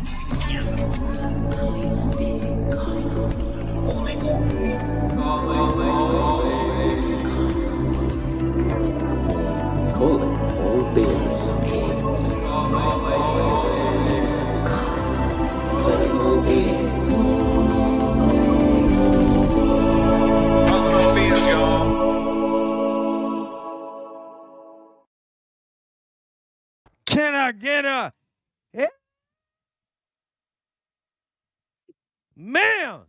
Can I get a man?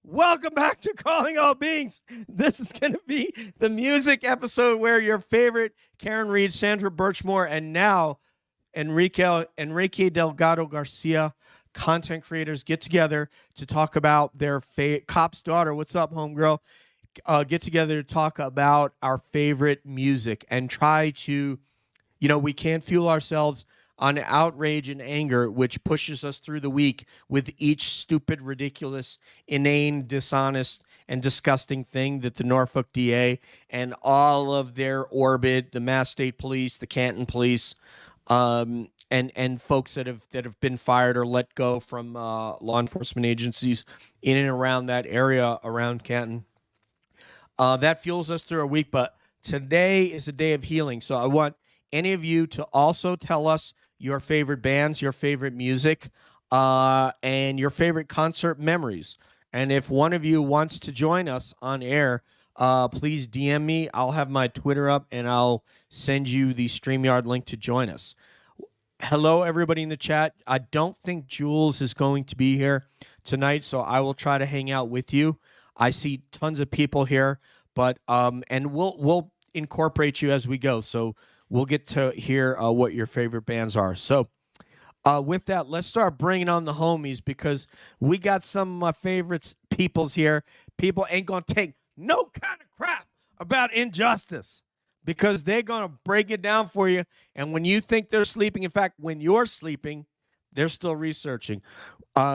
Welcome back to Calling All Beings. This is going to be the music episode where your favorite Karen Reed, Sandra Birchmore, and now Enrique Delgado Garcia content creators get together to talk about their Cop's daughter. What's up, homegirl? Get together to talk about our favorite music and try to, we can't fuel ourselves on outrage and anger, which pushes us through the week with each stupid, ridiculous, inane, dishonest, and disgusting thing that the Norfolk DA and all of their orbit, the Mass State Police, the Canton Police, and folks that have been fired or let go from law enforcement agencies in and around that area around Canton. That fuels us through our week, but today is a day of healing. So I want any of you to also tell us your favorite bands, your favorite music, and your favorite concert memories. And if one of you wants to join us on air, please DM me. I'll have my Twitter up, and I'll send you the StreamYard link to join us. Hello, everybody in the chat. I don't think Jules is going to be here tonight, so I will try to hang out with you. I see tons of people here, but and we'll incorporate you as we go. So we'll get to hear what your favorite bands are. So with that, let's start bringing on the homies because we got some of my favorites peoples here. People ain't going to take no kind of crap about injustice because they're going to break it down for you. And when you think they're sleeping, in fact, when you're sleeping, they're still researching.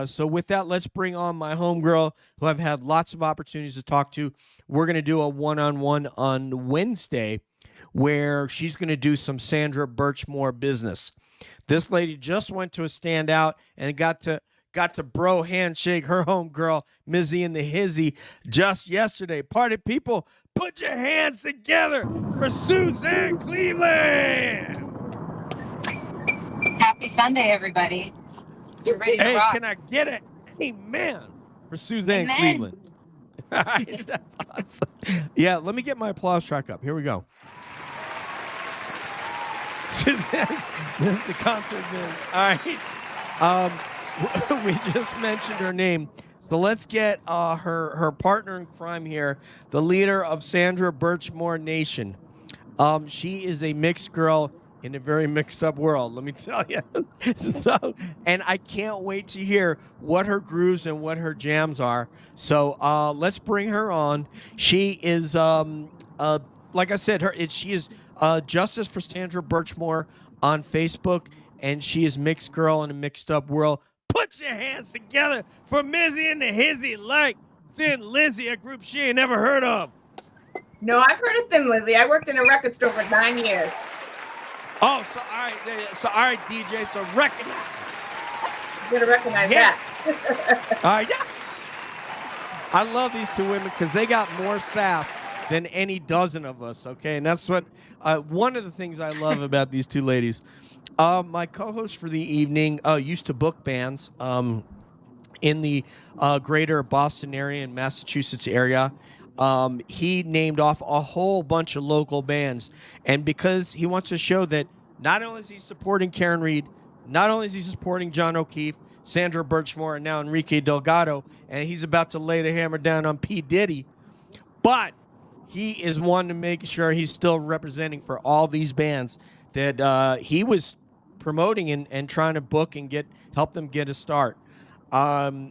So with that, let's bring on my homegirl who I've had lots of opportunities to talk to. We're going to do a one-on-one on Wednesday where she's going to do some Sandra Birchmore business. This lady just went to a standout and got to bro handshake her homegirl, Mizzy and the Hizzy, just yesterday. Party people, put your hands together for Suzanne Cleveland. Happy Sunday, everybody. You're ready to rock. Hey, can I get it? Amen. For Suzanne Cleveland. All right, that's awesome. Yeah, let me get my applause track up. Here we go. Suzanne, the concert is. All right. We just mentioned her name. So let's get her partner in crime here, the leader of Sandra Birchmore Nation. She is a mixed girl in a very mixed up world, let me tell you. And I can't wait to hear what her grooves and what her jams are. So let's bring her on. She is, like I said, she is Justice for Sandra Birchmore on Facebook, and she is mixed girl in a mixed up world. Put your hands together for Mizzy and the Hizzy, like Thin Lizzy, a group she ain't never heard of. No, I've heard of Thin Lizzy. I worked in a record store for 9 years. Oh, so all right, DJ, so recognize. You're gonna recognize that. All right, yeah. I love these two women because they got more sass than any dozen of us, okay? And that's what one of the things I love about these two ladies. My co-host for the evening used to book bands in the greater Boston area and Massachusetts area. He named off a whole bunch of local bands. And because he wants to show that not only is he supporting Karen Reed, not only is he supporting John O'Keefe, Sandra Birchmore, and now Enrique Delgado, and he's about to lay the hammer down on P. Diddy, but he is one to make sure he's still representing for all these bands that he was promoting and trying to book and help them get a start.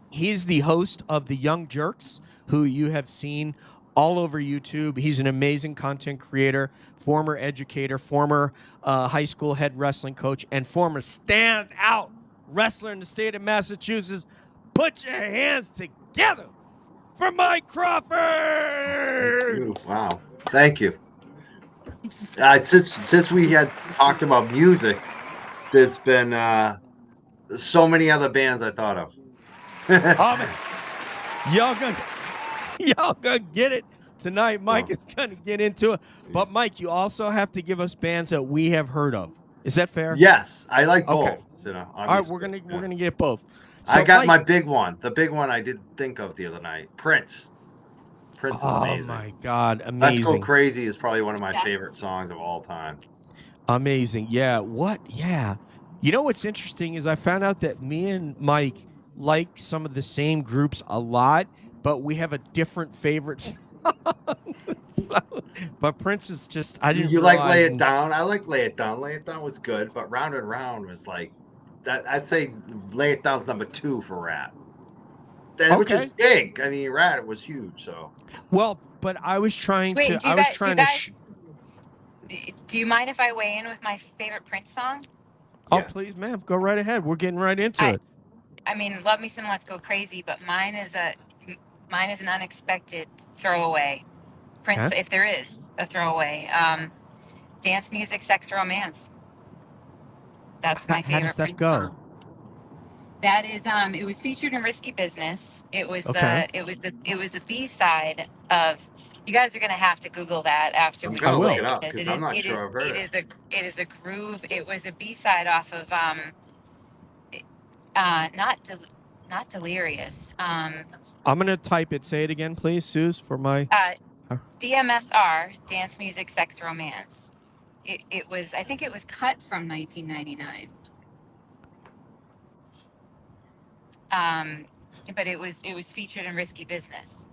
He's the host of The Young Jerks, who you have seen all over YouTube. He's an amazing content creator, former educator, former high school head wrestling coach, and former standout wrestler in the state of Massachusetts. Put your hands together for Mike Crawford. Thank you. Wow. Thank you. Since we had talked about music, there's been so many other bands I thought of. Oh man, y'all gonna get it tonight. Mike is gonna get into it. But Mike, you also have to give us bands that we have heard of. Is that fair? Yes, I like Okay. both. You know, All right, we're gonna get both. I So, got Mike, my big one. The big one I did think of the other night. Prince. Prince is amazing. Oh my God, Let's Go amazing. Crazy is probably one of my Yes. favorite songs of all time. Amazing. Yeah. What? Yeah. You know what's interesting is I found out that me and Mike like some of the same groups a lot, but we have a different favorite song. But Prince is just, I didn't You realize. like Lay It Down? I like Lay It Down. Lay It Down was good, but Round and Round was like that. I'd say Lay It Down's number 2 for Rat. Which is big. I mean, Rat was huge. So well, but I was trying Wait, to. do you I was guys- trying do you to. guys- Do you mind if I weigh in with my favorite Prince song? Oh, Yeah. please, ma'am, go right ahead. We're getting right into it. I mean, Love Me Some, Let's Go Crazy, but mine is an unexpected throwaway. Prince, Okay. if there is a throwaway, Dance Music, Sex, Romance. That's my How favorite does that Prince go? song. That is, it was featured in Risky Business. It was Okay. it was the B-side of. You guys are gonna have to Google that after I'm we gonna will. look it up because because I'm not sure I've heard it. it is a groove. It was a B-side off of not Delirious. I'm gonna type it. Say it again, please, Suze, for my. DMSR, Dance Music, Sex, Romance. It was, I think it was cut from 1999. But it was featured in Risky Business.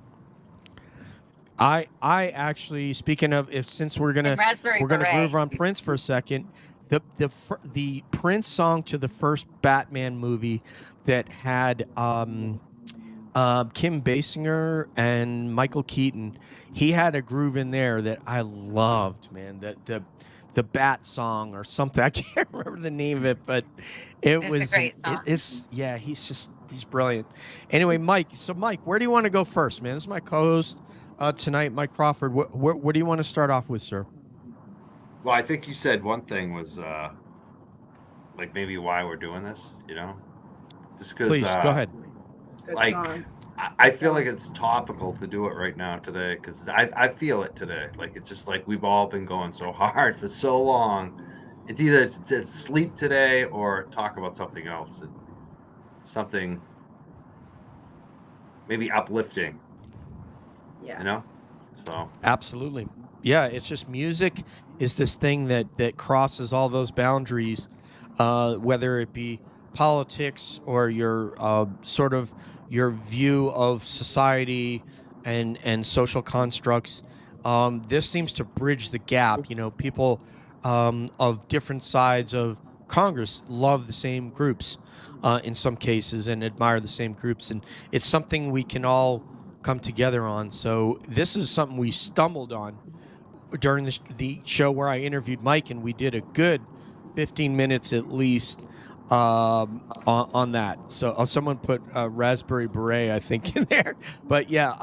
I actually, speaking of, since we're gonna Beret. groove on Prince for a second, the Prince song to the first Batman movie that had Kim Basinger and Michael Keaton, he had a groove in there that I loved, man. That the Bat song or something. I can't remember the name of it, but it's a great song. He's brilliant. Anyway, Mike. So Mike, where do you want to go first, man? This is my co-host tonight, Mike Crawford. What do you want to start off with, sir? Well, I think you said one thing was like maybe why we're doing this, you know? Just because. Please go ahead. Good Like, song. I feel like it's topical to do it right now today because I feel it today. Like it's just like we've all been going so hard for so long. It's either to sleep today or talk about something else, and something maybe uplifting. Yeah. You know, so Absolutely. Yeah, it's just music is this thing that crosses all those boundaries, whether it be politics or your sort of your view of society and social constructs. This seems to bridge the gap. You know, people of different sides of Congress love the same groups in some cases and admire the same groups, and it's something we can all come together on. So this is something we stumbled on during the show where I interviewed Mike, and we did a good 15 minutes at least on that. So someone put Raspberry Beret, I think, in there. But yeah,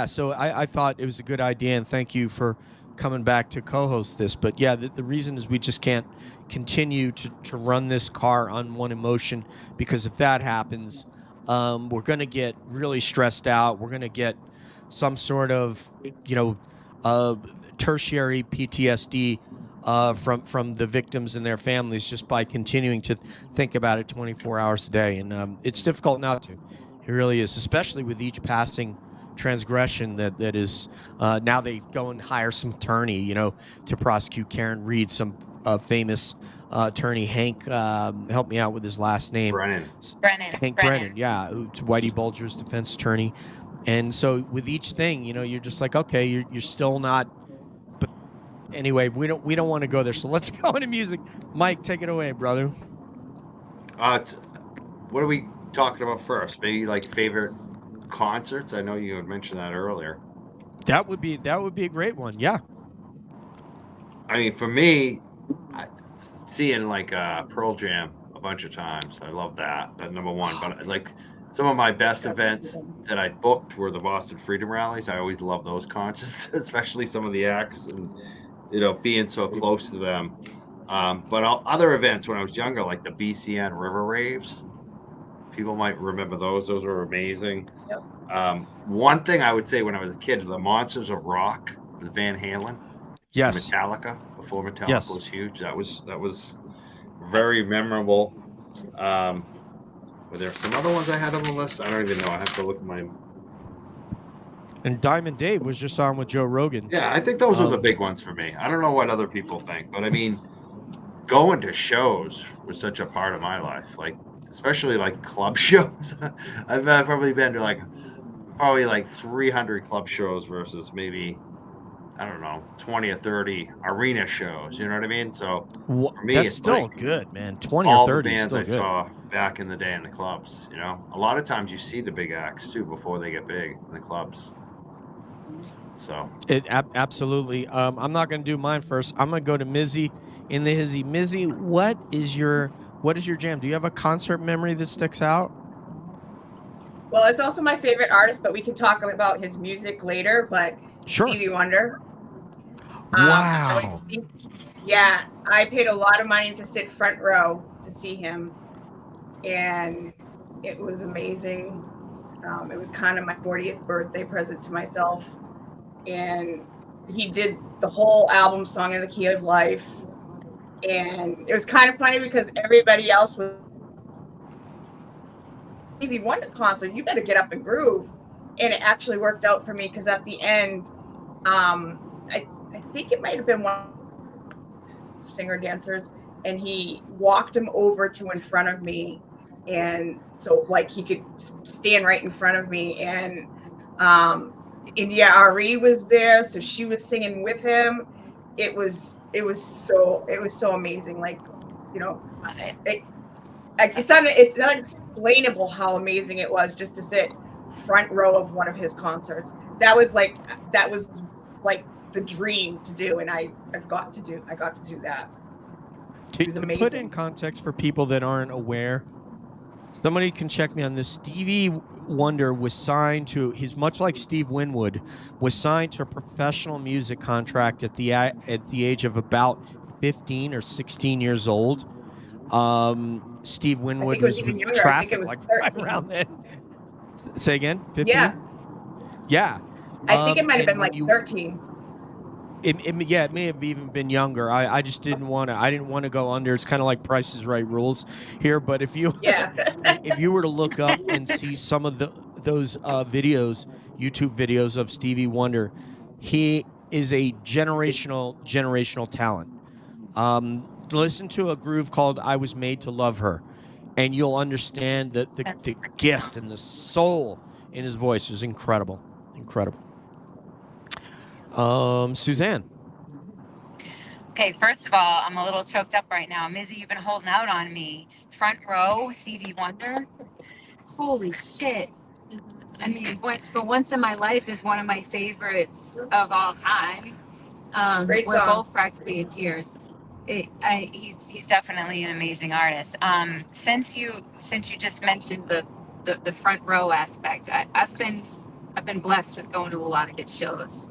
so I thought it was a good idea, and thank you for coming back to co-host this. But yeah, the reason is we just can't continue to run this car on one emotion, because if that happens, we're going to get really stressed out. We're going to get some sort of, tertiary PTSD from the victims and their families just by continuing to think about it 24 hours a day. And it's difficult not to. It really is, especially with each passing transgression that is now they go and hire some attorney, to prosecute Karen Reed, some famous attorney, Hank, help me out with his last name. Hank Brennan, yeah, who's Whitey Bulger's defense attorney. And so with each thing, you're just like, okay, you're still not. But anyway, we don't want to go there. So let's go into music. Mike, take it away, brother. What are we talking about first? Maybe like favorite concerts. I know you had mentioned that earlier. That would be a great one. Yeah. I mean, for me, seeing like Pearl Jam a bunch of times, I love that. That's number one. But like some of my best events that I booked were the Boston Freedom Rallies. I always love those concerts, especially some of the acts, and being so close to them. But other events when I was younger, like the BCN River Raves, people might remember those. Those were amazing. Yep. One thing I would say when I was a kid, the Monsters of Rock, the Van Halen, Yes. Metallica, before Metallica Yes. was huge. That was very memorable. Were there some other ones I had on the list? I don't even know. I have to look at my. And Diamond Dave was just on with Joe Rogan. Yeah, I think those are the big ones for me. I don't know what other people think, but I mean, going to shows was such a part of my life. Like, especially like club shows. I've probably been to like 300 club shows versus maybe, I don't know, 20 or 30 arena shows. You know what I mean? So for me, that's it's still like good, man. 20 all or 30 the is bands still I good. saw back in the day in the clubs. You know, a lot of times you see the big acts too before they get big in the clubs. So Absolutely. I'm not going to do mine first. I'm going to go to Mizzy in the Hizzy. Mizzy, what is your jam? Do you have a concert memory that sticks out? Well, it's also my favorite artist, but we can talk about his music later. But Sure. Stevie Wonder. Wow. Yeah, I paid a lot of money to sit front row to see him, and it was amazing. It was kind of my 40th birthday present to myself, and he did the whole album, Song in the Key of Life, and it was kind of funny because everybody else was Stevie Wonder concert. You better get up and groove, and it actually worked out for me because at the end, I think it might have been one singer dancers, and he walked him over to in front of me, and so like he could stand right in front of me, and India Ari was there, so she was singing with him. It was so amazing. Like, you know, it's unexplainable how amazing it was just to sit front row of one of his concerts. That was like the dream to do, and I got to do that. To put in context for people that aren't aware, somebody can check me on this. Stevie Wonder was signed to, he's much like Steve Winwood, was signed to a professional music contract at the age of about 15 or 16 years old. Steve Winwood was with Traffic like right around then. Say again? 15? Yeah. I think it might have been like 13. It may have even been younger. I just didn't want to. I didn't want to go under. It's kind of like Price is Right rules here. But if you if you were to look up and see some of those videos, YouTube videos of Stevie Wonder, he is a generational talent. Listen to a groove called "I Was Made to Love Her," and you'll understand the gift and the soul in his voice is incredible. Suzanne. Okay, first of all, I'm a little choked up right now. Mizzy, you've been holding out on me. Front row, Stevie Wonder. Holy shit. I mean, For Once in My Life is one of my favorites of all time. Great we're song. both practically in tears. He's definitely an amazing artist. Since you just mentioned the front row aspect, I've been blessed with going to a lot of good shows.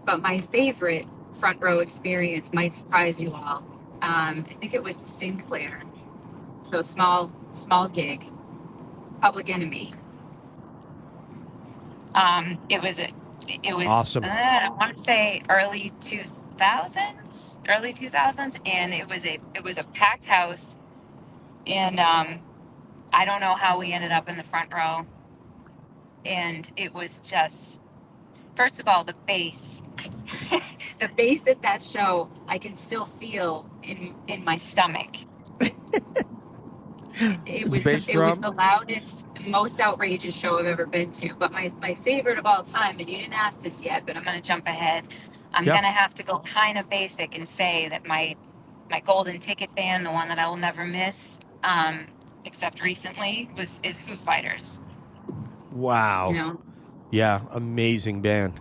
But my favorite front row experience might surprise you all. I think it was Sinclair. So small gig. Public Enemy. It was awesome. I want to say early 2000s, and it was a packed house, and I don't know how we ended up in the front row, and it was just, first of all, the bass. The bass at that show, I can still feel in my stomach. It was the loudest, most outrageous show I've ever been to. But my favorite of all time, and you didn't ask this yet, but I'm going to jump ahead. I'm going to have to go kind of basic and say that my golden ticket band, the one that I will never miss, except recently, is Foo Fighters. Wow. You know? Yeah, amazing band.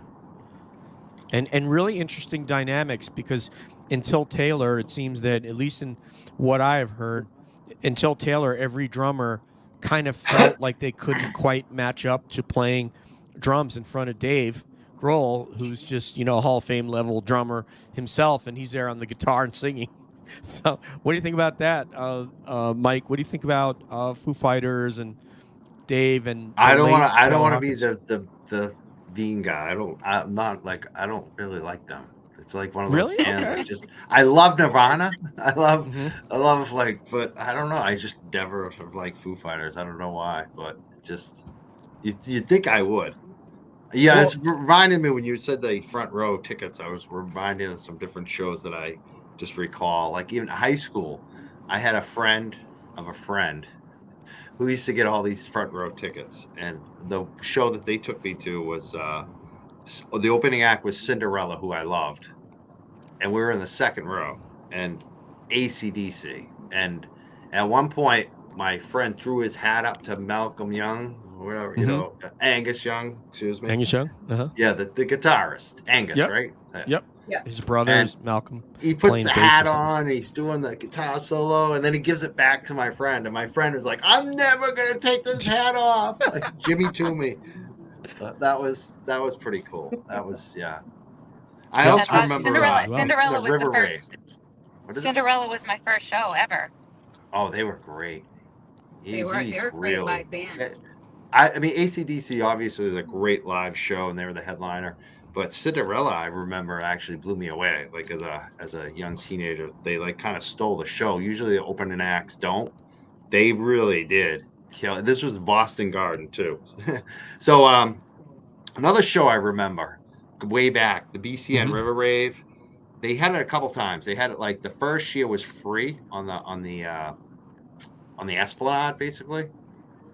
And really interesting dynamics, because until Taylor, it seems that, at least in what I have heard, until Taylor, every drummer kind of felt like they couldn't quite match up to playing drums in front of Dave Grohl, who's just, a Hall of Fame level drummer himself, and he's there on the guitar and singing. So, what do you think about that, Mike? What do you think about Foo Fighters and Dave and the I don't want late to. I don't Taylor want to be Hawkins? the mean guy. I'm not like. I don't really like them. It's like one of those Really? bands. Okay. I love Nirvana. Hmm. I love like, but I don't know. I just never have liked Foo Fighters. I don't know why, but just you'd think I would. Yeah, Well, it's reminded me when you said the front row tickets. I was reminded of some different shows that I just recall. Like even high school, I had a friend of a friend who used to get all these front row tickets, and the show that they took me to was the opening act was Cinderella, who I loved, and we were in the second row, and AC/DC, and at one point my friend threw his hat up to Malcolm Young, whatever, hmm Angus Young, excuse me. Angus Young. Uh-huh. Yeah, the guitarist, Angus, Yep. right? Yep. Yeah. His And brother's Malcolm he puts playing the bass or hat something. on, and he's doing the guitar solo, and then he gives it back to my friend, and my friend was like, "I'm never gonna take this hat off," like Jimmy Toomey. But that was pretty cool. That was yeah. I Yep. I also thought Christopher remember Cross Cinderella. as well. Cinderella the was the River Rave. first. What is it? Cinderella was my first show ever. Oh, they were great. They He's were great really. live bands. I mean, AC/DC obviously is a great live show, and they were the headliner. But Cinderella, I remember, actually blew me away. Like as a young teenager, they like kind of stole the show. Usually, the opening acts don't. They really did kill. This was Boston Garden too. So another show I remember way back, the BCN Hmm. River Rave. They had it a couple times. They had it like the first year was free on the Esplanade, basically.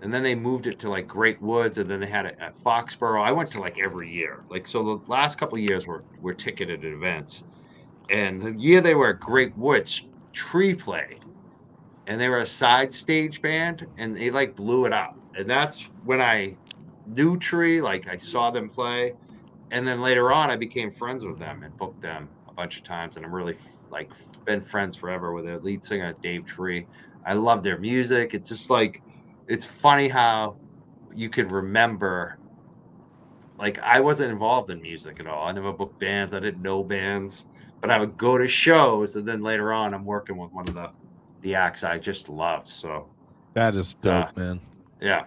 And then they moved it to like Great Woods, and then they had it at Foxborough. I went to like every year. Like so, the last couple of years were ticketed events, and the year they were at Great Woods, Tree played, and they were a side stage band, and they like blew it up. And that's when I knew Tree. Like I saw them play, and then later on, I became friends with them and booked them a bunch of times, and I'm really like been friends forever with their lead singer Dave Tree. I love their music. It's just like it's funny how you could remember. Like I wasn't involved in music at all. I never booked bands. I didn't know bands, but I would go to shows, and then later on, I'm working with one of the acts I just loved. So That is just dope, man. yeah.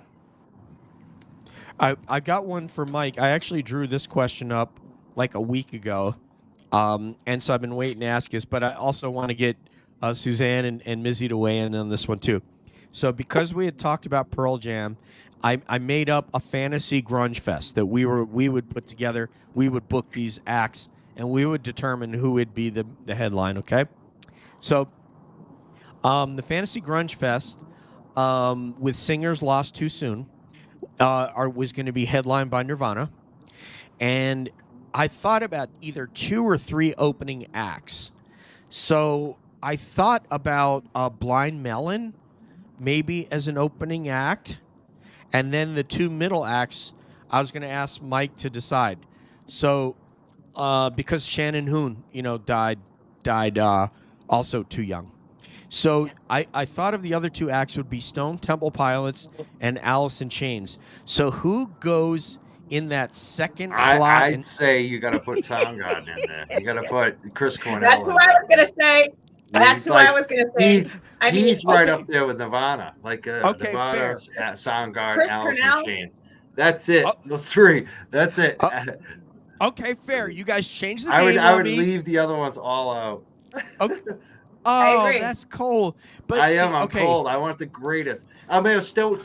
I got one for Mike. I actually drew this question up like a week ago, and so I've been waiting to ask this. But I also want to get Suzanne and Mizzy to weigh in on this one too. So because we had talked about Pearl Jam, I made up a fantasy grunge fest that we would put together. We would book these acts, and we would determine who would be the headline. Okay, so the fantasy grunge fest with Singers Lost Too Soon was going to be headlined by Nirvana, and I thought about either 2 or 3 opening acts. So I thought about Blind Melon maybe as an opening act, and then the 2 middle acts I was going to ask Mike to decide. So because Shannon Hoon, died also too young. So I thought of the other 2 acts would be Stone Temple Pilots and Alice in Chains. So who goes in that second slot? I'd say you got to put Soundgarden in there. You got to put Chris Cornell. That's who in I there. was gonna say. That's who I was gonna say. He's right up there with Nirvana, like Okay, Nirvana, fair. Soundgarden, Chris Alice Cornell? in Chains. That's it. Oh. Those 3. That's it. Okay, fair. You guys changed the I game would on me. leave the other ones all out. Okay. I Oh, agree. that's cold. But I see, am. I'm okay. cold. I want the greatest. I mean, Stone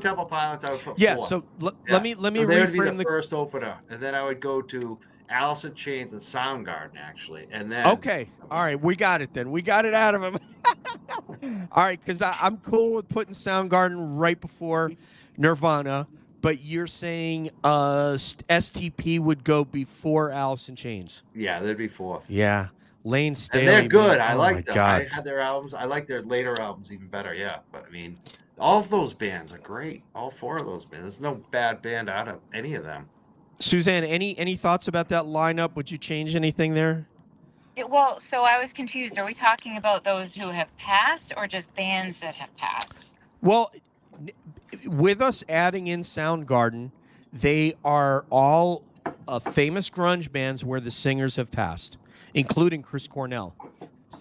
Temple Pilots. I would put Yeah. 4. So Yeah. let me So they would be reframe the first opener, and then I would go to Alice in Chains and Soundgarden actually, and then Okay. All right. We got it then. We got it out of him. All right. Because I'm cool with putting Soundgarden right before Nirvana. But you're saying STP would go before Alice in Chains. Yeah, they'd be 4th. Yeah. Lane Staley. And they're good. Man. I Oh like my them. God. I had their albums. I like their later albums even better. Yeah, but I mean, all of those bands are great. All 4 of those bands. There's no bad band out of any of them. Suzanne, any thoughts about that lineup? Would you change anything there? Well, so I was confused. Are we talking about those who have passed or just bands that have passed? Well, with us adding in Soundgarden, they are all famous grunge bands where the singers have passed, including Chris Cornell.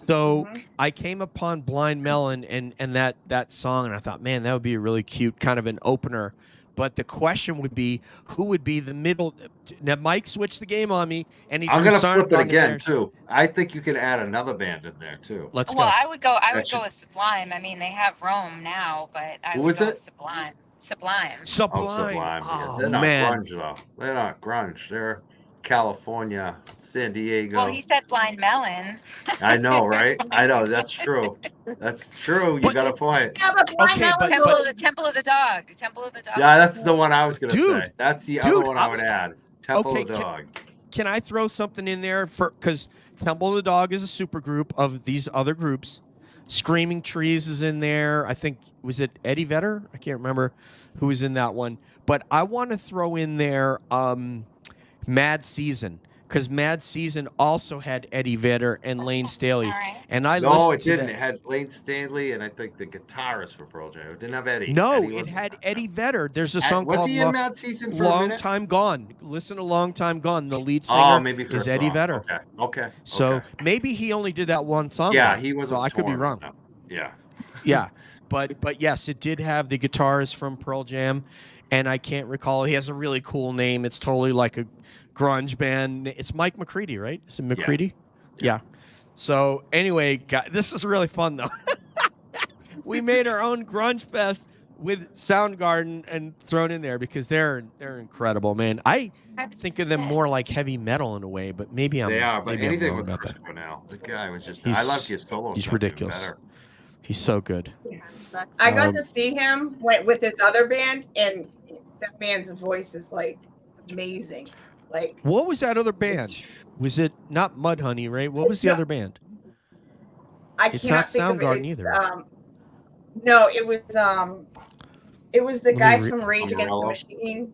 So Mhm. I came upon Blind Melon and that song, and I thought, man, that would be a really cute kind of an opener. But the question would be, who would be the middle? Now Mike switched the game on me, and he I'm threw gonna flip it Soundgarden in again there. too. I think you can add another band in there too. Let's Well, go. I would go. I That would go should. with Sublime. I mean, they have Rome now, but I Who would is go it? with Sublime. Sublime. Oh, Sublime. Sublime. Yeah, Oh they're not man. grunge though. They're not grunge. They're California, San Well, Diego. he said Blind Melon. I know, right? I know. That's true. That's true. You But got a point. Yeah, but Blind okay, Melon Temple but of the Temple of the Dog. Temple of the Dog. Yeah, that's the one I was gonna say. dude, That's the other one I I was would add. Temple okay. of the Dog. Can I throw something in there for because Temple of the Dog is a super group of these other groups. Screaming Trees is in there. I think was it Eddie Vedder? I can't remember who was in that one. But I want to throw in there Mad Season because Mad Season also had Eddie Vedder and Lane Staley. All right. And I No, listened it to didn't. that. It had Lane Stanley and I think the guitarist for Pearl Jam. It didn't have Eddie. No, Eddie it wasn't had there. Eddie Vedder. There's a song Was called he in Mad Season for a Long minute? Time Gone. Listen to Long Time Gone. The lead singer Oh, maybe for is a Eddie song. Vedder. Okay. Okay. So okay. maybe he only did that one song. Yeah, though. he was. So I could be wrong. Yeah. Yeah, but yes, it did have the guitarist from Pearl Jam, and I can't recall. He has a really cool name. It's totally like a grunge band. It's Mike McCready, right? Is it McCready? Yeah. So anyway, guys, this is really fun though. We made our own grunge fest with Soundgarden and thrown in there because they're incredible, man. I think of them more like heavy metal in a way, but maybe They are, but maybe I'm anything wrong with about Chris that. Cornell, the guy was just. He's- I loved his solo. he's stuff even ridiculous. better. He's so good. Sucks. I got to see him with his other band, and that man's voice is like amazing. Like, What was that other band? Was it not Mudhoney, right? What was the other band? I It's cannot not think of it. Soundgarden It's, either. No, it was the me guys re- from Rage Against the Umbrella? Machine.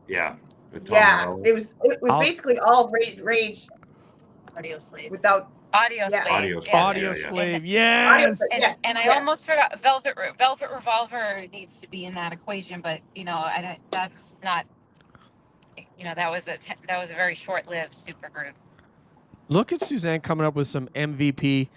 Yeah. with Tom Yeah, Morello. it was I'll- basically all Rage Audio Slave. without Audio Yeah. Slave. Audio yeah. Slave. Audio yeah, yeah. Slave, yes. Audio- And, Yes, and I yes. almost forgot Velvet Revolver needs to be in that equation, but you know, I don't. That's not. You know, that was a very short-lived supergroup. Look at Suzanne coming up with some MVP.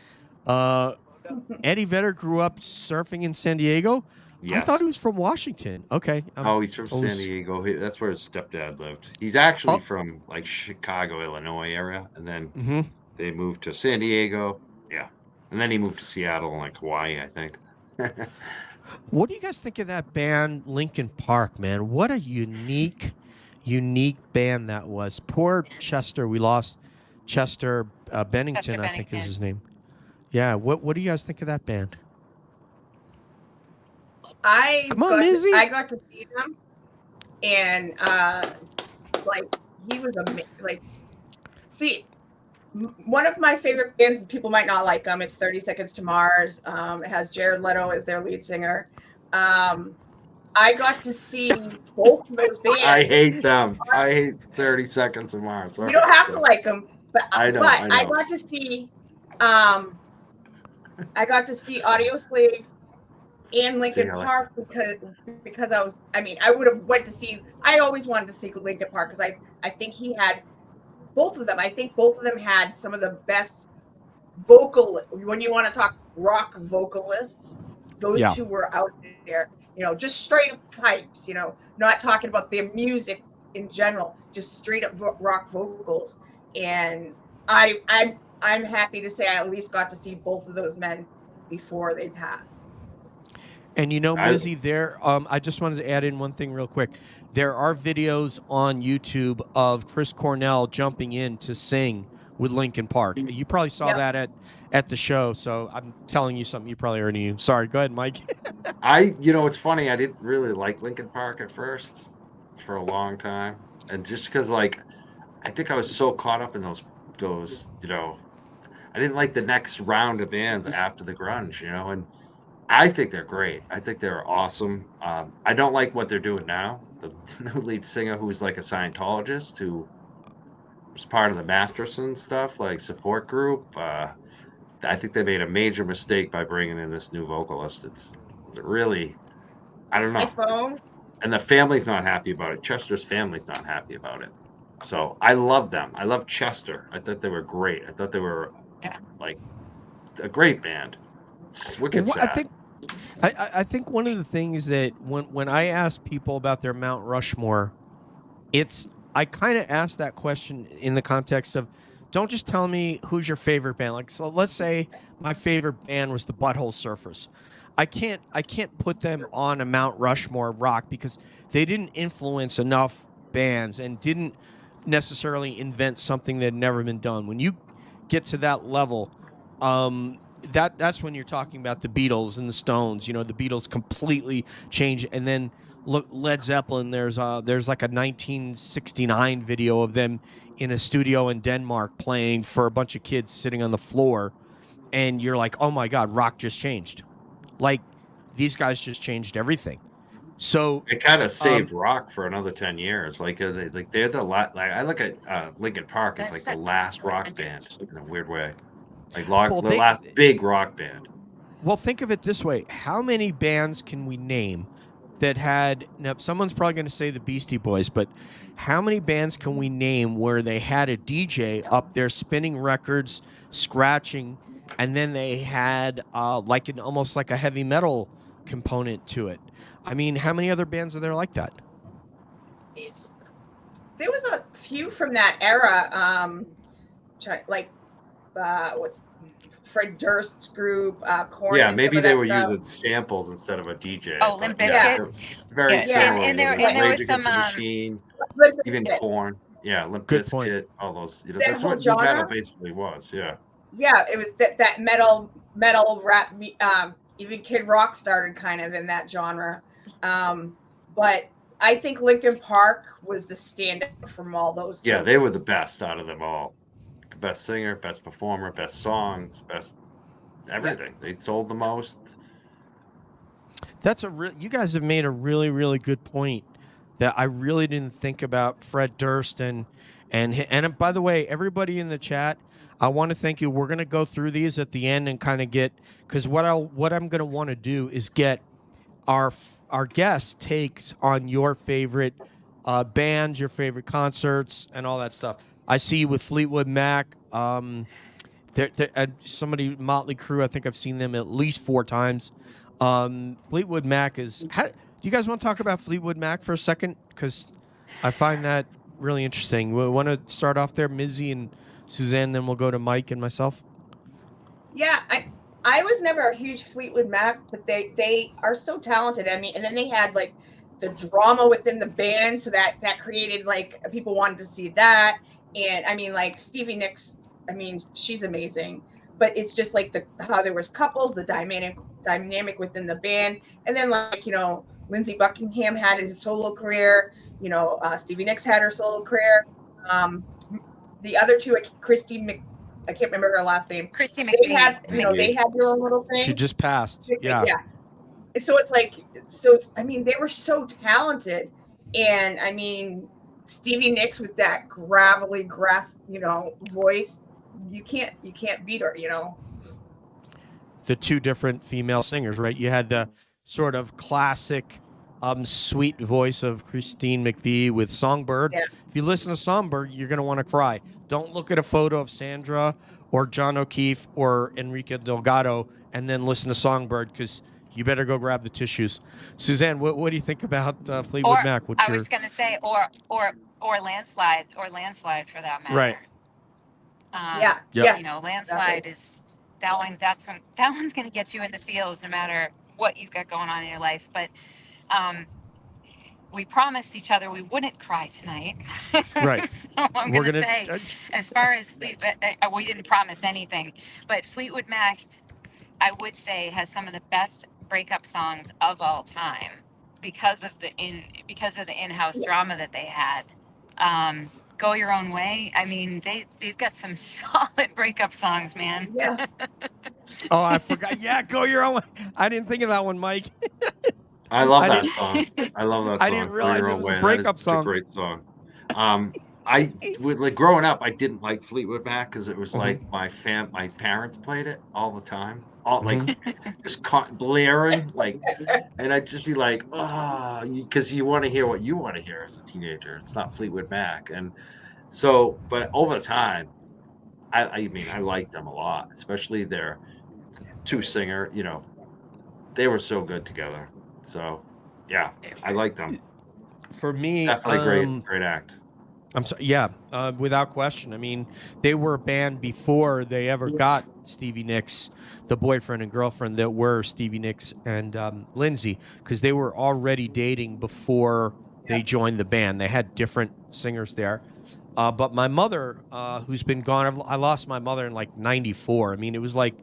Eddie Vedder grew up surfing in San Diego. Yes. I thought he was from Washington. Okay. Oh, he's from totally San s- Diego. That's where his stepdad lived. He's actually Oh. from like Chicago, Illinois area, and then Mhm. they moved to San Diego. Yeah, and then he moved to Seattle and like Hawaii, I think. What do you guys think of that band, Linkin Park, man? What a unique band that was. Poor Chester. We lost Chester Bennington, Chester I think is Bennington. his name. Yeah. What do you guys think of that band? I Come on, got Mizzy. I got to see them, and like he was like. See, one of my favorite bands. People might not like them. It's 30 Seconds to Mars. It has Jared Leto as their lead singer. I got to see both of those bands. I hate them. I hate 30 Seconds of Mars. You don't have to like them, but I know, but I know. I got to see Audio Slave and Linkin Yeah, like- Park because I would have went to see. I always wanted to see Linkin Park because I think he had both of them. I think both of them had some of the best vocal. When you want to talk rock vocalists, those Yeah. two were out there. You know, just straight up pipes. You know, not talking about their music in general, just straight up rock vocals. And I'm happy to say I at least got to see both of those men before they passed. And you know, I- Mizzy, I just wanted to add in one thing real quick. There are videos on YouTube of Chris Cornell jumping in to sing with Linkin Park. You probably saw Yep. that at the show, so I'm telling you something you probably already knew. Sorry, go ahead, Mike. It's funny. I didn't really like Linkin Park at first for a long time, and just because like I think I was so caught up in those I didn't like the next round of bands after the grunge, and I think they're great. I think they're awesome. I don't like what they're doing now. The new lead singer, who's like a Scientologist, who was part of the Masterson stuff, like support group. I think they made a major mistake by bringing in this new vocalist. It's really, I don't know. My phone. And the family's not happy about it. Chester's family's not happy about it. So I love them. I love Chester. I thought they were great. I thought they were Yeah. like a great band. It's wicked Well, sad. I think one of the things that when I ask people about their Mount Rushmore, I kind of ask that question in the context of, don't just tell me who's your favorite band. Like, so let's say my favorite band was the Butthole Surfers. I can't put them on a Mount Rushmore rock because they didn't influence enough bands and didn't necessarily invent something that had never been done. When you get to that level, that's when you're talking about the Beatles and the Stones. You know, the Beatles completely changed, and then look, Led Zeppelin. There's like a 1969 video of them in a studio in Denmark playing for a bunch of kids sitting on the floor, and you're like, oh my God, rock just changed. Like, these guys just changed everything. So It kind of saved rock for another 10 years. Like they're the like I look at Linkin Park as like the last rock band in a weird way. Like the last big rock band. Well, think of it this way: how many bands can we name that had? Now, someone's probably going to say the Beastie Boys, but how many bands can we name where they had a DJ up there spinning records, scratching, and then they had almost like a heavy metal component to it? I mean, how many other bands are there like that? There was a few from that era, what's Fred Durst's group, Korn. Yeah, maybe they were using samples instead of a DJ. Oh, Limp Bizkit. Yeah. Very similar. And there Rage was Against some the Machine, even Korn. Yeah, Limp Good Bizkit, point. all those. You know, That that's whole what nu genre? metal basically was. Yeah. Yeah, it was that metal rap. Even Kid Rock started kind of in that genre, but I think Linkin Park was the standout from all those groups. Yeah, they were the best out of them all. The best singer, best performer, best songs, best everything. They sold the most. You guys have made a really, really good point that I really didn't think about. Fred Durst and by the way, everybody in the chat, I want to thank you. We're going to go through these at the end and kind of get, because what I'm going to want to do is get our guest takes on your favorite bands, your favorite concerts, and all that stuff. I see you with Fleetwood Mac. Somebody, Motley Crue, I think I've seen them at least 4 times. Fleetwood Mac is... do you guys want to talk about Fleetwood Mac for a second? Because I find that really interesting. We want to start off there, Mizzy and Suzanne, then we'll go to Mike and myself. Yeah, I was never a huge Fleetwood Mac, but they are so talented. I mean, and then they had like the drama within the band, so that created like people wanted to see that. And I mean, like Stevie Nicks, I mean, she's amazing. But it's just like how there was couples, the dynamic within the band, and then like Lindsey Buckingham had his solo career. Stevie Nicks had her solo career. The other two, I can't remember her last name. Christy McVie. They had their own little thing. She just passed. Yeah. So it's like, I mean, they were so talented, and I mean, Stevie Nicks with that gravelly, voice, you can't beat her. The 2 different female singers, right? You had the sort of classic, sweet voice of Christine McVie with Songbird. Yeah. If you listen to Songbird, you're going to want to cry. Don't look at a photo of Sandra or John O'Keefe or Enrique Delgado and then listen to Songbird, because you better go grab the tissues. Suzanne, what do you think about Fleetwood Mac? I was going to say, or Landslide, for that matter. Right. Landslide is that one. That one's going to get you in the feels no matter what you've got going on in your life. But we promised each other we wouldn't cry tonight. Right. So I'm going to say, as far as Fleetwood, we didn't promise anything, but Fleetwood Mac, I would say, has some of the best breakup songs of all time because of the in-house drama that they had. Go Your Own Way. I mean, they've got some solid breakup songs, man. Yeah. Oh, I forgot. Yeah, Go Your Own Way. I didn't think of that one, Mike. I love that song. I love that song. I didn't realize it was a breakup song. It's a great song. Growing up, I didn't like Fleetwood Mac because it was like my parents played it all the time, just blaring, and I'd just be like, because you want to hear what you want to hear as a teenager. It's not Fleetwood Mac, and so, but over time, I liked them a lot, especially their two singer, you know, they were so good together. So yeah, I like them. For me, Definitely great act. I'm sorry. Yeah, without question. I mean, they were a band before they ever got Stevie Nicks, the boyfriend and girlfriend that were Stevie Nicks and Lindsay, because they were already dating before they joined the band. They had different singers there. But my mother, who's been gone, I lost my mother in like '94. I mean, it was like,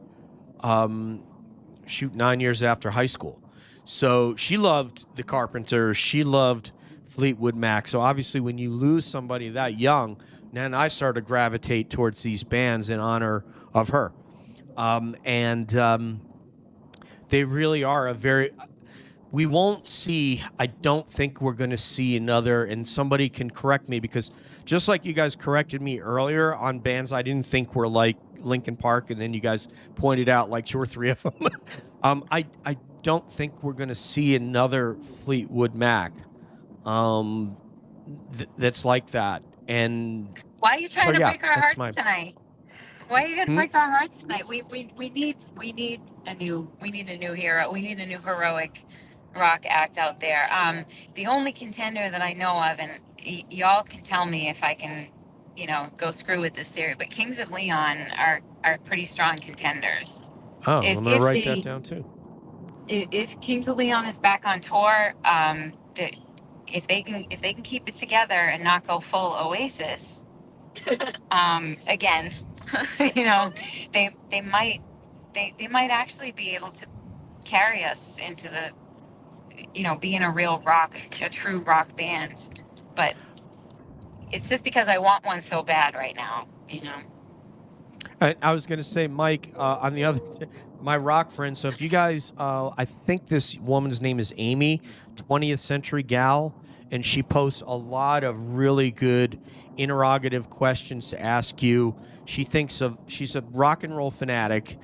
shoot, 9 years after high school. So she loved the Carpenters. She loved Fleetwood Mac. So obviously, when you lose somebody that young, then I started to gravitate towards these bands in honor of her. And they really are a very. We won't see. I don't think we're going to see another. And somebody can correct me, because just like you guys corrected me earlier on bands I didn't think were like Linkin Park, and then you guys pointed out like two or three of them. I don't think we're going to see another Fleetwood Mac that's like that. And Why are you trying to yeah, break our that's hearts tonight? Why are you gonna break our hearts tonight? We need a new hero. We need a new heroic rock act out there. The only contender that I know of, and y'all can tell me if I can, go screw with this theory, but Kings of Leon are pretty strong contenders. Oh, I'm gonna write that down too. If Kings of Leon is back on tour, if they can keep it together and not go full Oasis, again, they might actually be able to carry us into the, being a true rock band. But it's just because I want one so bad right now. I was going to say, Mike, on the other, my rock friend. So if you guys, I think this woman's name is Amy, 20th Century Gal, and she posts a lot of really good interrogative questions to ask you. She's a rock and roll fanatic,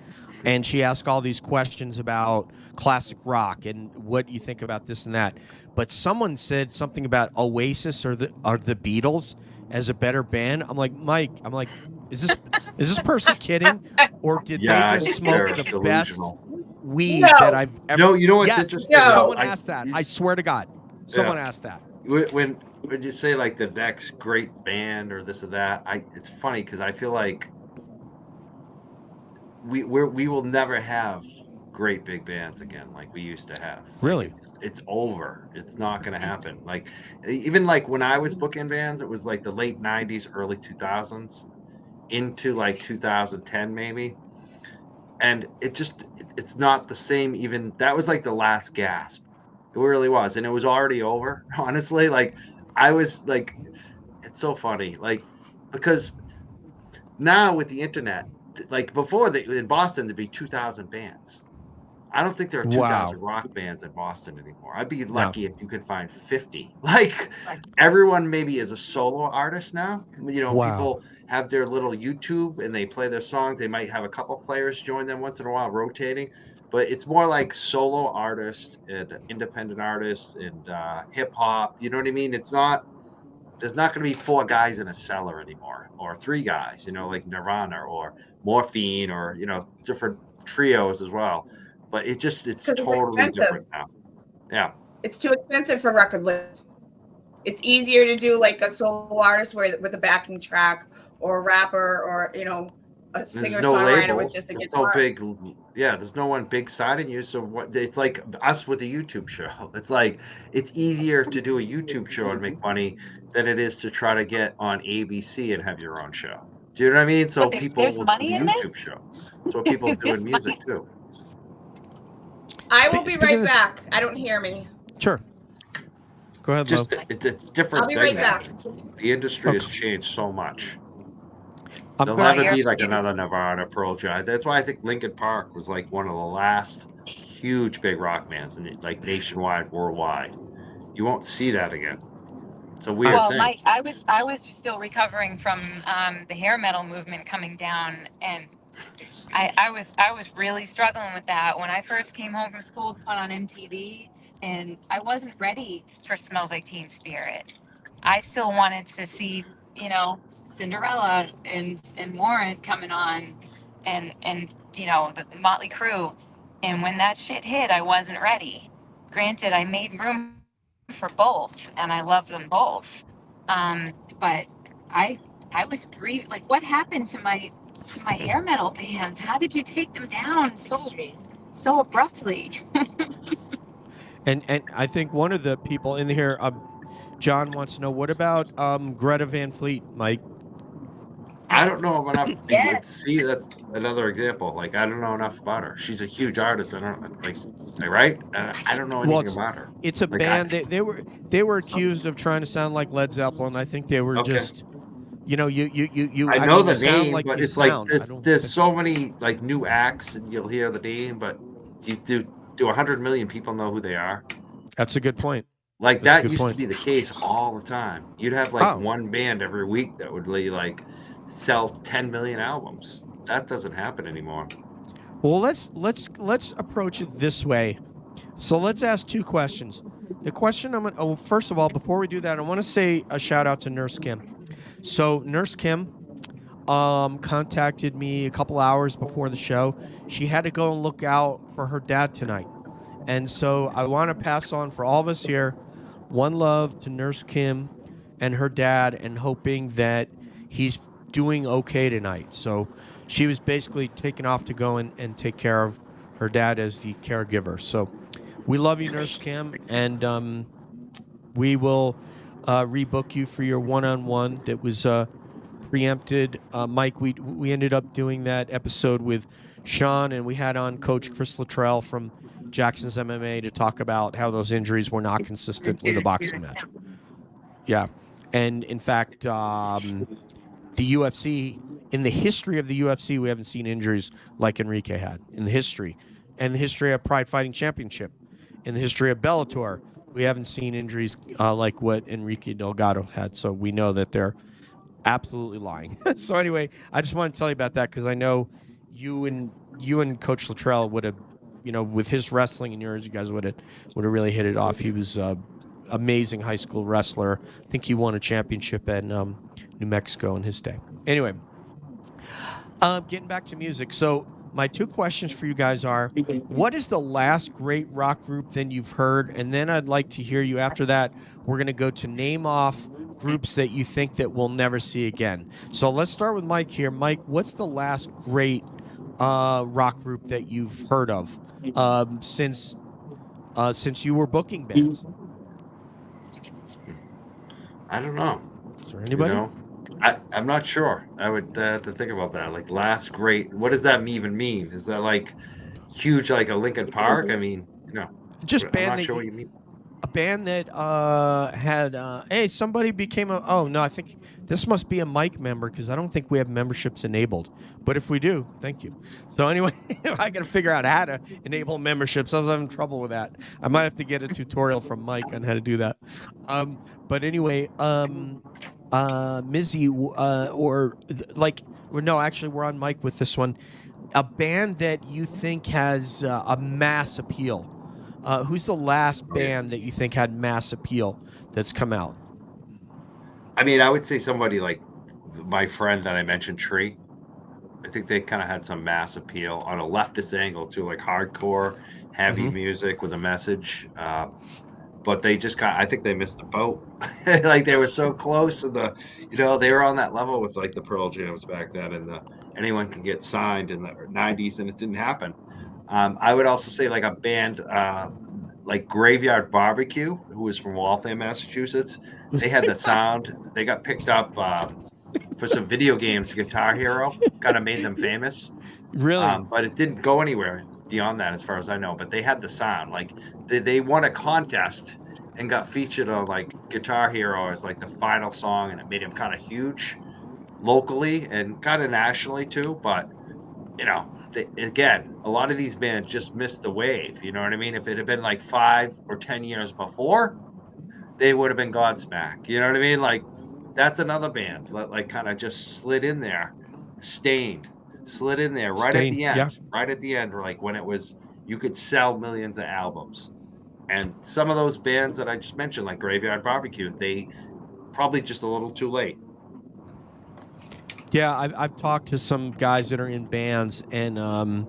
and she asks all these questions about classic rock and what you think about this and that. But someone said something about Oasis or the Beatles as a better band. I'm like, Mike, is this person kidding, or did they just smoke the best weed that I've ever? No, you know what's interesting? Someone asked that. I swear to God, someone asked that. When you say like the next great band or this or that, it's funny because I feel like we will never have great big bands again like we used to have. Really? It's over. It's not going to happen. Like even like when I was booking bands, it was like the late 90s, early 2000s into like 2010 maybe. And it's not the same. Even that was like the last gasp. It really was. And it was already over. Honestly, like I was like, it's so funny. Like, because now with the internet, like before in Boston, there'd be 2,000 bands. I don't think there are 2,000 rock bands in Boston anymore. I'd be lucky if you could find 50. Like everyone maybe is a solo artist now. People have their little YouTube and they play their songs. They might have a couple players join them once in a while, rotating. But it's more like solo artists and independent artists and hip hop. You know what I mean? There's not going to be 4 guys in a cellar anymore, or 3 guys, like Nirvana or Morphine, or, different trios as well. But it's totally different now. Yeah. It's too expensive for record labels. It's easier to do like a solo artist with a backing track, or a rapper, or, a singer-songwriter with just a guitar. There's no one big signing you. So it's like us with a YouTube show. It's like it's easier to do a YouTube show and make money than it is to try to get on ABC and have your own show. Do you know what I mean? So people will do the YouTube show. That's what people do in music too. I will be right back. I don't hear me. Sure. Go ahead, Lo. It's a different I'll be thing. right back. The industry has changed so much. There'll never be like another Nirvana, Pearl Jam. That's why I think Linkin Park was like one of the last huge big rock bands, and like nationwide, worldwide. You won't see that again. It's a weird thing. Mike, I was still recovering from the hair metal movement coming down, and I was really struggling with that when I first came home from school to put on MTV, and I wasn't ready for Smells Like Teen Spirit. I still wanted to see, Cinderella and Warrant coming on, and you know, the Motley Crue. And when that shit hit, I wasn't ready. Granted, I made room for both, and I love them both. But I I was grieved. Like, what happened to my hair metal bands? How did you take them down so abruptly? And I think one of the people in here, John wants to know, what about Greta Van Fleet, Mike? I don't know enough. Yes. See, that's another example. Like, I don't know enough about her. She's a huge artist. I don't like, right? I don't know Well, anything about her. it's a Like, band. They were accused of trying to sound like Led Zeppelin. I think they were Okay. just, you know, you. I I know mean, the you sound name, like but you it's like sound. I don't. there's so many like new acts, and you'll hear the name, but do 100 million people know who they are? That's a good point. Like That's a that good used point. to be the case all the time. You'd have like Oh, one band every week that would like sell 10 million albums. That doesn't happen anymore. well, let's approach it this way. So let's ask two questions. The question I'm gonna. Oh, first of all, before we do that, I want to say a shout out to Nurse Kim. So Nurse Kim contacted me a couple hours before the show. She had to go and look out for her dad tonight. And so I want to pass on for all of us here one love to Nurse Kim and her dad, and hoping that he's doing okay tonight. So she was basically taken off to go and take care of her dad as the caregiver. So we love you, Nurse Kim, and we will rebook you for your one-on-one that was preempted. Mike, we ended up doing that episode with Sean, and we had on Coach Chris Luttrell from Jackson's MMA to talk about how those injuries were not consistent with a boxing match. Yeah. And in fact, the UFC, in the history of the UFC, we haven't seen injuries like Enrique had in the history. And the history of Pride Fighting Championship. In the history of Bellator, we haven't seen injuries like what Enrique Delgado had. So we know that they're absolutely lying. So anyway, I just want to tell you about that because I know you and Coach Luttrell would have, you know, with his wrestling and yours, you guys would have really hit it off. He was amazing high school wrestler. I think he won a championship at New Mexico in his day. Anyway, getting back to music. So my two questions for you guys are, what is the last great rock group then you've heard? And then I'd like to hear you after that. We're going to go to name off groups that you think that we'll never see again. So let's start with Mike here. Mike, what's the last great rock group that you've heard of since you were booking bands? I don't know. Is there anybody? You know, I'm not sure. I would have to think about that. Like last great, what does that even mean? Is that like huge, like a Linkin Park? I mean, you know, Just I'm band not that sure what you mean. a band that had hey, somebody became a, oh no, I think this must be a Mike member because I don't think we have memberships enabled, but if we do, thank you. So anyway, I gotta figure out how to enable memberships. I was having trouble with that. I might have to get a tutorial from Mike on how to do that. But anyway, Mizzy, no, actually we're on Mike with this one. A band that you think has a mass appeal. Who's the last band that you think had mass appeal that's come out? I mean, I would say somebody like my friend that I mentioned, Tree. I think they kind of had some mass appeal on a leftist angle too, like hardcore, heavy music with a message. But they just I think they missed the boat. Like they were so close, and they were on that level with like the Pearl Jams back then, and anyone could get signed in the 90s, and it didn't happen. I would also say like a band like Graveyard Barbecue, who was from Waltham, Massachusetts. They had the sound. They got picked up for some video games. Guitar Hero kind of made them famous. Really? But it didn't go anywhere beyond that, as far as I know. But they had the sound. Like they won a contest and got featured on like Guitar Hero as like the final song, and it made him kind of huge locally and kind of nationally too. But again, a lot of these bands just missed the wave. You know what I mean? If it had been like 5 or 10 years before, they would have been Godsmack. You know what I mean? Like that's another band that like kind of just slid in there. Stained slid in there right at the end. Yeah. Right at the end, like when it was you could sell millions of albums. And some of those bands that I just mentioned, like Graveyard Barbecue, they probably just a little too late. Yeah, I've talked to some guys that are in bands, and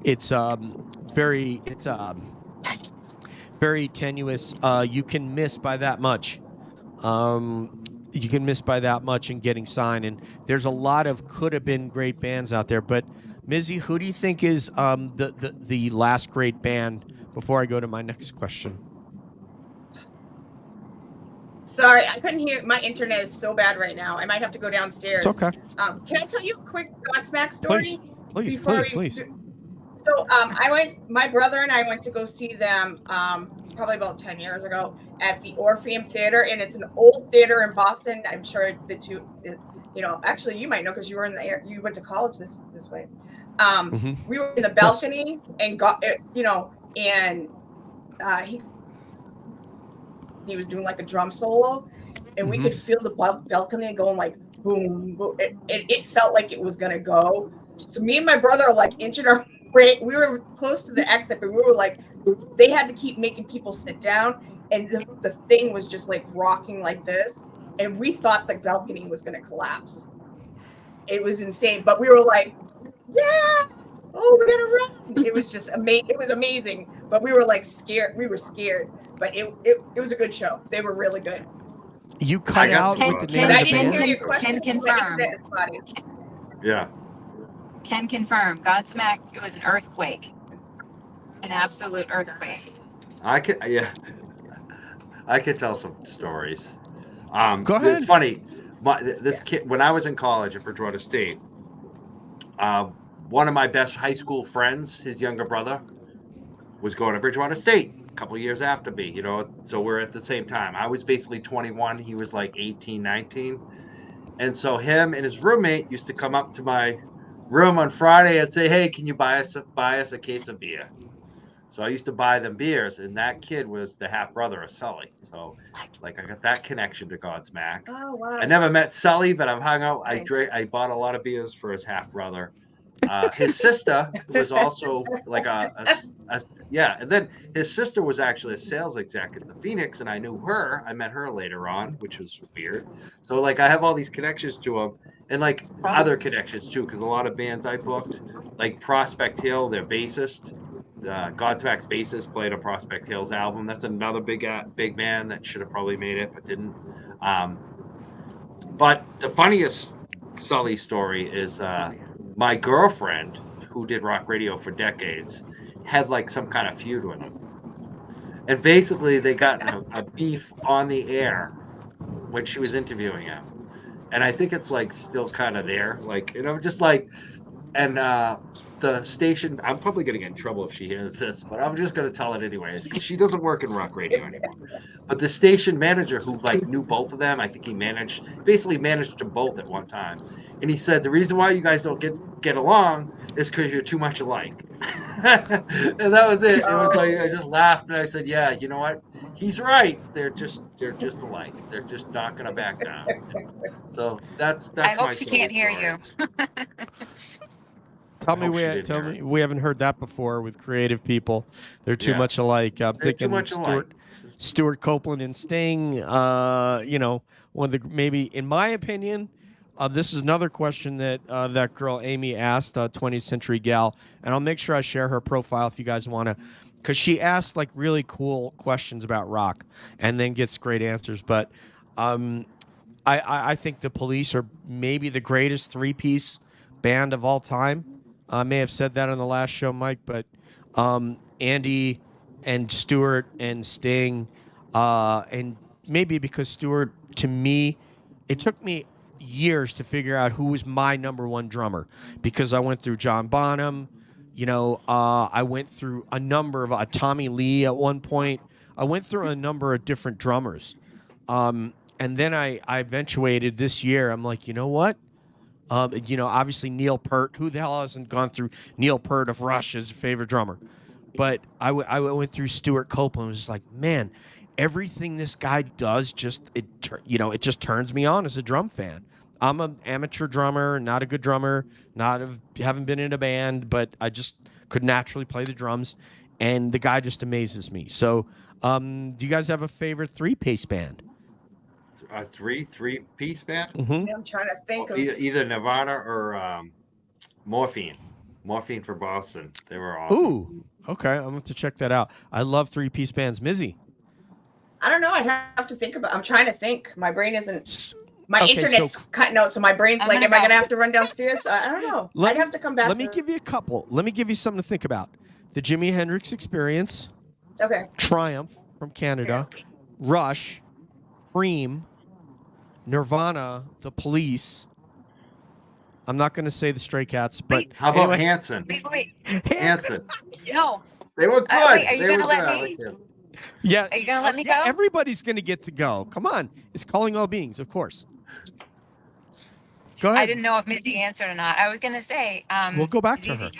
it's very it's very tenuous. You can miss by that much. You can miss by that much in getting signed, and there's a lot of could have been great bands out there. But Mizzy, who do you think is the last great band? Before I go to my next question. Sorry, I couldn't hear. My internet is so bad right now. I might have to go downstairs. It's okay. Can I tell you a quick Godsmack story? Please. So my brother and I went to go see them probably about 10 years ago at the Orpheum Theater, and it's an old theater in Boston. I'm sure the two, actually you might know because you were you went to college this way. We were in the balcony and he was doing like a drum solo, and we could feel the balcony going like boom, boom. It felt like it was gonna go. So me and my brother are like inching our way. We were close to the exit, but we were like, they had to keep making people sit down, and the thing was just like rocking like this, and we thought the balcony was gonna collapse. It was insane, but we were like, yeah. Oh, we're gonna run! It was just amazing. It was amazing, but we were like scared. We were scared, but it was a good show. They were really good. You cut out with the name of the band. Can confirm. Yeah. Can confirm. Godsmack. It was an earthquake, an absolute earthquake. I could tell some stories. Go ahead. It's funny. This kid, when I was in college at Bridgewater State, one of my best high school friends, his younger brother, was going to Bridgewater State a couple of years after me, so we're at the same time. I was basically 21. He was like 18, 19. And so him and his roommate used to come up to my room on Friday and say, hey, can you buy us a case of beer? So I used to buy them beers, and that kid was the half brother of Sully. So like I got that connection to Godsmack. Oh, wow. I never met Sully, but I've hung out. I bought a lot of beers for his half brother. His sister was also like and then his sister was actually a sales exec at the Phoenix, and I knew her. I met her later on, which was weird. So like I have all these connections to him, and like other connections too, because a lot of bands I booked, like Prospect Hill, their bassist, Godsmack's bassist played a Prospect Hill's album. That's another big band that should have probably made it but didn't. But the funniest Sully story is my girlfriend, who did rock radio for decades, had like some kind of feud with him. And basically they got a beef on the air when she was interviewing him. And I think it's like still kind of there. Like, just like, and the station, I'm probably going to get in trouble if she hears this, but I'm just going to tell it anyways, because she doesn't work in rock radio anymore. But the station manager who like knew both of them, I think he basically managed them both at one time. And he said, the reason why you guys don't get along is because you're too much alike. And that was it. It was like, I just laughed and I said, yeah, you know what? He's right. They're just alike. They're just not going to back down. So that's I hope she can't hear you. Tell me we haven't heard that before with creative people. They're too much alike. I'm thinking Stuart Copeland and Sting. One of the, maybe in my opinion, this is another question that that girl Amy asked, 20th Century Gal, and I'll make sure I share her profile if you guys want to, because she asked like really cool questions about rock and then gets great answers. But I think the Police are maybe the greatest three-piece band of all time. I may have said that on the last show, Mike, but Andy and Stuart and Sting, and maybe because Stuart, to me, it took me years to figure out who was my number one drummer, because I went through John Bonham, I went through a number of Tommy Lee at one point. I went through a number of different drummers. And then I eventuated this year. I'm like, you know what? Obviously Neil Peart. Who the hell hasn't gone through Neil Peart of Rush as a favorite drummer? But I went through Stuart Copeland. I was just like, man, everything this guy does it just turns me on as a drum fan. I'm an amateur drummer, not a good drummer, haven't been in a band, but I just could naturally play the drums, and the guy just amazes me. So, do you guys have a favorite three-piece band? a three-piece band. Mm-hmm. I'm trying to think of. Either Nirvana or Morphine. Morphine for Boston. They were awesome. Ooh, okay. I'm gonna have to check that out. I love 3-piece bands. Mizzy. I don't know. I'd have to think about. I'm trying to think. My brain isn't. My Okay, internet's so- cutting out, so my brain's I'm like, gonna am I go. gonna have to run downstairs? I don't know. I'd have to come back. Let me give you a couple. Let me give you something to think about. The Jimi Hendrix Experience, Okay. Triumph from Canada, Rush, Cream, Nirvana, The Police. I'm not going to say the Stray Cats, but Wait. How about anyway. Hanson? Wait. Hanson. No. They were good. Wait, are you They gonna were let good. I me? like them. Yeah. Are you gonna let me Yeah, go? everybody's going to get to go. Come on. It's Calling All Beings, of course. Go ahead. I didn't know if Missy answered or not. I was gonna say, We'll go back to her.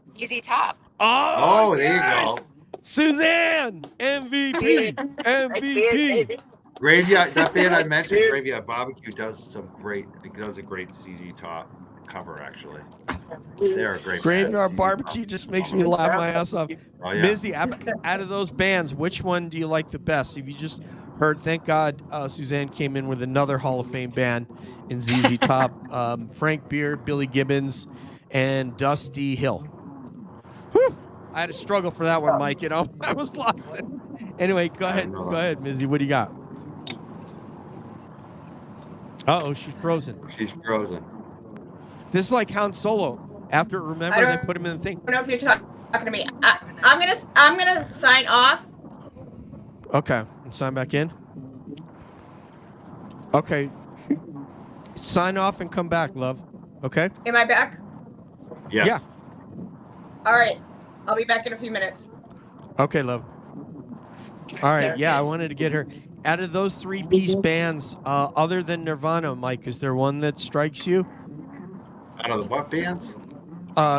ZZ Top. Oh, there you yes! go. Suzanne, MVP, MVP. Graveyard, that band I mentioned, Graveyard Barbecue, does a great ZZ Top cover, actually. They're a great Graveyard band. Barbecue just makes me laugh my ass off. Oh, yeah. Mizzy, out of those bands, which one do you like the best? If you just heard, thank God Suzanne came in with another Hall of Fame band in ZZ Top. Frank Beard, Billy Gibbons, and Dusty Hill. Whew. I had to struggle for that one, Mike. You know, I was lost. Anyway, go ahead. Go ahead, Mizzy. What do you got? Uh-oh, she's frozen. She's frozen. This is like Han Solo. After, remember, they put him in the thing. I don't know if you're talking to me. I'm gonna sign off. Okay, sign back in. Okay, sign off and come back, love. Okay. Am I back? Yes. Yeah. All right. I'll be back in a few minutes. Okay, love. All right. Yeah, I wanted to get her. Out of those 3-piece bands, other than Nirvana, Mike, is there one that strikes you? Out of the what bands?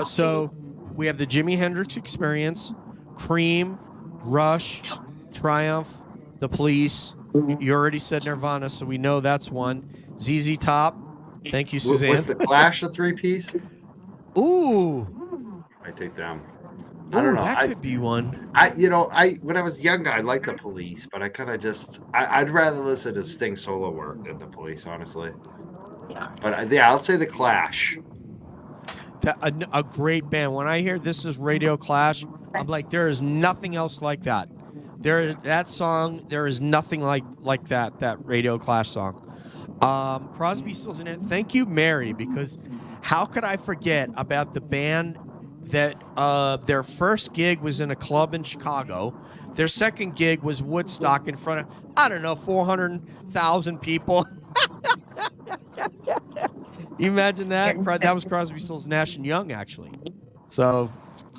So we have the Jimi Hendrix Experience, Cream, Rush, Triumph, The Police. You already said Nirvana, so we know that's one. ZZ Top. Thank you, Suzanne. Was the Clash a 3-piece? Ooh. I take them. I don't know. That could be one. When I was younger, I liked the Police, but I kind of I'd rather listen to Sting solo work than the Police, honestly. Yeah. But I'll say the Clash. A great band. When I hear This Is Radio Clash, I'm like, there is nothing else like that. That song, there is nothing like that Radio Clash song. Crosby, Stills and Nash. Thank you, Mary, because how could I forget about the band that their first gig was in a club in Chicago. Their second gig was Woodstock in front of, I don't know, 400,000 people. You imagine that? That was Crosby, Stills, Nash and Young, actually. So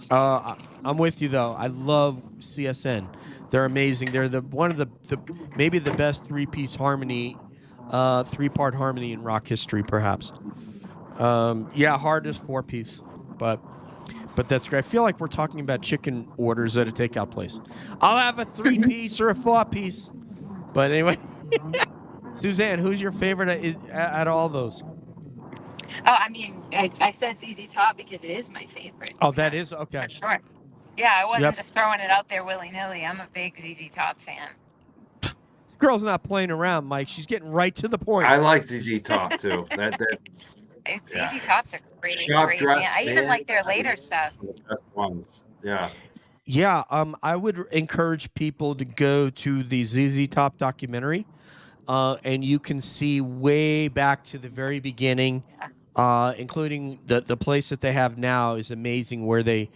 I'm with you, though. I love CSN. They're amazing. They're one of the maybe the best 3-piece harmony, 3-part harmony in rock history, perhaps. Hardest 4-piece, but that's great. I feel like we're talking about chicken orders at a takeout place. I'll have a 3-piece or a 4-piece. But anyway, Suzanne, who's your favorite at all those? Oh, I mean, I said ZZ Top because it is my favorite. Oh, that is okay. For sure. Yeah, I wasn't Yep. just throwing it out there willy-nilly. I'm a big ZZ Top fan. This girl's not playing around, Mike. She's getting right to the point. I like ZZ Top too. ZZ Top's a great Sharp dress band. I even band. like their later stuff. The best ones. Yeah. Yeah, I would encourage people to go to the ZZ Top documentary, and you can see way back to the very beginning, including the place that they have now is amazing where they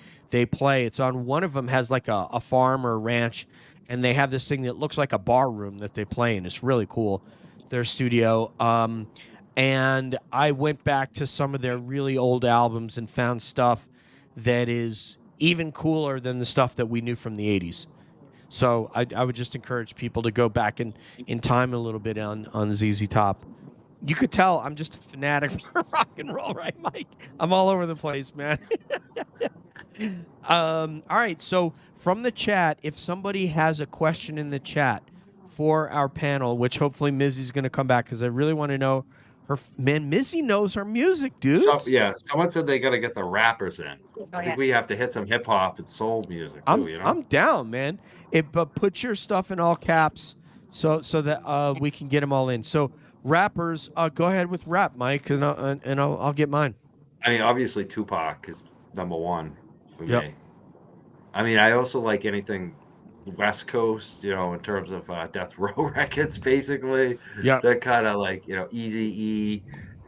play. It's on one of them has like a farm or a ranch, and they have this thing that looks like a bar room that they play in. It's really cool, their studio. And I went back to some of their really old albums and found stuff that is even cooler than the stuff that we knew from the 80s. So I would just encourage people to go back in time a little bit on ZZ Top. You could tell I'm just a fanatic for rock and roll, right, Mike? I'm all over the place, man. All right, so from the chat, if somebody has a question in the chat for our panel, which hopefully Mizzy's going to come back because I really want to know Mizzy knows her music, dude. Someone said they got to get the rappers in. I think we have to hit some hip hop and soul music too. I'm down, man. But put your stuff in all caps so that we can get them all in. So rappers, go ahead with rap, Mike, and I'll get mine. I mean, obviously Tupac is number one for Yep. me. I mean, I also like anything West Coast, you know, in terms of Death Row Records, basically. Yeah. That kind of like, you know, Eazy-E,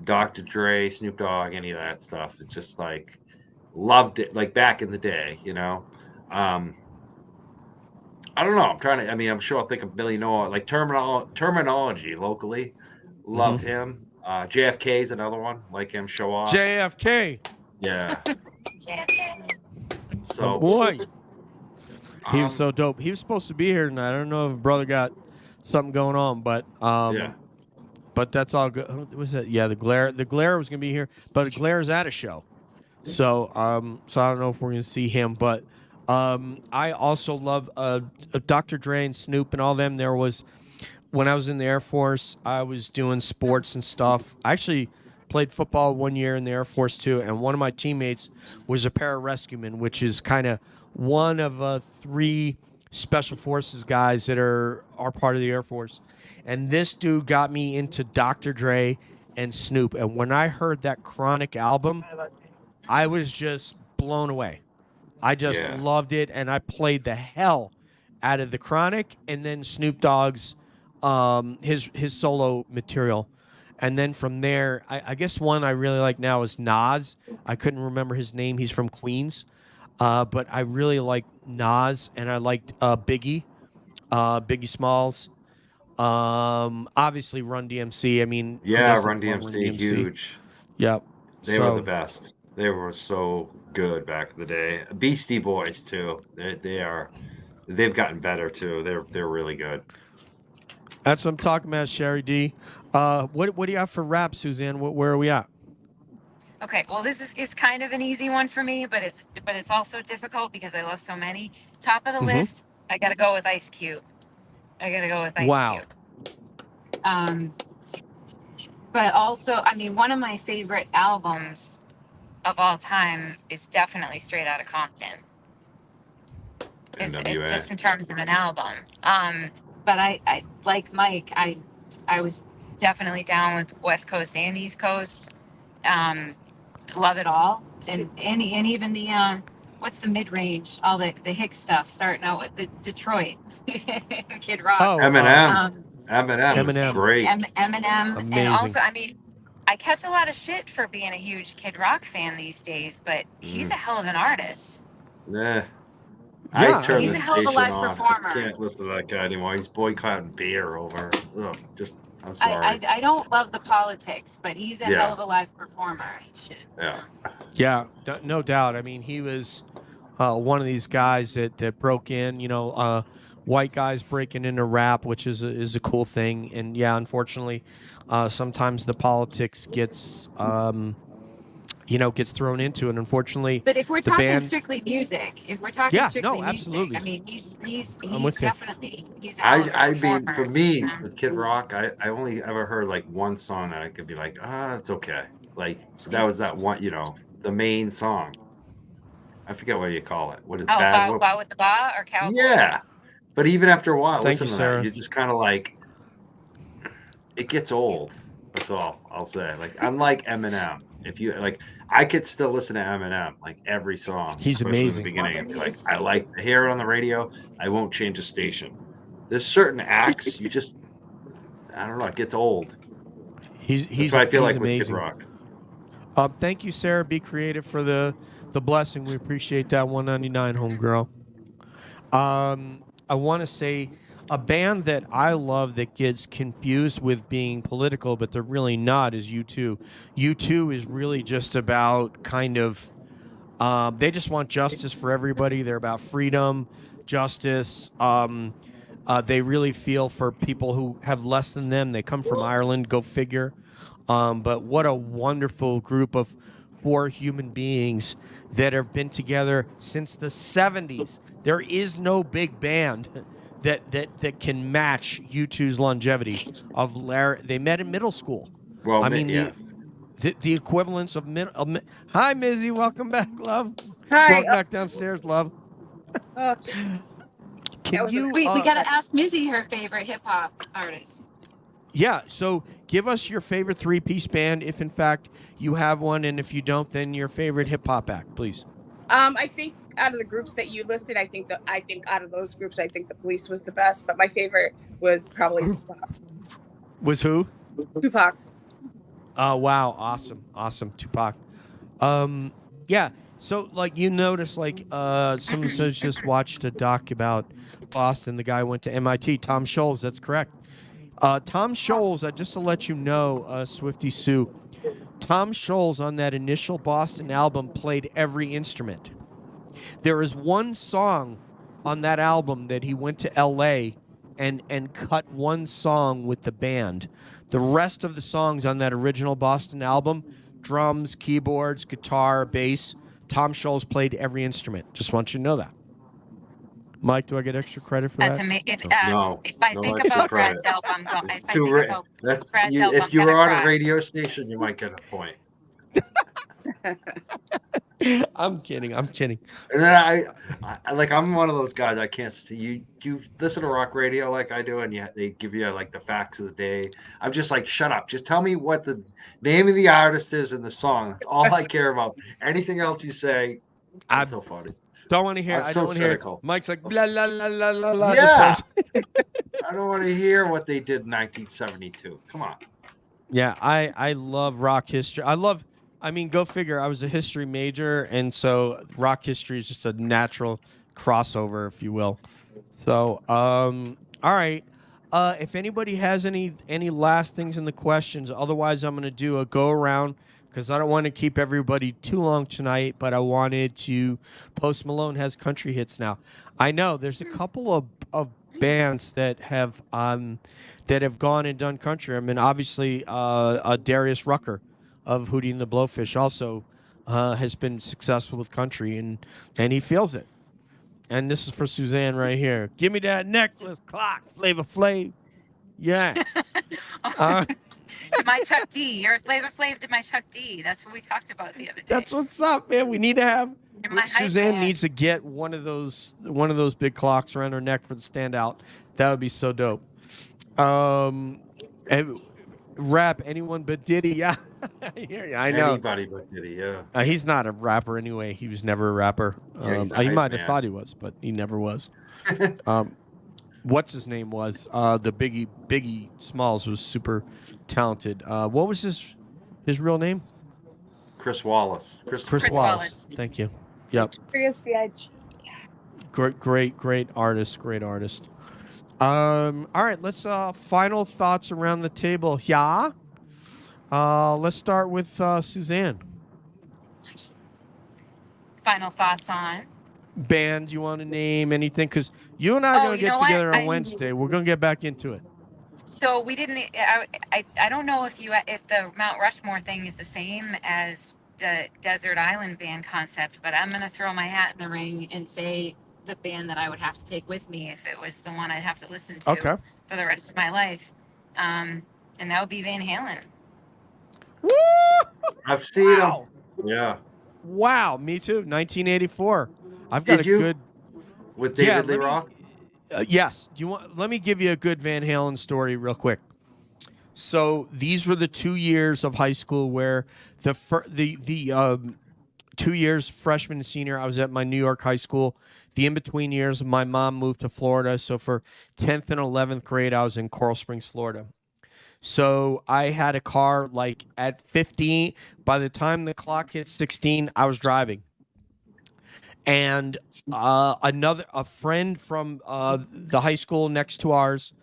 Dr. Dre, Snoop Dogg, any of that stuff. It's just like loved it, like back in the day, you know. I don't know. I mean, I'm sure I'll think of Billy Noah, like terminology locally. Love him. JFK is another one, like him, show off. JFK. Yeah. Oh, So boy. He was so dope. He was supposed to be here tonight. I don't know if brother got something going on, but yeah. but that's all good. Who was it? Yeah, the glare. The glare was gonna be here, but the glare's at a show. So so I don't know if we're gonna see him, but I also love Dr. Dre and Snoop and all them. There was when I was in the Air Force, I was doing sports and stuff. I actually played football 1 year in the Air Force too, and one of my teammates was a pararescueman, which is kind of one of 3 special forces guys that are part of the Air Force. And this dude got me into Dr. Dre and Snoop, and when I heard that Chronic album, I was just blown away. I just loved it, and I played the hell out of the Chronic, and then Snoop Dogg's his solo material, and then from there, I guess one I really like now is Nas. I couldn't remember his name. He's from Queens, but I really like Nas, and I liked Biggie Smalls. Obviously Run DMC. I mean, who Yeah, doesn't Run love DMC, huge. Yep. They were the best. They were so good back in the day. Beastie Boys too. They've gotten better too. They're really good. That's what I'm talking about, Sherry D. What do you have for rap, Suzanne? Where are we at? Okay, well, it's kind of an easy one for me, but it's also difficult because I love so many. Top of the list, I gotta go with Ice Cube. Wow. But also, I mean, one of my favorite albums of all time is definitely Straight Outta Compton. It's just in terms of an album. But I like Mike. I was definitely down with West Coast and East Coast. Love it all, and even the what's the mid range? All the Hicks stuff, starting out with the Detroit Kid Rock. Oh, Eminem. Eminem is great. Eminem, amazing. and also, I mean, I catch a lot of shit for being a huge Kid Rock fan these days, but he's a hell of an artist. Yeah. Yeah, I turned he's the a hell of a station live off. performer. I can't listen to that guy anymore. He's boycotting beer over. Ugh, I'm sorry. I don't love the politics, but he's a hell of a live performer. Shit. Yeah, no doubt. I mean, he was one of these guys that broke in. You know, white guys breaking into rap, which is a cool thing. And yeah, unfortunately, sometimes the politics gets gets thrown into it. Unfortunately, but if we're the talking band, strictly music, absolutely. I mean, he's definitely he's a hell of a I performer. mean, for me, with Kid Rock, I only ever heard like one song that I could be like, it's okay. Like that was that one, you know, the main song. I forget what you call it. What it's bad. Bow with the Ba or Cowboy? Yeah, but even after a while, Thank listen you, to Sarah. that, you're just kind of like, it gets old. That's all I'll say. Like, unlike Eminem, if you like, I could still listen to Eminem like every song. He's especially amazing. In the beginning, and be like, I like to hear it on the radio. I won't change the station. There's certain acts you just, I don't know, it gets old. That's what I feel like amazing. with Kid Rock. Thank you, Sarah. Be creative for the blessing. We appreciate that. 199, homegirl. I want to say a band that I love that gets confused with being political, but they're really not, is U2. U2 is really just about kind of, they just want justice for everybody. They're about freedom, justice. They really feel for people who have less than them. They come from Ireland, go figure. But what a wonderful group of 4 human beings that have been together since the 70s. There is no big band that can match U2's longevity. They met in middle school. Well, I mean, yeah. the equivalence of Hi, Mizzy. Welcome back, love. Hi. Welcome back downstairs, love. Can was you? We gotta ask Mizzy her favorite hip hop artist. Yeah. So give us your favorite 3-piece band, if in fact you have one, and if you don't, then your favorite hip hop act, please. I think out of the groups that you listed, I think out of those groups, I think the Police was the best, but my favorite was probably Tupac. Was who? Tupac. Oh wow, awesome, Tupac. Yeah. So like you notice, like someone says just watched a doc about Boston. The guy went to MIT. Tom Scholes. That's correct. Tom Scholes. Just to let you know, Swifty Sue. Tom Scholes on that initial Boston album played every instrument. There is one song on that album that he went to L.A. and cut one song with the band. The rest of the songs on that original Boston album, drums, keyboards, guitar, bass, Tom Scholes played every instrument. Just want you to know that. Mike, do I get extra credit for That's that? amazing. No, If I no think extra about credit. Brad's album, if I Too think ra- about That's Brad's you. album, If you I'm were gonna on a cry. radio station, you might get a point. I'm kidding. And then I'm one of those guys. I can't see you. You listen to rock radio like I do, and they give you like the facts of the day. I'm just like, shut up. Just tell me what the name of the artist is in the song. That's all I care about. Anything else you say, that's so funny. Don't want to hear. I'm I so don't want to hear. cynical. Mike's like blah la la la la la. Yeah. I don't want to hear what they did in 1972. Come on. Yeah, I love rock history. I mean, go figure. I was a history major, and so rock history is just a natural crossover, if you will. So, all right. If anybody has any last things in the questions, otherwise I'm going to do a go around because I don't want to keep everybody too long tonight. But I wanted to. Post Malone has country hits now. I know there's a couple of bands that have gone and done country. I mean, obviously, Darius Rucker of Hootie and the Blowfish also has been successful with country, and he feels it. And this is for Suzanne right here. Give me that necklace, clock, Flavor Flav. Yeah. To my Chuck D. You're a Flavor Flav to my Chuck D. That's what we talked about the other day. That's what's up, man. We need to have You're my hype Suzanne man. needs to get one of those big clocks around her neck for the standout. That would be so dope. And rap anyone but Diddy. Yeah. I know. Anybody but Diddy, yeah. He's not a rapper anyway. He was never a rapper. Yeah, he's a he hype might have man. thought he was, but he never was. What's his name was? The Biggie Smalls was super talented. What was his real name? Chris Wallace. Chris Wallace. Thank you. Yep. Curious B.I.G. Great artist. Great artist. All right, let's final thoughts around the table. Yeah. Let's start with Suzanne. Final thoughts on. Band you want to name anything? Because you and I are going to get together on Wednesday. We're going to get back into it. So we didn't. I don't know if the Mount Rushmore thing is the same as the Desert Island band concept, but I'm gonna throw my hat in the ring and say the band that I would have to take with me if it was the one I'd have to listen to for the rest of my life, and that would be Van Halen. Woo! I've seen him. Yeah. Wow, me too. 1984. I've got good with David Lee Roth. Yes. Let me give you a good Van Halen story real quick. So these were the 2 years of high school where the 2 years freshman and senior I was at my New York high school. The in between years, my mom moved to Florida. So for 10th and 11th grade, I was in Coral Springs, Florida. So I had a car like at 15. By the time the clock hit 16, I was driving. And a friend from the high school next to ours,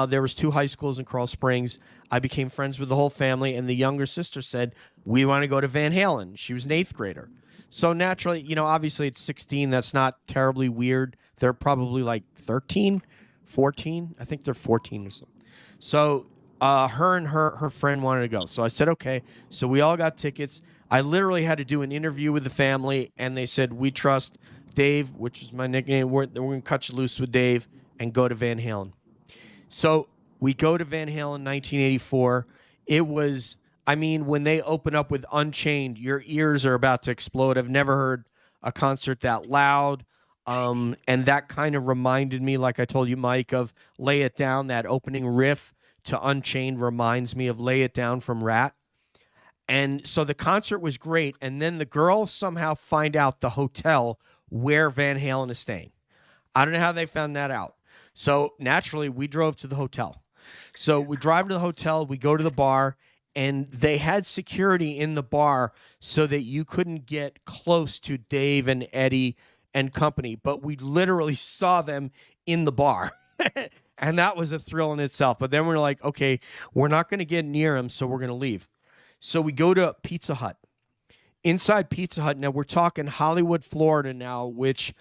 there was 2 high schools in Coral Springs. I became friends with the whole family, and the younger sister said, we want to go to Van Halen. She was an 8th grader. So naturally, obviously it's 16. That's not terribly weird. They're probably like 13, 14. I think they're 14 or something. So her and her friend wanted to go. So I said, okay. So we all got tickets. I literally had to do an interview with the family, and they said, we trust Dave, which is my nickname. We're going to cut you loose with Dave and go to Van Halen. So we go to Van Halen 1984. It was, when they open up with Unchained, your ears are about to explode. I've never heard a concert that loud. And that kind of reminded me, like I told you, Mike, of Lay It Down. That opening riff to Unchained reminds me of Lay It Down from Rat. And so the concert was great. And then the girls somehow find out the hotel where Van Halen is staying. I don't know how they found that out. So naturally, we drove to the hotel. So we drive to the hotel, we go to the bar, and they had security in the bar so that you couldn't get close to Dave and Eddie and company. But we literally saw them in the bar. And that was a thrill in itself. But then we're like, okay, we're not going to get near them, so we're going to leave. So we go to Pizza Hut. Inside Pizza Hut, now we're talking Hollywood, Florida now, which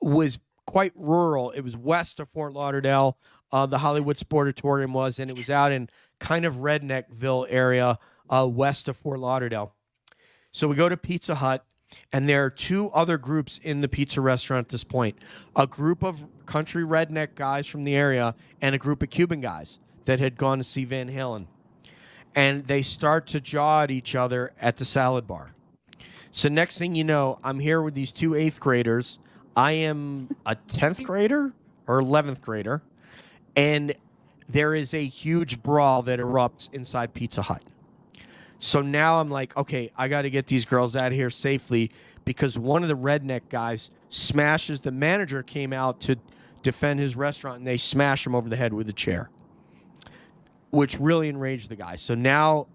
was quite rural. It was west of Fort Lauderdale. The Hollywood Sportatorium was, and it was out in kind of Redneckville area west of Fort Lauderdale. So we go to Pizza Hut, and there are two other groups in the pizza restaurant at this point. A group of country redneck guys from the area and a group of Cuban guys that had gone to see Van Halen. And they start to jaw at each other at the salad bar. So next thing you know, I'm here with these two 8th graders. I am a 10th grader or 11th grader. And there is a huge brawl that erupts inside Pizza Hut. So now I'm like, okay, I got to get these girls out of here safely because one of the redneck guys smashes, the manager came out to defend his restaurant, and they smash him over the head with a chair, which really enraged the guy. So now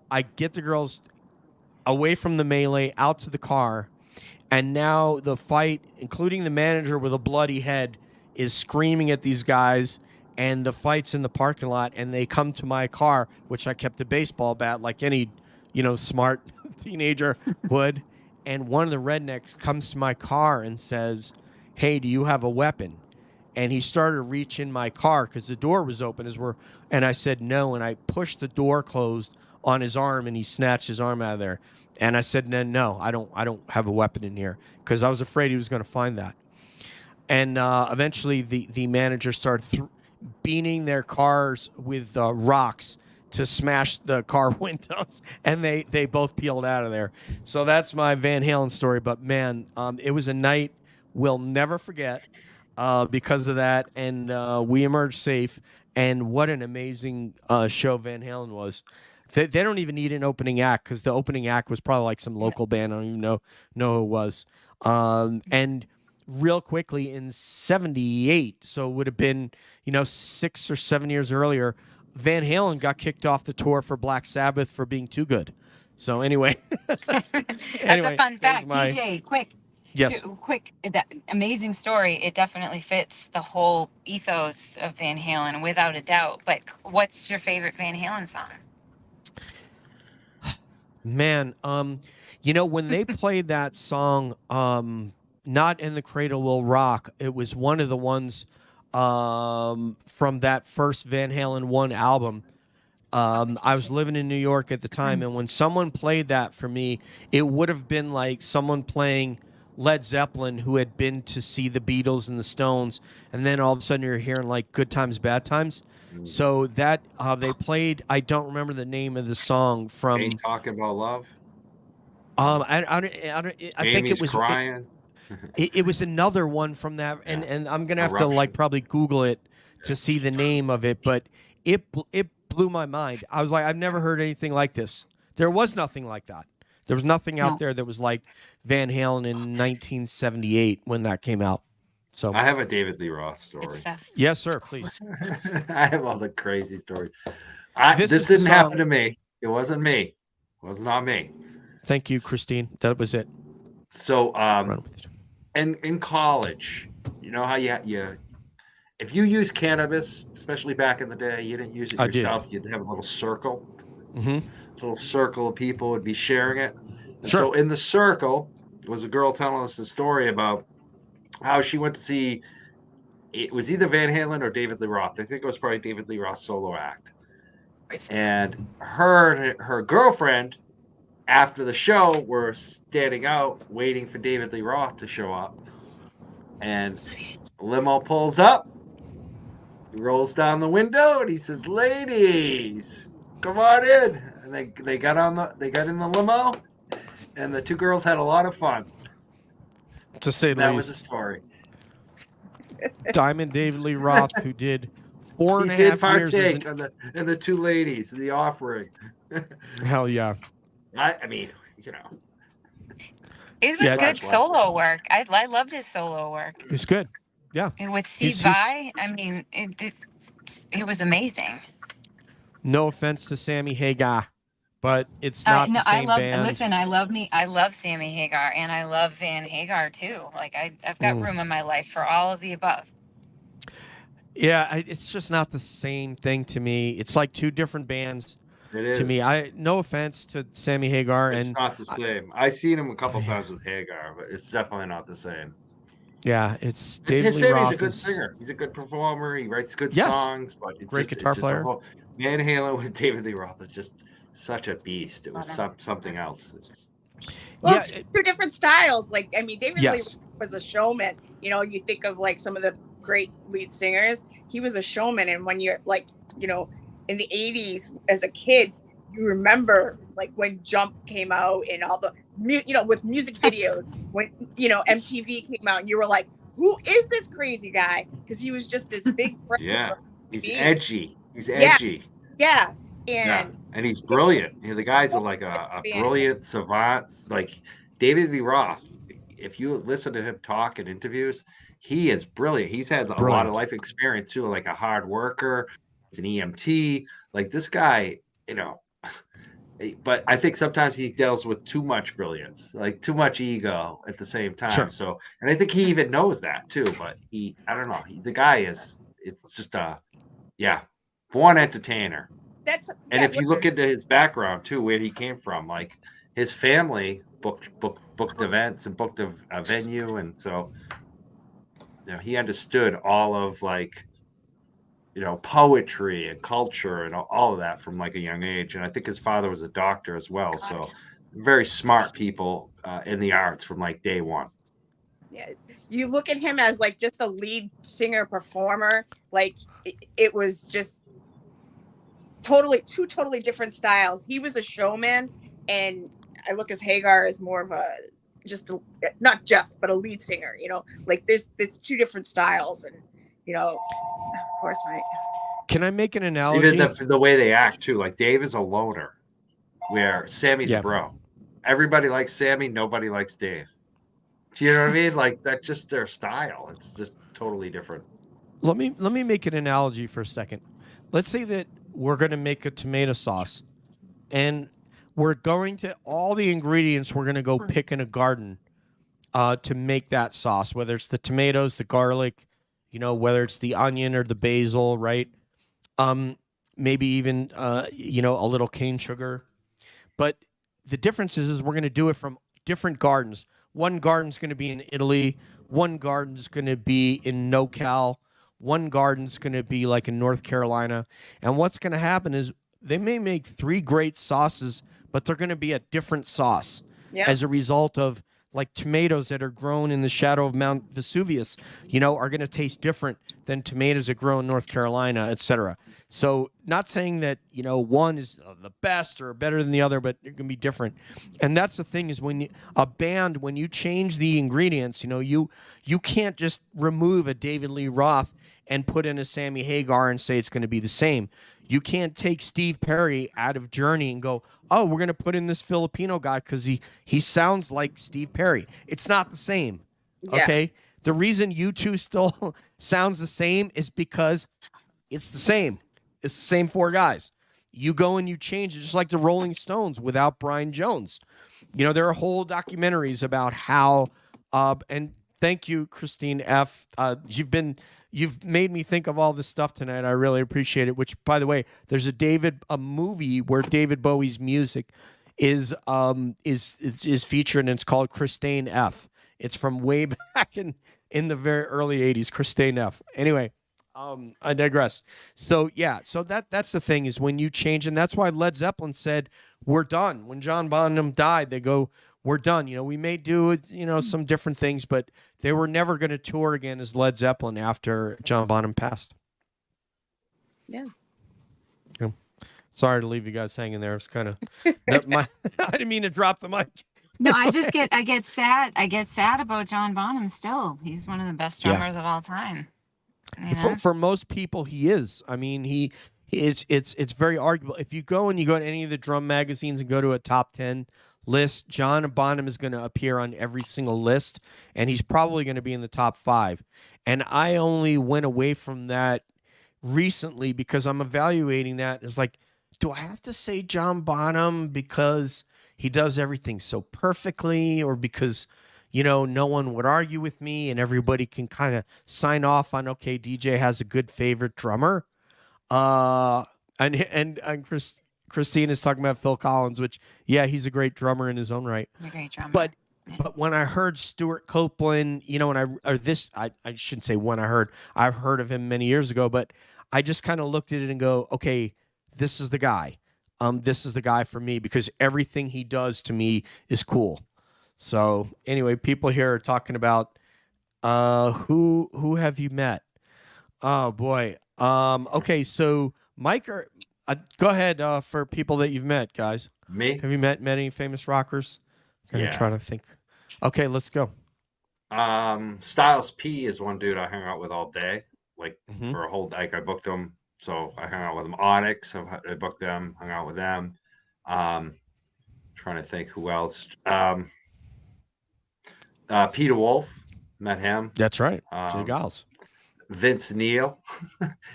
I get the girls away from the melee, out to the car, and now the fight, including the manager with a bloody head, is screaming at these guys, and the fight's in the parking lot, and they come to my car, which I kept a baseball bat like any, smart teenager would, and one of the rednecks comes to my car and says, "Hey, do you have a weapon?" And he started to reach in my car because the door was open and I said no, and I pushed the door closed on his arm, and he snatched his arm out of there. And I said, no, I don't have a weapon in here, because I was afraid he was going to find that. And eventually the manager started beating their cars with rocks to smash the car windows, and they both peeled out of there. So that's my Van Halen story. But man, it was a night we'll never forget because of that, and we emerged safe. And what an amazing show Van Halen was. They don't even need an opening act, because the opening act was probably like some local band. I don't even know who it was. And real quickly, in 78, so it would have been 6 or 7 years earlier, Van Halen got kicked off the tour for Black Sabbath for being too good. So anyway. That's a fun fact. DJ, quick. Yes. Quick, that amazing story. It definitely fits the whole ethos of Van Halen, without a doubt. But what's your favorite Van Halen song? Man, when they played that song, Not in the Cradle Will Rock, it was one of the ones from that first Van Halen 1 album. I was living in New York at the time, and when someone played that for me, it would have been like someone playing Led Zeppelin who had been to see the Beatles and the Stones, and then all of a sudden you're hearing like Good Times, Bad Times. So that they played, I don't remember the name of the song from. Ain't Talking About Love. I think it was Crying. It was another one from that, and I'm gonna have to like probably Google it to see the name of it, but it blew my mind. I was like, I've never heard anything like this. There was nothing like that. There was nothing out there that was like Van Halen in 1978 when that came out. So I have a David Lee Roth story. Yes, sir. Please. I have all the crazy stories. This didn't happen to me. It wasn't me. It was not me. Thank you, Christine. That was it. So, in college, you know how you if you use cannabis, especially back in the day, you didn't use it yourself. You'd have a little circle. Mm-hmm. A little circle of people would be sharing it. And sure. So in the circle was a girl telling us a story about how she went to see, it was either Van Halen or David Lee Roth. I think it was probably David Lee Roth's solo act. And her girlfriend, after the show, were standing out waiting for David Lee Roth to show up. And limo pulls up. He rolls down the window and he says, "Ladies, come on in." And they got in the limo, and the two girls had a lot of fun. To say the least. That was the story. Diamond David Lee Roth, who did four and a He did half years. partake in the two ladies, the offering. Hell yeah. I mean, you know. It was Yeah, good God bless him. solo work. I loved his solo work. It's good. Yeah. And with Steve He's- Vai, I mean, it was amazing. No offense to Sammy Hagar, but it's not No, the same I love. band. Listen, I love Sammy Hagar, and I love Van Hagar too. Like I've got room in my life for all of the above. Yeah, it's just not the same thing to me. It's like two different bands It is. to me. No offense to Sammy Hagar, It's and not the same. I've seen him a couple times with Hagar, but it's definitely not the same. yeah, it's David Lee Sammy's Roth a good is- singer. He's a good performer. He writes good Yes. songs, but it's Great just, guitar it's just player. Van Halen with David Lee Roth is just such a beast. It was something else. Well, Yeah, it's two different styles. Like, I mean, David Lee Yes. was a showman. You know, you think of like some of the great lead singers. He was a showman, and when you're like, you know, in the '80s as a kid, you remember like when Jump came out and all the, you know, with music videos. When MTV came out, and you were like, "Who is this crazy guy?" Because he was just this big presence. Yeah, on he's TV. edgy. He's Yeah. edgy. Yeah, Yeah, and and he's brilliant. The guy's like a Yeah. brilliant savant. Like David Lee Roth, if you listen to him talk in interviews, he is brilliant. He's had a lot Brilliant. of life experience too, like a hard worker. He's an EMT. Like this guy, you know. But I think sometimes he deals with too much brilliance, like too much ego at the same time. Sure. So, and I think he even knows that too. But I don't know. The guy is. It's just born entertainer. that's And if you look into his background too, where he came from, like his family booked events and booked a venue, and so he understood all of like poetry and culture and all of that from like a young age. And I think his father was a doctor as well, so very smart people in the arts from like day one. Yeah, you look at him as like just a lead singer performer. Like it was just two totally different styles. He was a showman, and I look at Hagar as more of a but a lead singer. Like there's two different styles, and of course, Mike. Can I make an analogy? Even the way they act too. Like Dave is a loner, where Sammy's a bro. Everybody likes Sammy. Nobody likes Dave. Do you know what I mean? Like that's just their style. It's just totally different. Let me make an analogy for a second. Let's say that we're going to make a tomato sauce, and we're going to all the ingredients we're going to go pick in a garden to make that sauce. Whether it's the tomatoes, the garlic, whether it's the onion or the basil, right? Maybe even a little cane sugar. But the difference is we're going to do it from different gardens. One garden's going to be in Italy. One garden's going to be in NoCal. One garden's going to be like in North Carolina. And what's going to happen is they may make 3 great sauces, but they're going to be a different sauce as a result of like tomatoes that are grown in the shadow of Mount Vesuvius, are going to taste different than tomatoes that grow in North Carolina, etc. So not saying that, one is the best or better than the other, but it can be different. And that's the thing is when you change the ingredients, you can't just remove a David Lee Roth and put in a Sammy Hagar and say it's going to be the same. You can't take Steve Perry out of Journey and go, oh, we're going to put in this Filipino guy because he sounds like Steve Perry. It's not the same. Yeah. Okay? The reason U2 still sounds the same is because it's the same. It's the same 4 guys. You go and you change it, just like the Rolling Stones without Brian Jones. There are whole documentaries about how, and thank you, Christine F. You've made me think of all this stuff tonight. I really appreciate it. Which, by the way, there's a movie where David Bowie's music is featured, and it's called Christine F. It's from way back in the very early 80s. Christine F. Anyway, I digress. So that's the thing is when you change, and that's why Led Zeppelin said we're done. When John Bonham died, they go, we're done. We may do some different things, but they were never going to tour again as Led Zeppelin after John Bonham passed. Yeah. Sorry to leave you guys hanging there. It's kind of I didn't mean to drop the mic. No, I get sad. I get sad about John Bonham still. He's one of the best drummers of all time. You know? For most people, he is. I mean, it's very arguable. If you go to any of the drum magazines and go to a top 10 list, John Bonham is going to appear on every single list, and he's probably going to be in the top 5. And I only went away from that recently because I'm evaluating that. It's like, do I have to say John Bonham because he does everything so perfectly, or because no one would argue with me and everybody can kind of sign off on, okay, DJ has a good favorite drummer. And Christine is talking about Phil Collins, which, yeah, he's a great drummer in his own right. He's a great drummer. But when I heard Stuart Copeland, I shouldn't say when I've heard of him many years ago, but I just kind of looked at it and go, okay, this is the guy. This is the guy for me because everything he does to me is cool. So anyway, people here are talking about who have you met? Oh boy. Okay, so Mike, go ahead for people that you've met, guys. Me? Have you met any famous rockers? Yeah. Trying to think. Okay, let's go. Styles P is one dude I hung out with all day, like Mhm. for a whole like I booked him, so I hung out with them. Onyx, I booked them, hung out with them. Trying to think who else. Peter Wolf, met him. That's right. Jay Giles. Vince Neil.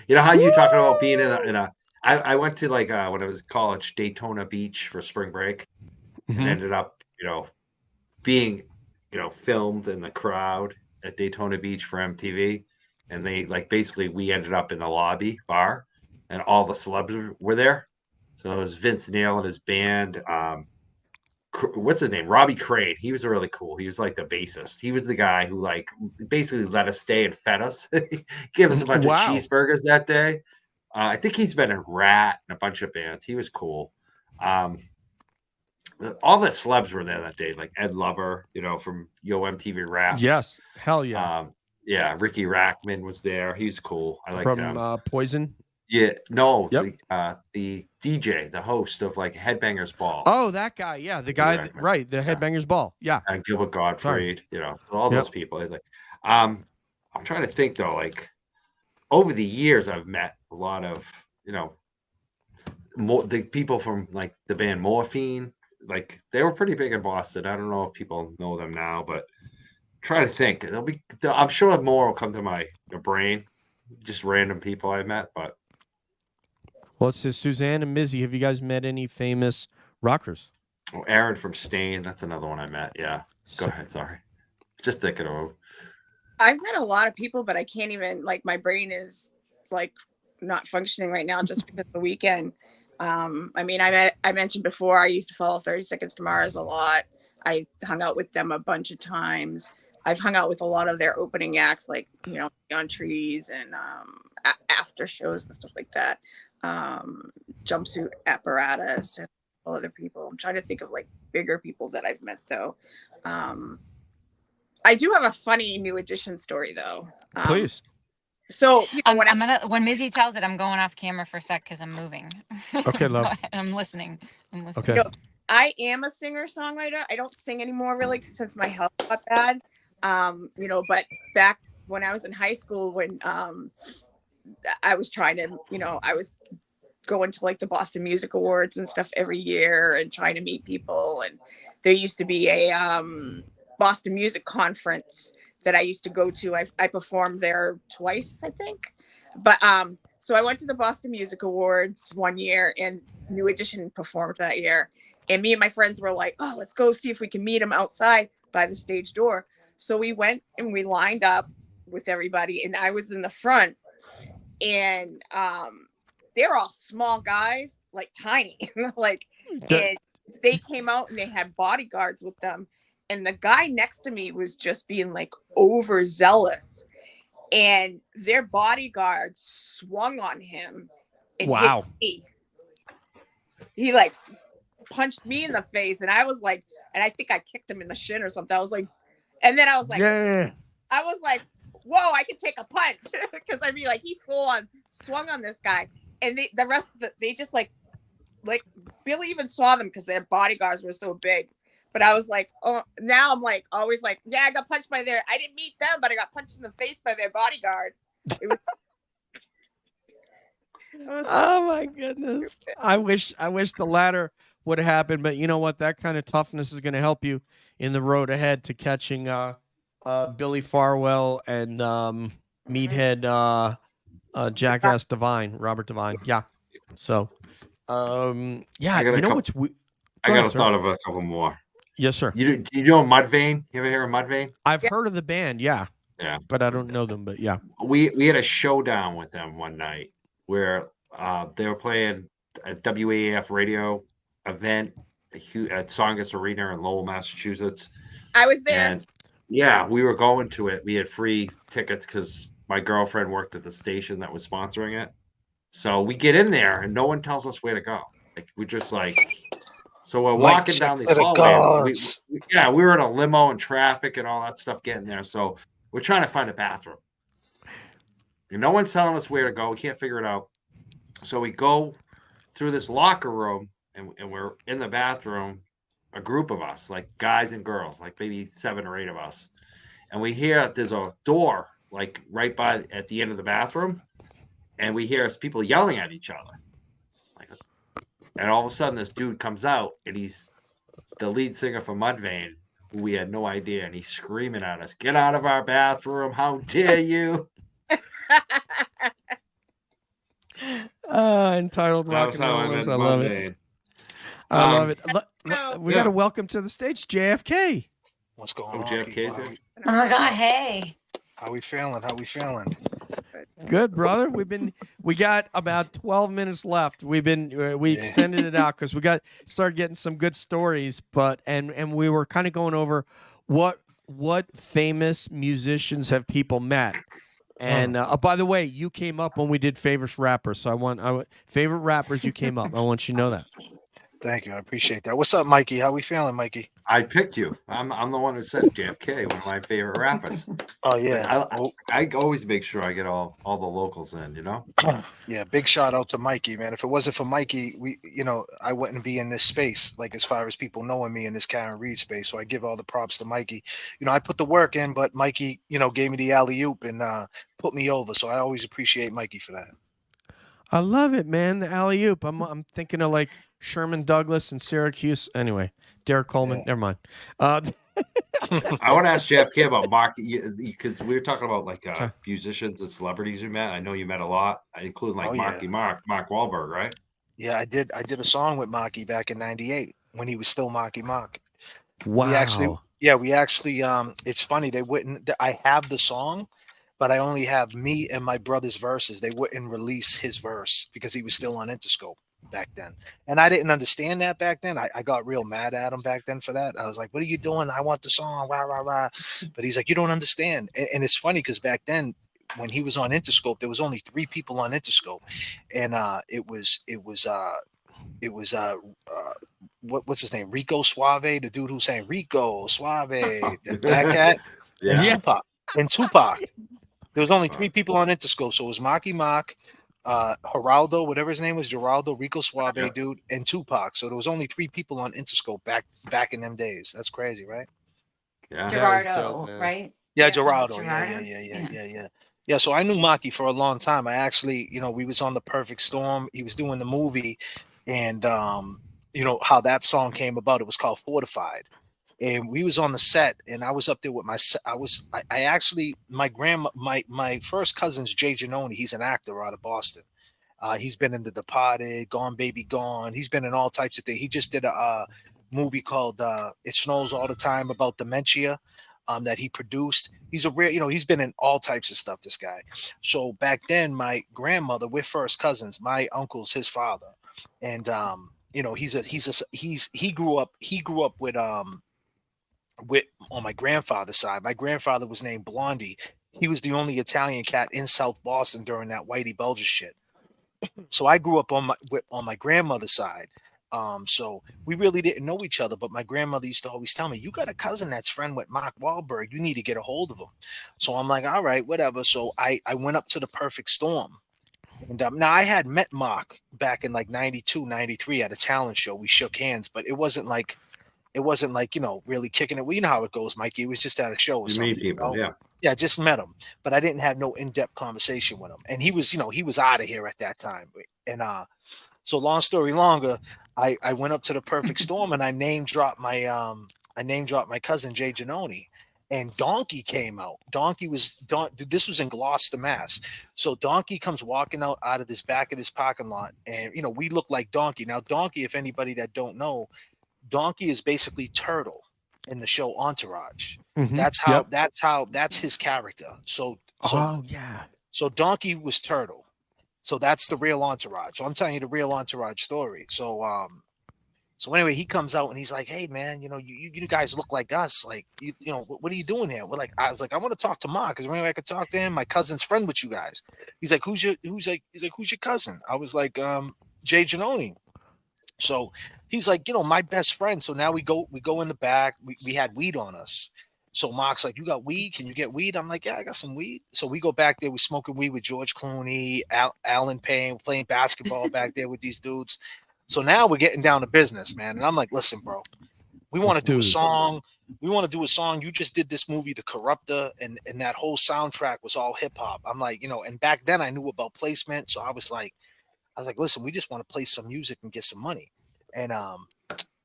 You know how you talking about being in a I went to like when I was in college, Daytona Beach for spring break, and ended up, being, filmed in the crowd at Daytona Beach for MTV. And they basically we ended up in the lobby bar and all the celebs were there. So it was Vince Neil and his band. What's his name? Robbie Crane. He was really cool. He was like the bassist. He was the guy who basically let us stay and fed us, gave us a bunch of cheeseburgers that day. I think he's been in Rat and a bunch of bands. He was cool. All the celebs were there that day, like Ed Lover, from Yo MTV Raps. Yes, hell yeah. Yeah, Ricky Rackman was there. He's cool. I like him. From Poison. Yeah, no, Yep. the DJ, the host of Headbangers Ball. Oh, that guy. Yeah, the guy. Right, the Headbangers Ball. Yeah. And Gilbert Gottfried. So all those people. I'm trying to think though. Over the years, I've met a lot of the people from the band Morphine. They were pretty big in Boston. I don't know if people know them now, but try to think. I'm sure more will come to my brain. Just random people I met, but. Well, it says Suzanne and Mizzy. Have you guys met any famous rockers? Oh, Aaron from Stain. That's another one I met. Yeah. Go ahead. Sorry. Just thinking of. I've met a lot of people, but I can't even, my brain is not functioning right now just because of the weekend. I mean, I mentioned before, I used to follow 30 Seconds to Mars a lot. I hung out with them a bunch of times. I've hung out with a lot of their opening acts, On Trees and after shows and stuff like that. Jumpsuit Apparatus and all other people. I'm trying to think of bigger people that I've met though. I do have a funny New Edition story though. Please. So when Mizzy tells it, I'm going off camera for a sec because I'm moving. Okay, love. I'm listening. Okay. I am a singer-songwriter. I don't sing anymore really since my health got bad. But back when I was in high school, when I was trying to, I was going to the Boston Music Awards and stuff every year and trying to meet people. And there used to be a Boston Music Conference that I used to go to. I performed there twice, I think. But so I went to the Boston Music Awards one year and New Edition performed that year. And me and my friends were like, oh, let's go see if we can meet them outside by the stage door. So we went and we lined up with everybody and I was in the front and they're all small guys, tiny, and they came out and they had bodyguards with them. And the guy next to me was just being overzealous and their bodyguard swung on him. And wow. Hit me. He punched me in the face and I was and I think I kicked him in the shin or something. I was and then I was yeah. I was whoa, I could take a punch. Because he full on swung on this guy. And the rest they just Billy even saw them because their bodyguards were so big. But I was oh, now I'm always yeah, I got punched by I didn't meet them, but I got punched in the face by their bodyguard. It was. Oh my goodness. I wish the latter would have happened, but you know what? That kind of toughness is going to help you in the road ahead to catching Billy Farwell and Meathead Jackass Divine, Robert Divine. Yeah. So yeah, I got a you know couple- what's I Go got ahead, a sir. thought of a couple more. Yes, sir. You know Mudvayne? You ever hear of Mudvayne? I've heard of the band, yeah. Yeah. But I don't know them, but yeah. We had a showdown with them one night where they were playing a WAF radio event at Songus Arena in Lowell, Massachusetts. I was there. And yeah, we were going to it. We had free tickets because my girlfriend worked at the station that was sponsoring it. So we get in there and no one tells us where to go. Like we're just like, so we're Mike, walking check down to the the hallway. gods. We were in a limo and traffic and all that stuff getting there. So we're trying to find a bathroom. And no one's telling us where to go. We can't figure it out. So we go through this locker room and we're in the bathroom, a group of us, like guys and girls, like maybe 7 or 8 of us. And we hear there's a door like right by at the end of the bathroom. And we hear people yelling at each other. And all of a sudden this dude comes out and he's the lead singer for Mudvayne, who we had no idea. And he's screaming at us, "Get out of our bathroom. How dare you?" Entitled That Rock was and how I Rollers. met I love it. Mudvayne. I love it. We yeah. got to welcome to the stage JFK. What's going Oh, on? JFK's people? here. Oh my God! Hey. How we feeling? How we feeling? Good, brother. We got about 12 minutes left. We extended it out because we started getting some good stories, and we were kind of going over what famous musicians have people met. And by the way, you came up when we did favorite rappers, so I want favorite rappers. You came up. I want you to know that. Thank you. I appreciate that. What's up, Mikey? How we feeling, Mikey? I picked you. I'm the one who said JFK, one of my favorite rappers. Oh yeah. I always make sure I get all the locals in, you know? Yeah, big shout out to Mikey, man. If it wasn't for Mikey, I wouldn't be in this space, like as far as people knowing me in this Karen Reed space. So I give all the props to Mikey. I put the work in, but Mikey, gave me the alley-oop and put me over. So I always appreciate Mikey for that. I love it, man. The alley-oop. I'm thinking of like Sherman Douglas and Syracuse. Anyway, Derek Coleman. Yeah. Never mind. I want to ask JFK about Mark because we were talking about like musicians and celebrities you met. I know you met a lot, including like Mark Wahlberg, right? Yeah, I did a song with Marky back in '98 when he was still Marky Mark. Wow. We actually it's funny, they wouldn't I have the song, but I only have me and my brother's verses. They wouldn't release his verse because he was still on Interscope back then. And I didn't understand that back then. I got real mad at him back then for that. I was like, "What are you doing? I want the song, rah, rah, rah." But he's like, "You don't understand." And it's funny because back then when he was on Interscope, there was only 3 people on Interscope. And what's his name? Rico Suave, the dude who sang Rico Suave, that cat, and Tupac. There was only 3 people on Interscope, so it was Marky Mark, Geraldo, whatever his name was, Geraldo, Rico Suave, dude, and Tupac. So there was only 3 people on Interscope back in them days. That's crazy, right? Yeah. Gerardo, right? Yeah, Geraldo. Gerardo? Yeah, so I knew Maki for a long time. I actually, we was on The Perfect Storm. He was doing the movie, and how that song came about. It was called Fortified, and we was on the set, and I was up there with my my first cousin's Jay Giannone. He's an actor out of Boston. He's been in The Departed, Gone Baby Gone. He's been in all types of things. He just did a movie called It Snows All the Time about dementia. That he produced. He's a rare, he's been in all types of stuff, this guy. So back then, my grandmother, we're first cousins. My uncle's his father. And he grew up with on my grandfather's side. My grandfather was named Blondie. He was the only Italian cat in South Boston during that Whitey Bulger shit. So I grew up on my grandmother's side. So we really didn't know each other, but my grandmother used to always tell me, "You got a cousin that's friend with Mark Wahlberg. You need to get a hold of him." So I'm like, all right, whatever. So I went up to The Perfect Storm. And now I had met Mark back in like 92, 93 at a talent show. We shook hands, but it wasn't like, really kicking it. Well, you know how it goes, Mikey. It was just at a show or You something. meet people, yeah. Yeah, I just met him, but I didn't have no in-depth conversation with him. And he was, he was out of here at that time. And so long story longer, I went up to the Perfect Storm and I name dropped my cousin Jay Janoni. And Donkey came out. This was in Gloucester, Mass. So Donkey comes walking out of this back of this parking lot, and we look like Donkey. Now, Donkey, if anybody that don't know, Donkey is basically Turtle in the show Entourage. Mhm. That's his character. So Oh yeah. so Donkey was Turtle. So that's the real Entourage. So I'm telling you the real Entourage story. So anyway, he comes out and he's like, "Hey man, you guys look like us. Like, what are you doing here?" I was like, "I want to talk to Mark. Is there any way I could talk to him? My cousin's friend with you guys." He's like, "Who's your cousin?" I was like, "Jay Janoni." So he's like, my best friend. So now we go in the back. We had weed on us. So Mark's like, "You got weed? Can you get weed?" I'm like, "Yeah, I got some weed." So we go back there. We're smoking weed with George Clooney, Alan Payne, playing basketball back there with these dudes. So now we're getting down to business, man. And I'm like, "Listen, bro, we want to do a song. We want to do a song. You just did this movie, The Corruptor, and that whole soundtrack was all hip hop." I'm like, and back then I knew about placement. So I was like, "Listen, we just want to play some music and get some money." And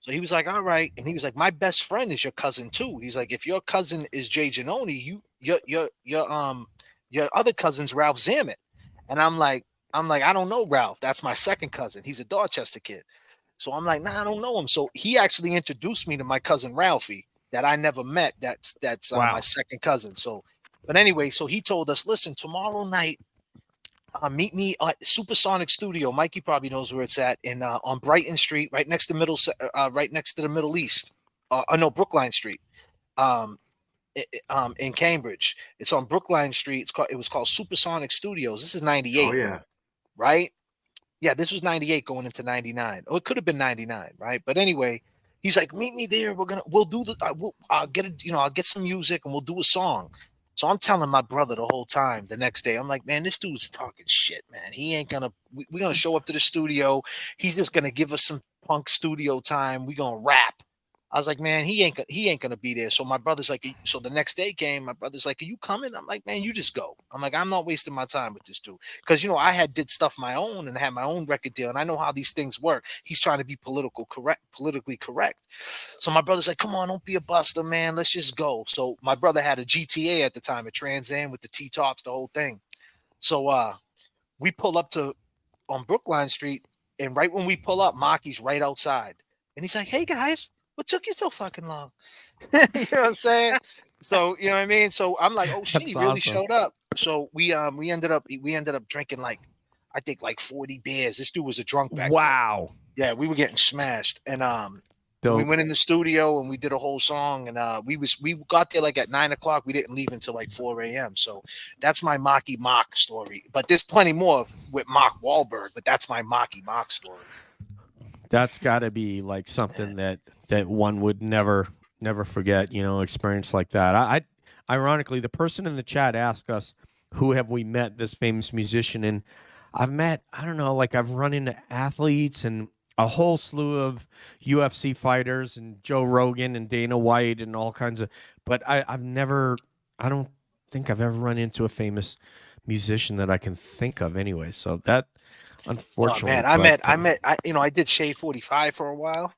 so he was like, "All right." And he was like, "My best friend is your cousin too." He's like, "If your cousin is Jay Janoni, your other cousin's Ralph Zammit." And I'm like, "I don't know Ralph. That's my second cousin. He's a Dorchester kid." So I'm like, "Nah, I don't know him." So he actually introduced me to my cousin Ralphie that I never met. That's Wow. my second cousin. So, but anyway, so he told us, "Listen, tomorrow night, meet me at Supersonic Studio." Mikey probably knows where it's at, in on Brighton Street, right next to the Middle East. No, Brookline Street. Um, in Cambridge. It's on Brookline Street. It was called Supersonic Studios. This is '98, Oh yeah. right? Yeah, this was '98 going into '99. Oh, it could have been '99, right? But anyway, he's like, "Meet me there. We'll do the, I'll get it, I'll get some music and we'll do a song." So I'm telling my brother the whole time the next day, I'm like, "Man, this dude's talking shit, man. He ain't gonna, we're gonna show up to the studio. He's just gonna give us some punk studio time. We're gonna rap." I was like, "Man, he ain't gonna be there." So my brother's like, so the next day came, my brother's like, "Are you coming?" I'm like, "Man, you just go." I'm like, "I'm not wasting my time with this dude." Because I had did stuff my own and had my own record deal, and I know how these things work. He's trying to be politically correct. So my brother's like, "Come on, don't be a buster, man. Let's just go." So my brother had a GTA at the time, a Trans Am with the T tops, the whole thing. So we pull up on Brookline Street, and right when we pull up, Maki's right outside, and he's like, "Hey guys, what took you so fucking long?" You know what I'm saying? So you know what I mean. So I'm like, "Oh shit, That's he really awesome. showed up." So we ended up drinking I think 40 beers. This dude was a drunk back then. Wow. Yeah, we were getting smashed, and we Dope. went in the studio and we did a whole song, and we got there at 9 o'clock. We didn't leave until 4 a.m. So that's my Maki Mock story. But there's plenty more with Mark Wahlberg, but that's my Maki Mock story. That's got to be like something that one would never forget. Experience like that. I ironically, the person in the chat asked us, "Who have we met this famous musician?" And I've met, I don't know, I've run into athletes and a whole slew of UFC fighters and Joe Rogan and Dana White and all kinds of, but I don't think I've ever run into a famous musician that I can think of anyway. So that, unfortunately, Oh, man, I did Shade 45 for a while.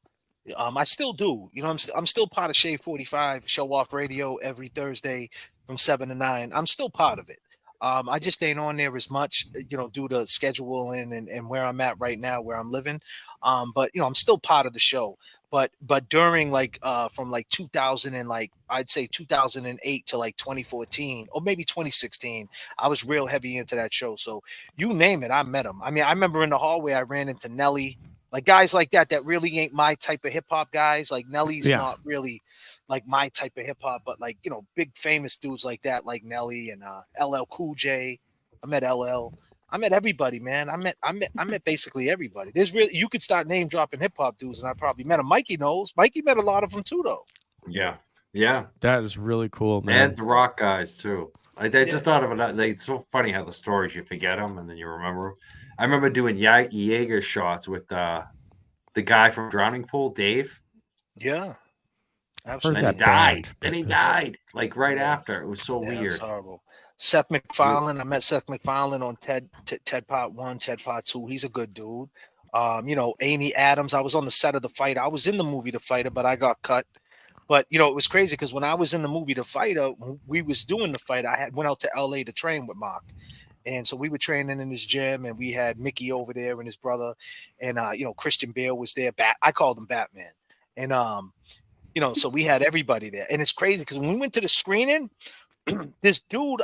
I still do. I'm still part of Shade 45 Show Off Radio every Thursday from 7 to 9. I'm still part of it. I just ain't on there as much, due to scheduling and where I'm at right now, where I'm living. But I'm still part of the show. But during from 2000 and I'd say 2008 to 2014 or maybe 2016, I was real heavy into that show. So you name it, I met him. I mean, I remember in the hallway I ran into Nelly. Guys like that really ain't my type of hip hop guys. Nelly's not really my type of hip hop, but big famous dudes like that, like Nelly and LL Cool J. I met LL. I met everybody, man. I met basically everybody. You could start name dropping hip hop dudes, and I probably met them. Mikey knows. Mikey met a lot of them too, though. Yeah. That is really cool, man. And the rock guys too. I just thought of it. It's so funny how the stories, you forget them and then you remember them. I remember doing Jaeger shots with the guy from Drowning Pool, Dave. Yeah. Absolutely. Then he that died. band. Then he died. Like right after. It was so Yeah, weird. it's horrible. Seth MacFarlane. I met Seth MacFarlane on TED Part 1, TED Part 2. He's a good dude. Amy Adams. I was on the set of The Fighter. I was in the movie The Fighter, but I got cut. But it was crazy because when I was in the movie The Fighter, when we was doing The Fighter, I went out to LA to train with Mark. And so we were training in his gym, and we had Mickey over there and his brother, and Christian Bale was there. I called him Batman, and so we had everybody there. And it's crazy because when we went to the screening, this dude,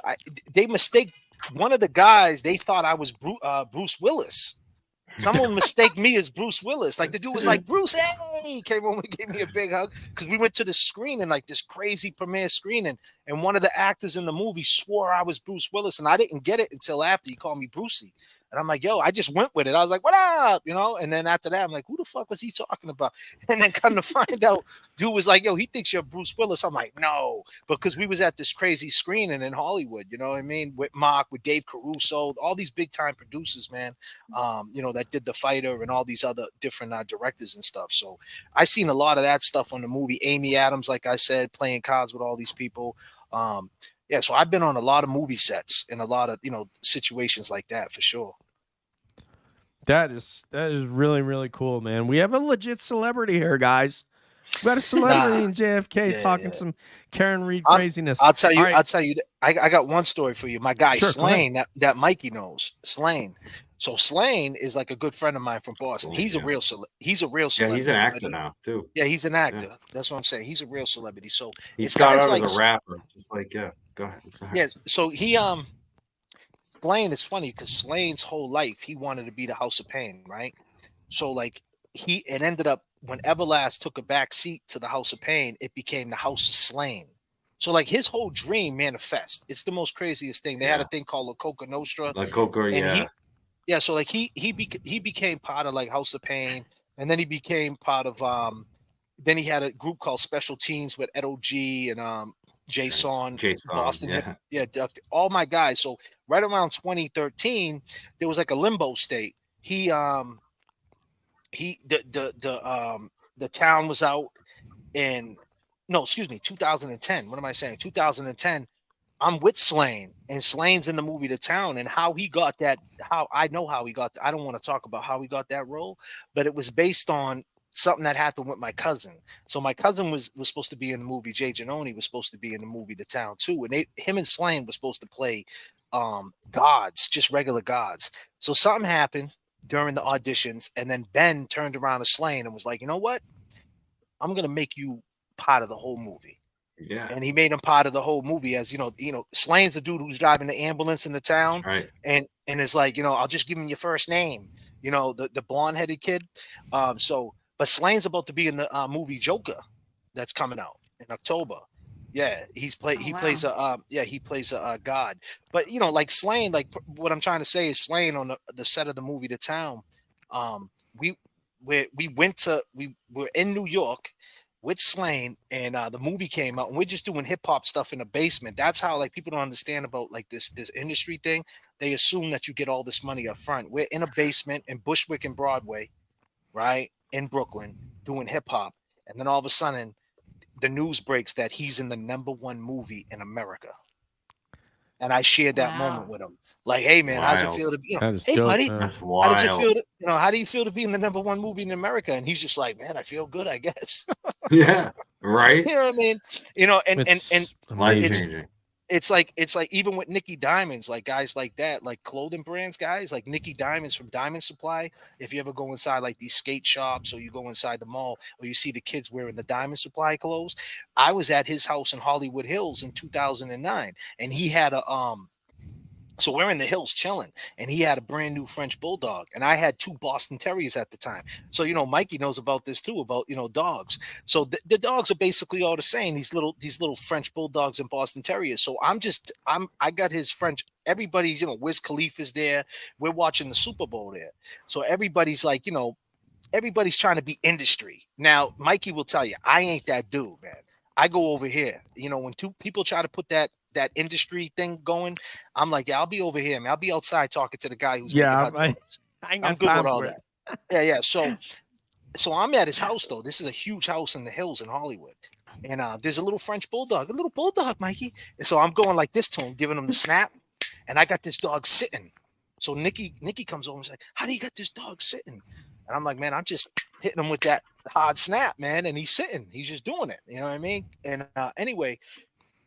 they mistake one of the guys. They thought I was Bruce Willis. Someone mistake me as Bruce Willis. Like the dude was like, Bruce, hey, he came over and gave me a big hug because we went to the screening, like this crazy premiere screening, and one of the actors in the movie swore I was Bruce Willis, and I didn't get it until after he called me Brucey. And I'm like, yo, I just went with it. I was like, what up? And then after that, I'm like, who the fuck was he talking about? And then come to find out, dude was like, yo, he thinks you're Bruce Willis. I'm like, no, because we was at this crazy screening in Hollywood, you know what I mean? With Mark, with Dave Caruso, all these big time producers, man, that did The Fighter and all these other different directors and stuff. So I seen a lot of that stuff on the movie. Amy Adams, like I said, playing cards with all these people. So I've been on a lot of movie sets and a lot of, situations like that for sure. That is really, really cool, man. We have a legit celebrity here, guys. We got a celebrity in JFK talking some Karen Reed craziness. I'll tell you. Right. I'll tell you. I got one story for you. My guy Slane, that Mikey knows. Slane. So Slane is like a good friend of mine from Boston. He's a real celebrity. Yeah, he's an actor now too. Yeah, he's an actor. Yeah. That's what I'm saying. He's a real celebrity. So he started out as a rapper, just like go ahead. Yeah. So he Slane is funny because Slane's whole life he wanted to be the House of Pain, right? So like it ended up when Everlast took a back seat to the House of Pain, it became the House of Slane. So like his whole dream manifest. It's the most craziest thing. They had a thing called La Coca Nostra. La Coca, yeah. So like he became part of like House of Pain, and then he became part of then he had a group called Special Teams with Ed O.G. and Jason, Boston, all my guys. So right around 2013, there was like a limbo state. The town was out in 2010. What am I saying? 2010. I'm with Slane, and Slane's in the movie The Town, and how he got that. I don't want to talk about how he got that role, but it was based on something that happened with my cousin. So my cousin was supposed to be in the movie. Jay Giannone was supposed to be in the movie The Town too, and him and Slane were supposed to play gods, just regular gods. So something happened during the auditions, and then Ben turned around to Slane and was like, you know what? I'm gonna make you part of the whole movie. Yeah. And he made him part of the whole movie as Slane's the dude who's driving the ambulance in the town. Right. And it's like, I'll just give him your first name, the blonde headed kid. But Slane's about to be in the movie Joker that's coming out in October. Yeah, he plays a god. But like Slane, like what I'm trying to say is Slane on the set of the movie The Town. We were in New York with Slane, and the movie came out, and we're just doing hip hop stuff in the basement. That's how like people don't understand about like this industry thing. They assume that you get all this money up front. We're in a basement in Bushwick and Broadway, right in Brooklyn, doing hip hop, and then all of a sudden, the news breaks that he's in the #1 movie in America. And I shared that moment with him. Like, hey man, how does it feel to be? Hey dope, buddy, that's how does it wild. feel? How do you feel to be in the #1 movie in America? And he's just like, man, I feel good, I guess. Yeah, right. You know what I mean? And it's like even with Nicky Diamonds, like guys like that, like clothing brands, guys like Nicky Diamonds from Diamond Supply. If you ever go inside like these skate shops, or you go inside the mall, or you see the kids wearing the Diamond Supply clothes, I was at his house in Hollywood Hills in 2009, and he had a so we're in the hills chilling, and he had a brand new French bulldog, and I had 2 Boston Terriers at the time. So Mikey knows about this too, about dogs. So the dogs are basically all the same. These little French bulldogs and Boston Terriers. So I got his French. Everybody's Wiz Khalifa's there. We're watching the Super Bowl there. So everybody's like everybody's trying to be industry. Now Mikey will tell you, I ain't that dude, man. I go over here. When 2 people try to put that industry thing going, I'm like, yeah, I'll be over here, man. I'll be outside talking to the guy who's making hot dogs. I'm good with all that. Yeah. So I'm at his house though. This is a huge house in the hills in Hollywood. and there's a little French bulldog, Mikey. And so I'm going like this to him, giving him the snap, and I got this dog sitting. So Nikki comes over and is like, "How do you got this dog sitting?" And I'm like, "Man, I'm just hitting him with that hard snap, man, and he's sitting. He's just doing it. You know what I mean?" And anyway,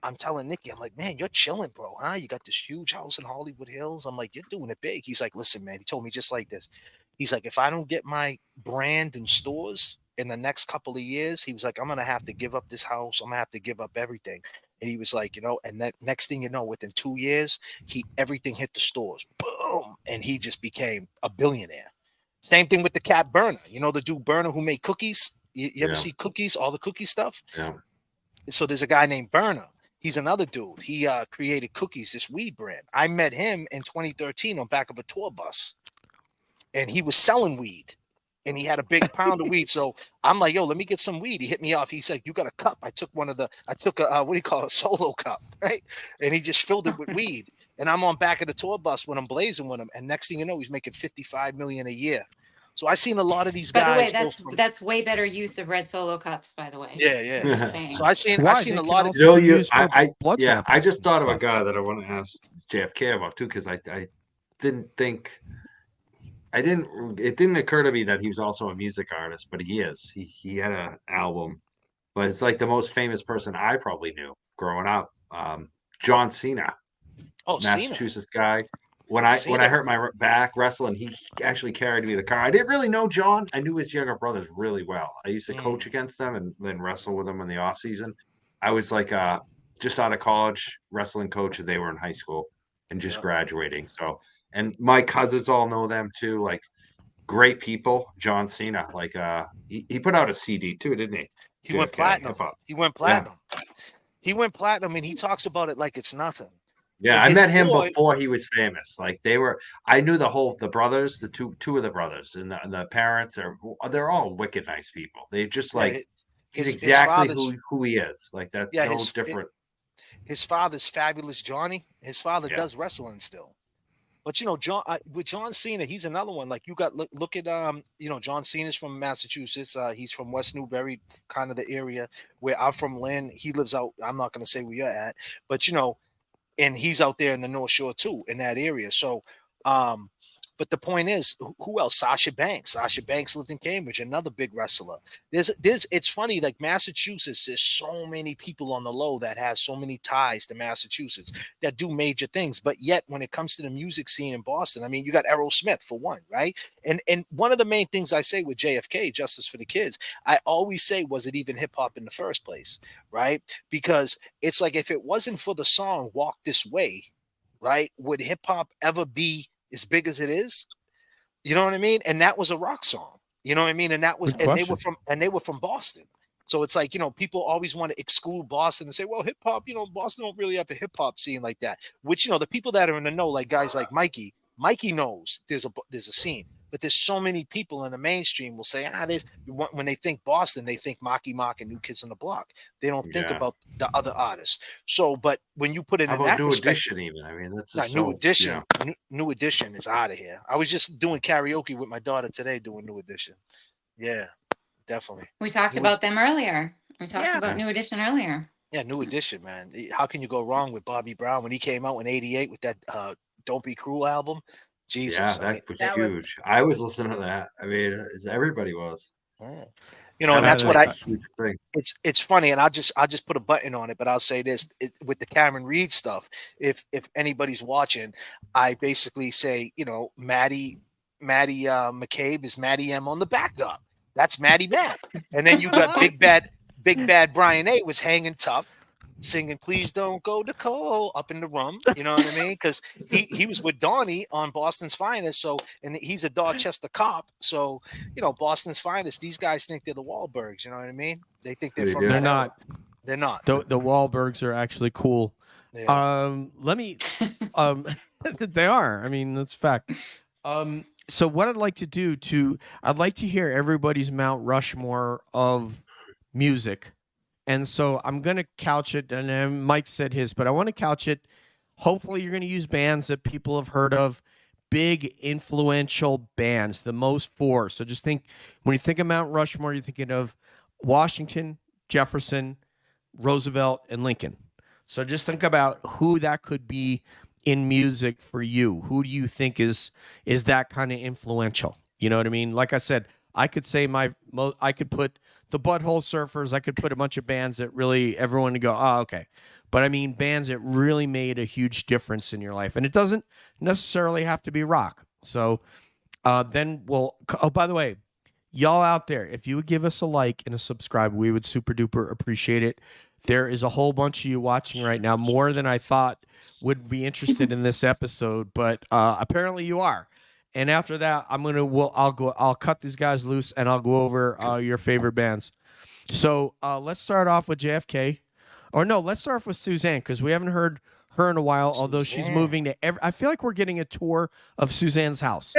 I'm telling Nikki, I'm like, "Man, you're chilling, bro, huh? You got this huge house in Hollywood Hills." I'm like, "You're doing it big." He's like, "Listen, man," he told me just like this. He's like, "If I don't get my brand in stores in the next couple of years," he was like, "I'm going to have to give up this house. I'm going to have to give up everything." And he was like, and that next thing you know, within 2 years, everything hit the stores. Boom. And he just became a billionaire. Same thing with the cat Burner. The dude Burner who made cookies. You ever see Cookies, all the cookie stuff? Yeah. So there's a guy named Burner. He's another dude. He created Cookies, this weed brand. I met him in 2013 on back of a tour bus, and he was selling weed, and he had a big pound of weed. So I'm like, "Yo, let me get some weed." He hit me off. He said, "You got a cup?" I took a what do you call it, a solo cup, right? And he just filled it with weed. And I'm on back of the tour bus when I'm blazing with him. And next thing you know, he's making $55 million a year. So I seen a lot of these By the guys. way, that's way better use of red Solo cups. By the way. Yeah. Just saying. So I seen Why? a They lot can of. also be used for blood I samples just and thought of a stuff. guy that I want to ask JFK about too, because I didn't think. It didn't occur to me that he was also a music artist, but he is. He had an album, but it's like the most famous person I probably knew growing up. John Cena, Massachusetts guy. When I hurt my back wrestling, he actually carried me to the car. I didn't really know John. I knew his younger brothers really well. I used to coach against them and then wrestle with them in the off season. I was like just out of college wrestling coach, and they were in high school and just graduating. So, and my cousins all know them too. Like great people. John Cena, like he put out a CD too, didn't he? He went platinum. He went platinum, and he talks about it like it's nothing. Yeah, I met him before he was famous. Like I knew the brothers, the two of the brothers, and the parents they're all wicked nice people. They just he's exactly who he is. Like that's no different. His father's Fabulous Johnny. His father does wrestling still. But John with John Cena, he's another one. Like you got look at John Cena's from Massachusetts. He's from West Newbury, kind of the area where I'm from. Lynn. He lives out. I'm not going to say where you're at, but and he's out there in the North Shore too, in that area. So, but the point is, who else? Sasha Banks. Sasha Banks lived in Cambridge, another big wrestler. It's funny, like Massachusetts, there's so many people on the low that has so many ties to Massachusetts that do major things. But yet, when it comes to the music scene in Boston, I mean, you got Errol Smith for one, right? And one of the main things I say with JFK, Justice for the Kids, I always say, was it even hip hop in the first place, right? Because it's like if it wasn't for the song "Walk This Way," right, would hip hop ever be as big as it is? You know what I mean? And that was a rock song. You know what I mean? And that was, and they were from Boston. So it's like, people always want to exclude Boston and say, well, hip hop, Boston don't really have a hip hop scene like that. Which, the people that are in the know, like guys like Mikey knows there's a scene. But there's so many people in the mainstream will say, when they think Boston, they think Marky Mark and New Kids on the Block. They don't think about the other artists. So, but when you put it in that New perspective, Edition, even. I mean, that's New Edition. Yeah. New Edition is out of here. I was just doing karaoke with my daughter today, doing New Edition. Yeah, definitely. We talked about them earlier. We talked about New Edition earlier. Yeah, New Edition, man. How can you go wrong with Bobby Brown when he came out in '88 with that "Don't Be Cruel" album? Jesus, that was huge. I was listening to that. I mean, everybody was. Yeah. And that's what it's funny, and I'll just put a button on it, but I'll say this with the Cameron Reed stuff. If anybody's watching, I basically say, Maddie McCabe is Maddie M on the backup. That's Maddie Mac. And then you got Big Bad Brian A was hanging tough, singing "Please Don't Go to Cole" up in the room. You know what I mean? Because he was with Donnie on Boston's Finest. So, and he's a Dorchester cop. So, Boston's Finest, these guys think they're the Wahlbergs. You know what I mean? They think they're from They're not. They're not. The Wahlbergs are actually cool. Yeah. They are. I mean, that's a fact. So what I'd like to do I'd like to hear everybody's Mount Rushmore of music. And so I'm going to couch it, and then Mike said his, but I want to couch it. Hopefully you're going to use bands that people have heard of, big influential bands, the most four. So just think, when you think of Mount Rushmore, you're thinking of Washington, Jefferson, Roosevelt, and Lincoln. So just think about who that could be in music for you. Who do you think is that kind of influential? You know what I mean? Like I said, I could say I could put the Butthole Surfers. I could put a bunch of bands that really everyone would go, oh, okay. But I mean, bands that really made a huge difference in your life, and it doesn't necessarily have to be rock. So then we'll. Oh, by the way, y'all out there, if you would give us a like and a subscribe, we would super duper appreciate it. There is a whole bunch of you watching right now, more than I thought would be interested in this episode, but apparently you are. And after that, I'll cut these guys loose and I'll go over your favorite bands. So let's start off with JFK, or no, let's start off with Suzanne because we haven't heard her in a while. Although she's moving to I feel like we're getting a tour of Suzanne's house.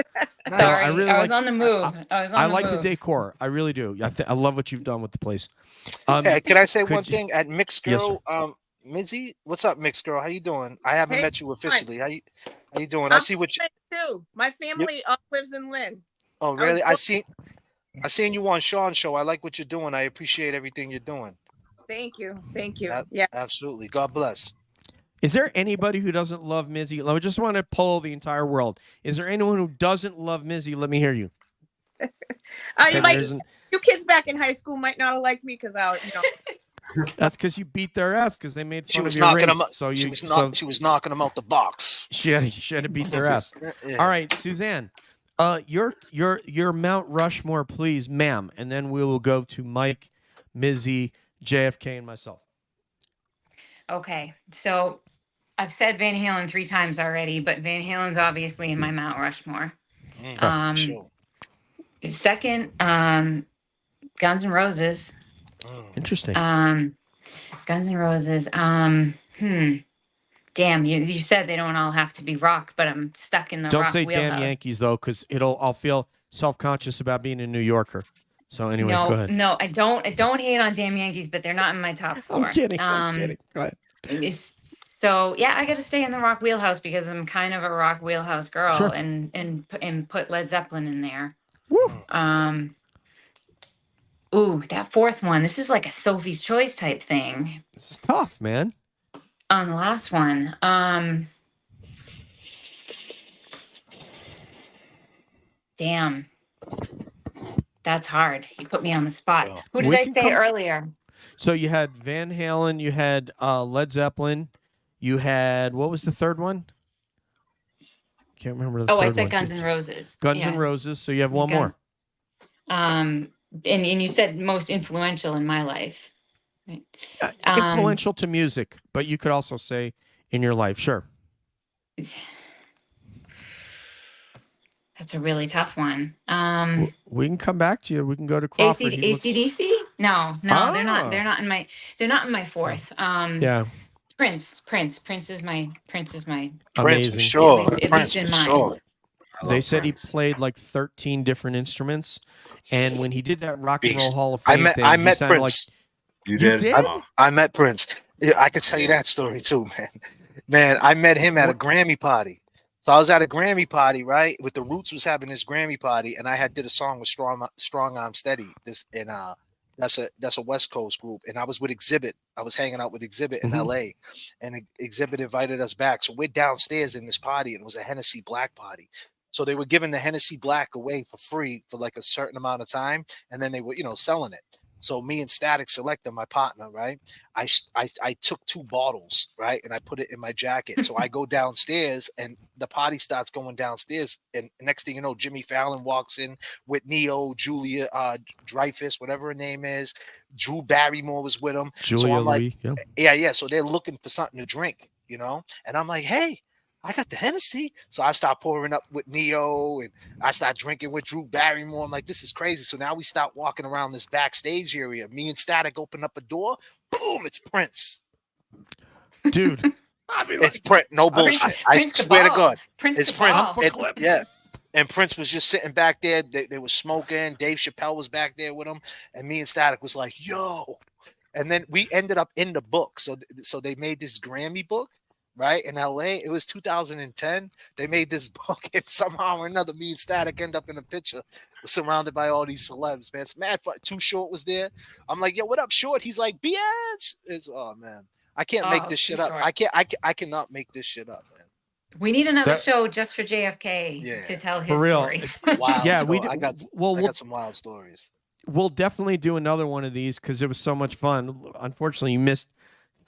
Sorry, I was on the move. I like the decor. I really do. I love what you've done with the place. Hey, can I say one thing? At Mixed Yes, Girl, Mizzy, what's up, Mixed Girl? How you doing? I haven't met you officially. How you doing? I see what you do. My family lives in Lynn. Oh, really? I seen you on Sean's show. I like what you're doing. I appreciate everything you're doing. Thank you. Yeah, absolutely. God bless. Is there anybody who doesn't love Mizzy? I just want to poll the entire world. Is there anyone who doesn't love Mizzy? Let me hear you. You kids back in high school might not have liked me because That's because you beat their ass because they made fun She was of your knocking race. them. She was knocking them out the box. She had to beat their ass. Yeah. All right, Suzanne, your Mount Rushmore, please, ma'am, and then we will go to Mike, Mizzy, JFK, and myself. Okay, so I've said Van Halen 3 times already, but Van Halen's obviously in my Mount Rushmore. Sure. Second, Guns N' Roses. Interesting. Guns N' Roses. Damn, you said they don't all have to be rock, but I'm stuck in the Don't rock say wheelhouse. damn Yankees though, because I'll feel self-conscious about being a New Yorker. So anyway, go ahead. No, I don't hate on damn Yankees, but they're not in my top 4. I'm kidding. Go ahead. So yeah, I got to stay in the rock wheelhouse because I'm kind of a rock wheelhouse girl, Sure. and put Led Zeppelin in there. Woo. Ooh, that fourth one. This is like a Sophie's Choice type thing. This is tough, man. On the last one, damn, that's hard. You put me on the spot. Sure. Who did I say earlier? So you had Van Halen, you had Led Zeppelin, you had, what was the third one? Can't remember the third one. I said Guns N' Roses. Guns N' Roses. So you have one more. And you said most influential in my life. Right? Influential to music, but you could also say in your life. Sure. That's a really tough one. We can come back to you. We can go to Crawford. AC/DC? No, they're not. They're not in my fourth. Yeah. Prince is my Amazing. For sure. At least in mine. Sure. They said he played like 13 different instruments, and when he did that Rock and Roll Hall of Fame thing, I met sounded Prince. You did? I met Prince. Yeah, I can tell you that story too, man. Man, I met him at a Grammy party. So I was at a Grammy party, right? With the Roots was having this Grammy party, and I did a song with Strong Arm Steady. That's a West Coast group, and I was with Exhibit. I was hanging out with Exhibit in LA, and Exhibit invited us back. So we're downstairs in this party, and it was a Hennessy Black party. So they were giving the Hennessy Black away for free for like a certain amount of time, and then they were, selling it. So me and Static Selector, my partner, right? I took 2 bottles, right? And I put it in my jacket. So I go downstairs and the party starts going downstairs. And next thing you know, Jimmy Fallon walks in with Neo, Julia Dreyfus, whatever her name is. Drew Barrymore was with him. Julia so I'm Louis, like, yeah. So they're looking for something to drink, And I'm like, hey, I got the Hennessy. So I start pouring up with Neo and I start drinking with Drew Barrymore. I'm like, this is crazy. So now we start walking around this backstage area. Me and Static open up a door. Boom, it's Prince. Dude. It's Prince. No bullshit. I swear to God. It's Prince. Yeah. And Prince was just sitting back there. They were smoking. Dave Chappelle was back there with him. And me and Static was like, yo. And then we ended up in the book. So they made this Grammy book right? In LA, it was 2010. They made this book, and somehow or another, me and Static end up in a picture surrounded by all these celebs, man. It's mad fun. Too Short was there. I'm like, yo, what up, Short? He's like, bitch. It's oh man. I can't make this Too shit up. Short. I cannot make this shit up, man. We need another That- show just for JFK Yeah. to tell his For real. story. Wild. Yeah, So we do. I got some wild stories. We'll definitely do another one of these because it was so much fun. Unfortunately, you missed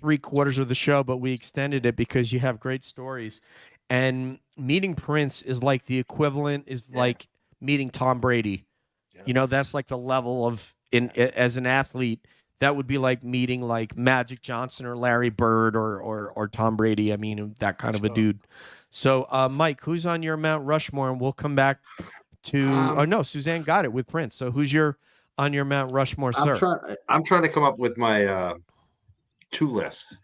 3/4 of the show, but we extended it because you have great stories. And meeting Prince is like the equivalent is like meeting Tom Brady. Yeah. You know, that's like the level of as an athlete. That would be like meeting like Magic Johnson or Larry Bird or Tom Brady. I mean, that kind of a dude. So, Mike, who's on your Mount Rushmore? And we'll come back to. Oh no, Suzanne got it with Prince. So, who's on your Mount Rushmore, sir? I'm trying to come up with my 2 list.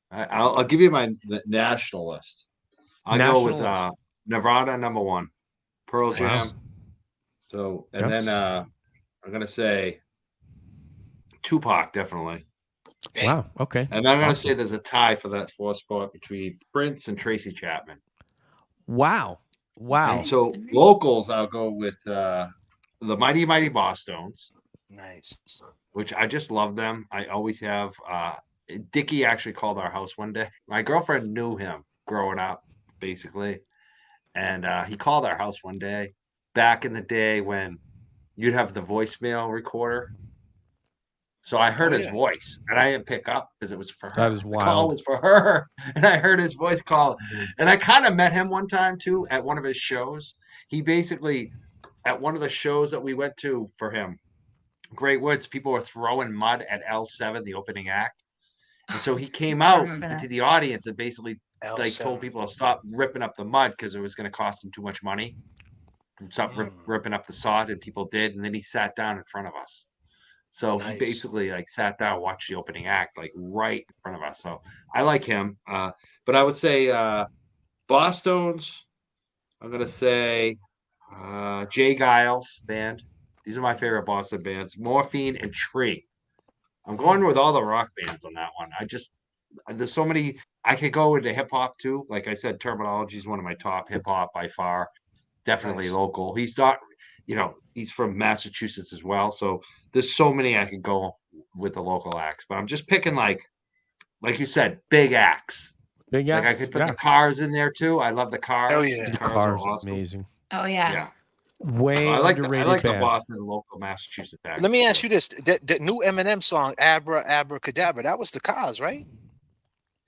I'll give you my national list. I'll go with Nirvana #1, Pearl Jam. So and then I'm gonna say Tupac definitely. Wow. Okay. And I'm gonna say there's a tie for that 4th spot between Prince and Tracy Chapman. Wow. And so locals, I'll go with the Mighty Mighty Bosstones. Nice. Which I just love them. I always have. Dickie actually called our house one day. My girlfriend knew him growing up, basically. And he called our house one day back in the day when you'd have the voicemail recorder. So I heard his voice and I didn't pick up because it was for her. That is wild. The call was for her. And I heard his voice call. And I kind of met him one time too at one of his shows. He basically, at one of the shows that we went to for him, Great Woods, people were throwing mud at L7, the opening act. And so he came out into the audience and basically like told people to stop ripping up the mud because it was going to cost him too much money. Stop ripping up the sod, and people did. And then he sat down in front of us. So he basically like sat down, watched the opening act like right in front of us. So I like him. But I would say Bosstones. I'm gonna say Jay Giles band. These are my favorite Boston bands. Morphine and Tree. I'm going with all the rock bands on that one. There's so many. I could go into hip hop too. Like I said, Terminology is one of my top hip hop by far. Definitely local. He's not, he's from Massachusetts as well. So there's so many I could go with the local acts. But I'm just picking like you said, big acts. Big acts. Like I could put the Cars in there too. I love the Cars. Oh yeah, the Cars are awesome. Amazing. Oh yeah. Way I like underrated the Boston local Massachusetts act. Let me ask you this: the new Eminem song, Abracadabra, that was the Cars, right?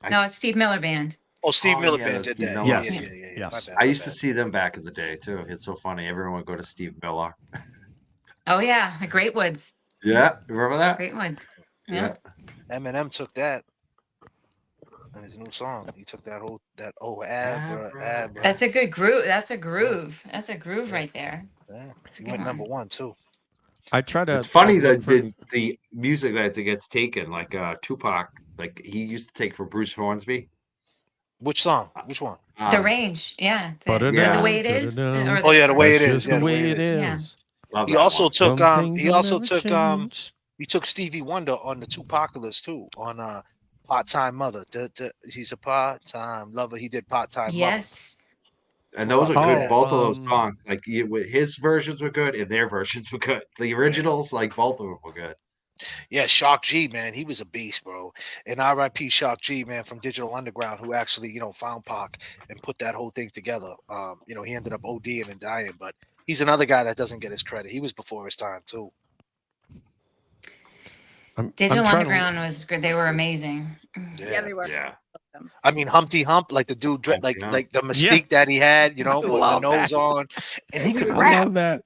No, it's Steve Miller Band. Oh, Steve Miller Band did that. Yes. Yeah. Yes. I used to see them back in the day too. It's so funny. Everyone would go to Steve Miller. Oh yeah, the Great Woods. Yeah, remember that? Great Woods. Yeah. Eminem took that. His new song. He took that Abra. That's a good groove. That's a groove. That's a groove right there. Yeah. He went #1 too. I try to. It's funny that the music that gets taken, like Tupac, like he used to take for Bruce Hornsby. Which song? Which one? The Range. Yeah. The way it is. The way it is. The way it is. Yeah. He also took. He took Stevie Wonder on the Tupacalypse too. On Part-Time Mother. He's a part-time lover. He did Part-Time Mother. Yes. And those are good. Both of those songs, like his versions were good, and their versions were good. The originals, like both of them, were good. Yeah, Shock G, man, he was a beast, bro. And R.I.P. Shock G, man, from Digital Underground, who actually, found Pac and put that whole thing together. He ended up ODing and dying, but he's another guy that doesn't get his credit. He was before his time too. Digital Underground was good. They were amazing. Yeah, they were. Yeah. I mean, Humpty Hump, like the dude, like the mystique that he had, with the nose on, and he could rap. I love that.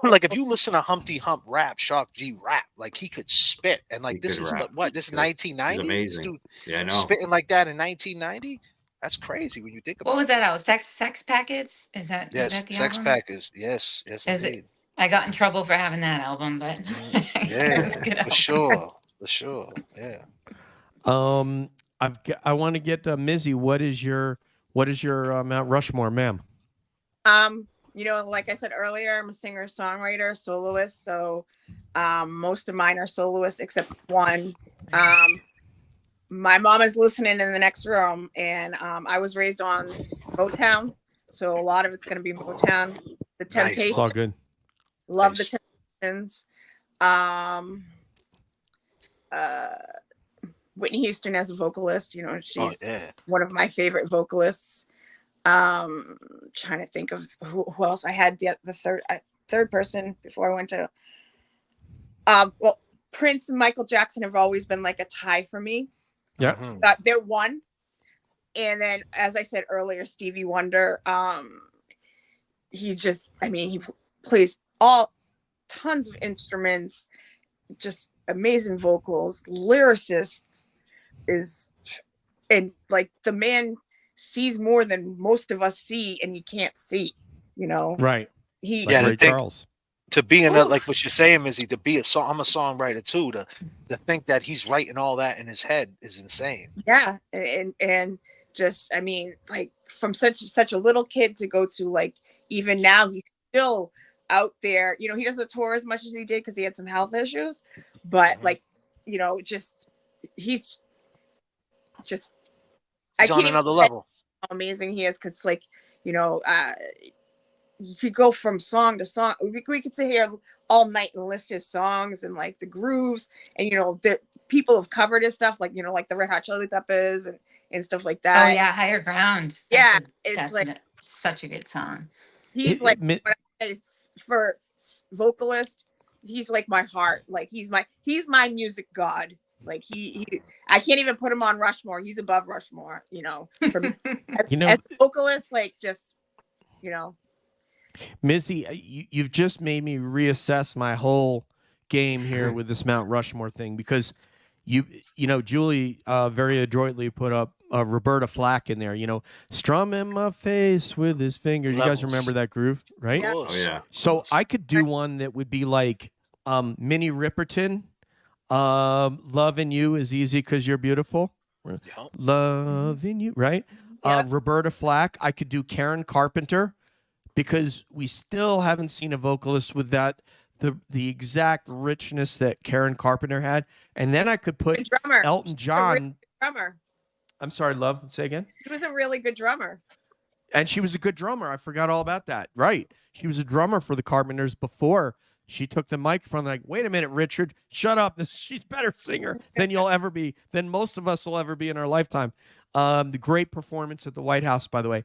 Like if you listen to Humpty Hump rap, Shock G rap, like he could spit, and like this was this is 1990. Amazing. This dude, yeah, I know. spitting like that in 1990. That's crazy when you think about. What was that out? Sex Packets? Is that? Yes, is that the Sex album? Packets. Yes, Indeed. I got in trouble for having that album, but yeah, for sure. Yeah. I want to get Mizzy. What is your Mount Rushmore, ma'am? Like I said earlier, I'm a singer, songwriter, soloist. So most of mine are soloists except one. my mom is listening in the next room, and I was raised on Motown, so a lot of it's going to be Motown. The Nice. Temptations, It's all good. love Nice. the Temptations. Um, Whitney Houston as a vocalist, you know, she's one of my favorite vocalists. Trying to think of who else I had. The third person before I went to. Well, Prince and Michael Jackson have always been like a tie for me. Yeah. They're one. And then, as I said earlier, Stevie Wonder. He's just, I mean, he plays tons of instruments, just amazing vocals, lyricists and like the man sees more than most of us see, and he can't see, you know. Right. He Like Ray Charles. To be in like what you're saying, Mizzy, to be I'm a songwriter too. To think that he's writing all that in his head is insane. Yeah, and just, I mean, like from such a little kid to go to like even now, he's still out there. You know, he doesn't tour as much as he did because he had some health issues, but like, you know, just he's just on another level. How amazing he is, because like, you know, you could go from song to song. We could sit here all night and list his songs and like the grooves, and you know, the people have covered his stuff, like, you know, like the Red Hot Chili Peppers and stuff like that. Oh yeah, Higher Ground. It's like such a good song. He's like, for vocalist, he's like my heart. Like he's my music god. Like he I can't even put him on Rushmore. He's above Rushmore, you know. For me. As a vocalist, like, just, you know. Mizzy, you've just made me reassess my whole game here with this Mount Rushmore thing, because you know, Julie very adroitly put up Roberta Flack in there, you know, strumming my face with his fingers. You guys remember that groove, right? Yeah. Oh yeah. So I could do one that would be like Minnie Riperton. Loving you is easy because you're beautiful. Yep. Loving you, right? Yep. Roberta Flack. I could do Karen Carpenter, because we still haven't seen a vocalist with that the exact richness that Karen Carpenter had. And then I could put Elton John. Drummer. I'm sorry, love. Say again. She was a really good drummer. And she was a good drummer. I forgot all about that. Right. She was a drummer for the Carpenters before she took the microphone. Like, wait a minute, Richard, shut up. She's a better singer than you'll ever be, than most of us will ever be in our lifetime. The great performance at the White House, by the way.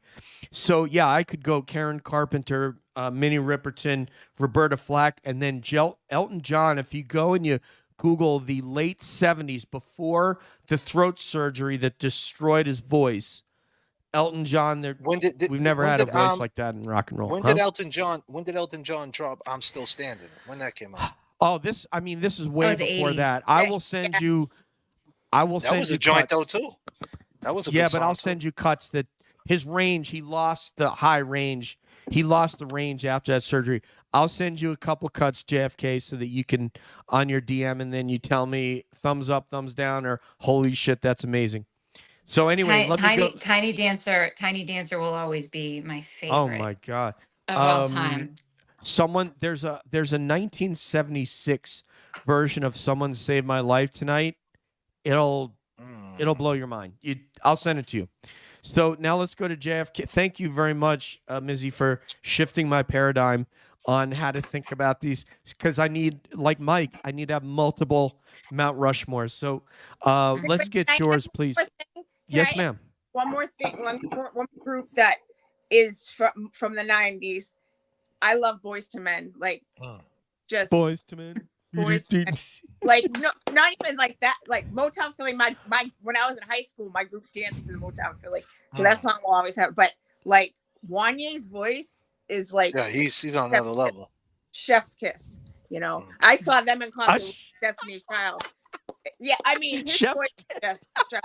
So, yeah, I could go Karen Carpenter, Minnie Riperton, Roberta Flack, and then Elton John. If you go and you Google the late 70s, before the throat surgery that destroyed his voice, Elton John, we've never had a voice like that in rock and roll. When did Elton John drop I'm Still Standing? When that came out? Oh, this is way before 80s. that. I will send you. That was a joint though too. That was a good song, I'll send you cuts that his range. He lost the high range. He lost the range after that surgery. I'll send you a couple cuts, JFK, so that you can on your DM, and then you tell me thumbs up, thumbs down, or holy shit, that's amazing. So anyway, Tiny Dancer will always be my favorite. Oh my god. Of all time. There's a 1976 version of Someone Saved My Life Tonight. It'll blow your mind. I'll send it to you. So now let's go to JFK. Thank you very much, Mizzy, for shifting my paradigm on how to think about these, because I need, like Mike, I need to have multiple Mount Rushmores. So let's get yours, please. Yes, ma'am. One more thing. One group that is from the 90s. I love Boys to Men. Like, just Boys to Men. Boys to Men. Like, no, not even like that. Like Motown Philly. My when I was in high school, my group danced to the Motown Philly. So that song will always have. But like Wanye's voice is like, yeah, he's on another level. Chef's kiss. You know, I saw them in concert with Destiny's Child. Yeah, I mean, his voice is just.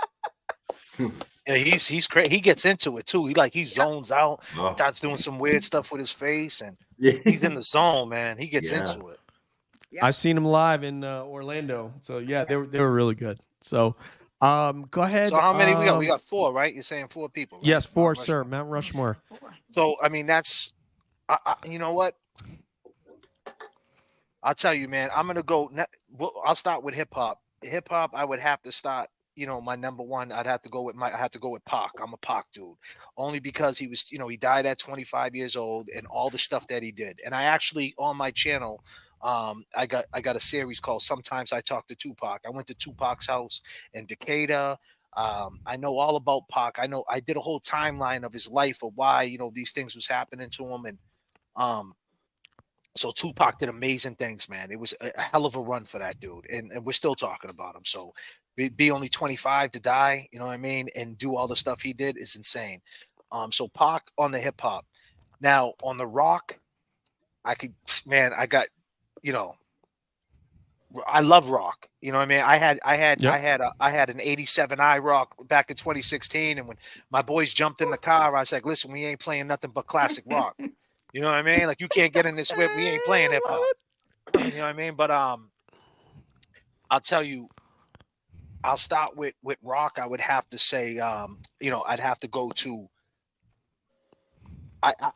Yeah, he's crazy. He gets into it too. He zones out, starts doing some weird stuff with his face, and he's in the zone, man. He gets into it. Yeah. I seen him live in Orlando. So yeah, they were really good. So go ahead. So how many we got? We got 4, right? You're saying 4 people, right? Yes, 4, sir. Mount Rushmore. So I mean, that's you know what? I'll tell you, man. I'm gonna go. I'll start with hip hop. Hip hop, I would have to start my number one, I have to go with Pac. I'm a Pac dude, only because he was, he died at 25 years old, and all the stuff that he did. And I actually, on my channel, I got a series called Sometimes I Talk to Tupac. I went to Tupac's house in Decatur. I know all about Pac. I did a whole timeline of his life, of why these things was happening to him, and um so Tupac did amazing things, man. It was a hell of a run for that dude, and we're still talking about him. So be only 25 to die, you know what I mean, and do all the stuff he did is insane. So Pac on the hip hop. Now on the rock, I could, man, you know, I love rock. You know what I mean? I had an 87 I rock back in 2016, and when my boys jumped in the car, I was like, listen, we ain't playing nothing but classic rock. You know what I mean? Like, you can't get in this whip. We ain't playing hip hop. You know what I mean? But I'll tell you, I'll start with rock. I would have to say, I'd have to go to.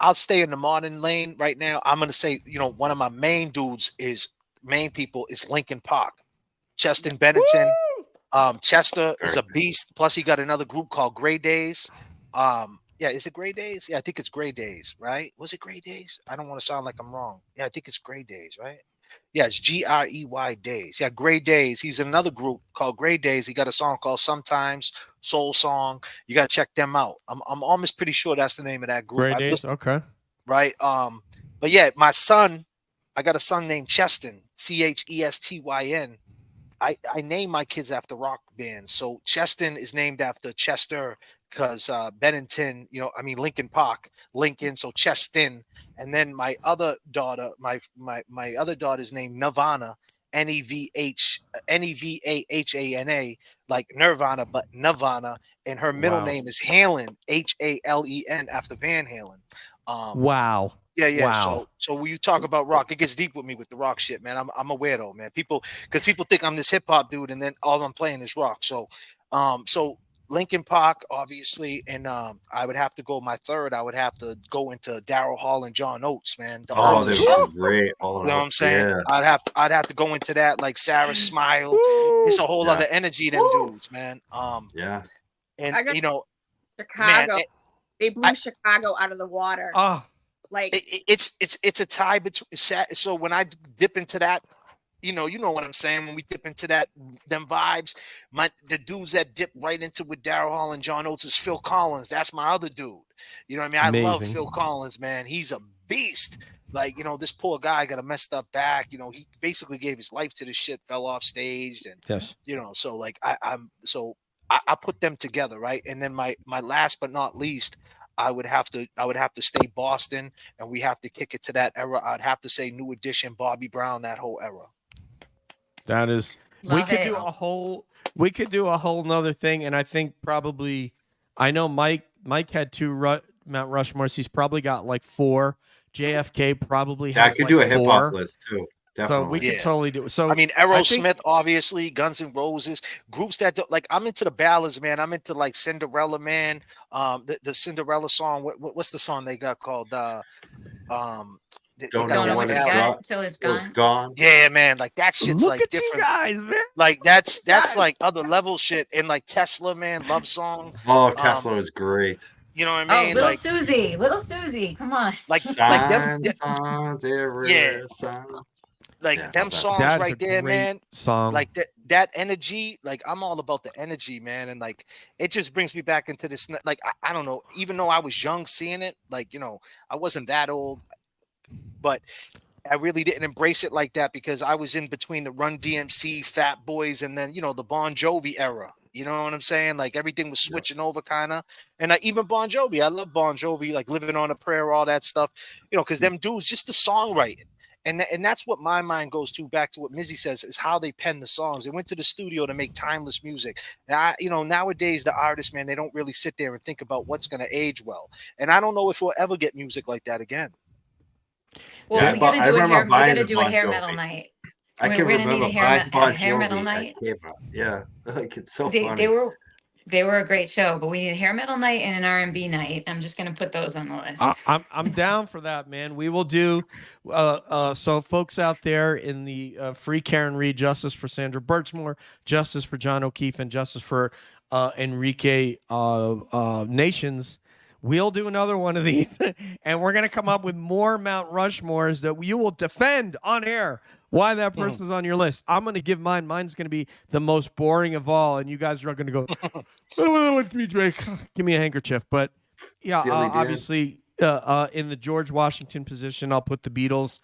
I'll stay in the modern lane right now. I'm gonna say, one of my main people is Linkin Park, Chester Bennington. Chester is a beast. Plus, he got another group called Gray Days. Yeah, is it Gray Days? Yeah, I think it's Gray Days, right? Was it Gray Days? I don't want to sound like I'm wrong. Yeah, I think it's Gray Days, right? Yeah, it's Grey Days. Yeah, Gray Days. He's in another group called Gray Days. He got a song called Sometimes, Soul Song. You gotta check them out. I'm almost pretty sure that's the name of that group. Gray Days, okay. Right. But yeah, my son, I got a son named Cheston, Chestyn. I name my kids after rock bands. So Cheston is named after Chester, because Bennington, Linkin Park, Lincoln, so Cheston. And then my other daughter, my other daughter is named Nirvana, Nevahana, like Nirvana, but Nirvana. And her middle name is Halen, Halen, after Van Halen. Wow. Yeah. Wow. So when you talk about rock, it gets deep with me with the rock shit, man. I'm a weirdo, man. Because people think I'm this hip hop dude, and then all I'm playing is rock. So Linkin Park, obviously, and I would have to go. My third, I would have to go into Daryl Hall and John Oates, man. They were great. You know what I'm saying? Yeah. I'd have to go into that, like Sarah Smile. It's a whole other energy, them dudes, man. Yeah. And Chicago, man, they blew Chicago out of the water. Like it's a tie between. So when I dip into that, you know what I'm saying. When we dip into them vibes, the dudes that dip right into with Daryl Hall and John Oates is Phil Collins. That's my other dude. You know what I mean? Amazing. I love Phil Collins, man. He's a beast. Like, this poor guy got a messed up back. He basically gave his life to this shit, fell off stage, and so like I put them together, right? And then my last but not least, I would have to stay Boston, and we have to kick it to that era. I'd have to say New Edition, Bobby Brown, that whole era. That is, we could do a whole nother thing, and I think probably, I know Mike had two Mount Rushmores. He's probably got like 4. JFK probably has. I could do a hip hop list too. Definitely. So we could totally do it. So Aerosmith, obviously, Guns N' Roses, groups that like. I'm into the ballads, man. I'm into like Cinderella Man. The Cinderella song. What's the song they got called? Don't know what you got till it's gone. Yeah, man. Like that shit's Look like at different. You guys, man. Like that's like other level shit. And like Tesla, man, love song. Oh, Tesla was great. You know what I mean? Oh, little Susie, come on. Like them. Yeah. Like them songs right there, man. Song. Like that energy. Like I'm all about the energy, man. And like it just brings me back into this. Like I don't know. Even though I was young seeing it, like I wasn't that old, but I really didn't embrace it like that because I was in between the Run DMC, Fat Boys, and then the Bon Jovi era. You know what I'm saying? Like everything was switching over, kind of. And even Bon Jovi, I love Bon Jovi, like Living on a Prayer, all that stuff. Because them dudes, just the songwriting. And that's what my mind goes to, back to what Mizzy says, is how they pen the songs. They went to the studio to make timeless music. Now, nowadays the artists, man, they don't really sit there and think about what's going to age well. And I don't know if we'll ever get music like that again. Well, we gotta do a hair metal night. I can remember buying Bon Jovi. Yeah, like it's so funny. they were a great show, but we need a hair metal night and an R&B night. I'm just gonna put those on the list. I'm down for that, man. We will do. So, folks out there in the free Karen Reed, justice for Sandra Birchmore, justice for John O'Keefe, and justice for Enrique Nations. We'll do another one of these, and we're gonna come up with more Mount Rushmores that you will defend on air. Why that person's on your list? I'm gonna give mine. Mine's gonna be the most boring of all, and you guys are gonna go, "Oh, Drake, give me a handkerchief." But yeah, obviously, in the George Washington position, I'll put the Beatles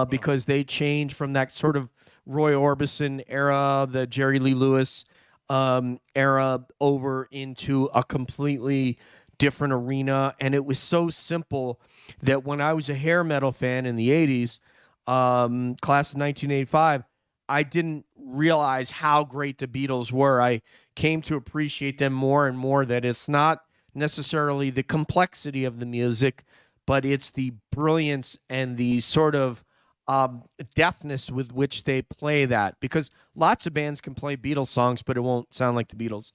because they changed from that sort of Roy Orbison era, the Jerry Lee Lewis era, over into a completely different arena. And it was so simple that when I was a hair metal fan in the 80s, class of 1985, I didn't realize how great the Beatles were. I came to appreciate them more and more, that it's not necessarily the complexity of the music, but it's the brilliance and the sort of deftness with which they play that, because lots of bands can play Beatles songs, but it won't sound like the Beatles.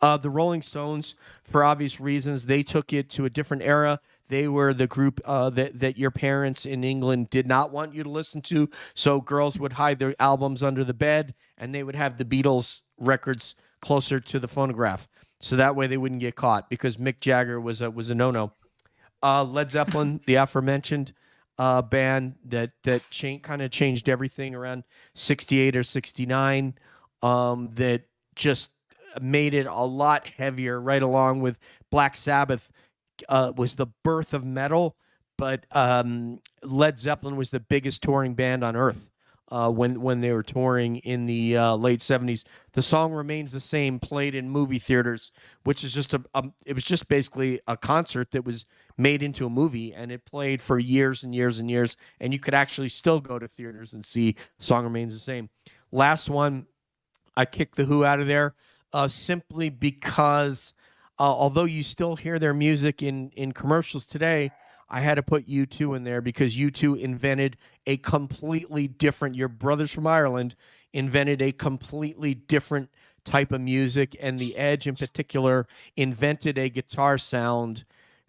The Rolling Stones, for obvious reasons, they took it to a different era. They were the group that your parents in England did not want you to listen to, so girls would hide their albums under the bed, and they would have the Beatles records closer to the phonograph, so that way they wouldn't get caught, because Mick Jagger was a no-no. Led Zeppelin, the aforementioned band that kind of changed everything around 68 or 69, that just made it a lot heavier, right along with Black Sabbath. Was the birth of metal, but Led Zeppelin was the biggest touring band on earth when they were touring in the late 70s. The song Remains the Same played in movie theaters, which is just it was just basically a concert that was made into a movie, and it played for years and years and years, and you could actually still go to theaters and see Song Remains the Same. Last one, I kicked the Who out of there simply because although you still hear their music in commercials today, I had to put U2 in there because U2 invented a completely different, your brothers from Ireland invented a completely different type of music, and the Edge in particular invented a guitar sound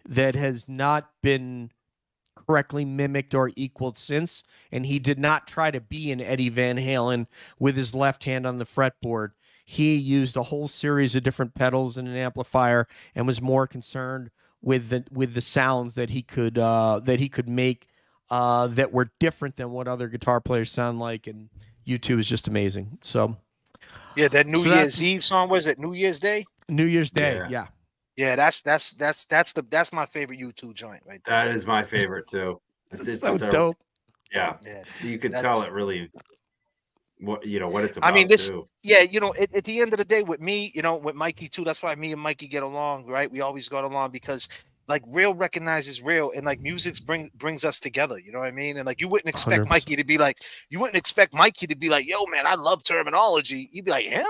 that has not been correctly mimicked or equaled since, and he did not try to be an Eddie Van Halen with his left hand on the fretboard. He used a whole series of different pedals and an amplifier, and was more concerned with the sounds that he could make that were different than what other guitar players sound like. And U2 is just amazing. So yeah, that New Year's Eve song, was it New Year's Day? New Year's Day, yeah. Yeah, that's my favorite U2 joint right there. That is my favorite too. It's so dope. Yeah, you could tell it really what it's about. I mean, this, too. Yeah, at the end of the day, with me, with Mikey too. That's why me and Mikey get along, right? We always got along because like real recognizes real, and like music brings us together. You know what I mean? And like you wouldn't expect 100%. Mikey to be like, yo, man, I love Terminology. You'd be like, him?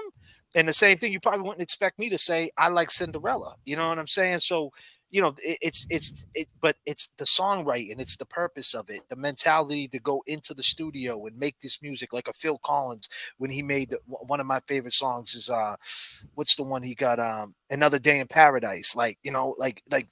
And the same thing, you probably wouldn't expect me to say, I like Cinderella. You know what I'm saying? So, but it's the songwriting, it's the purpose of it, the mentality to go into the studio and make this music, like a Phil Collins when he made one of my favorite songs is what's the one he got, Another Day in Paradise, like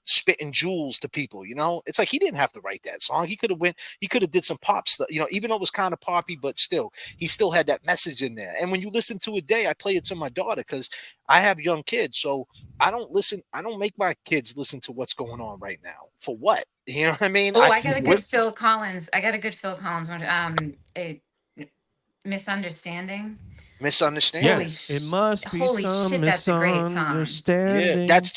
spitting jewels to people. It's like he didn't have to write that song. He could have did some pop stuff, even though it was kind of poppy, but still he still had that message in there. And when you listen to it, I play it to my daughter because I have young kids, so I don't make my kids listen to what's going on right now. For what? You know what I mean? Oh, I got a good Phil Collins one. Misunderstanding. Misunderstanding. It must be holy some shit, that's a great song. misunderstanding. Yeah, that's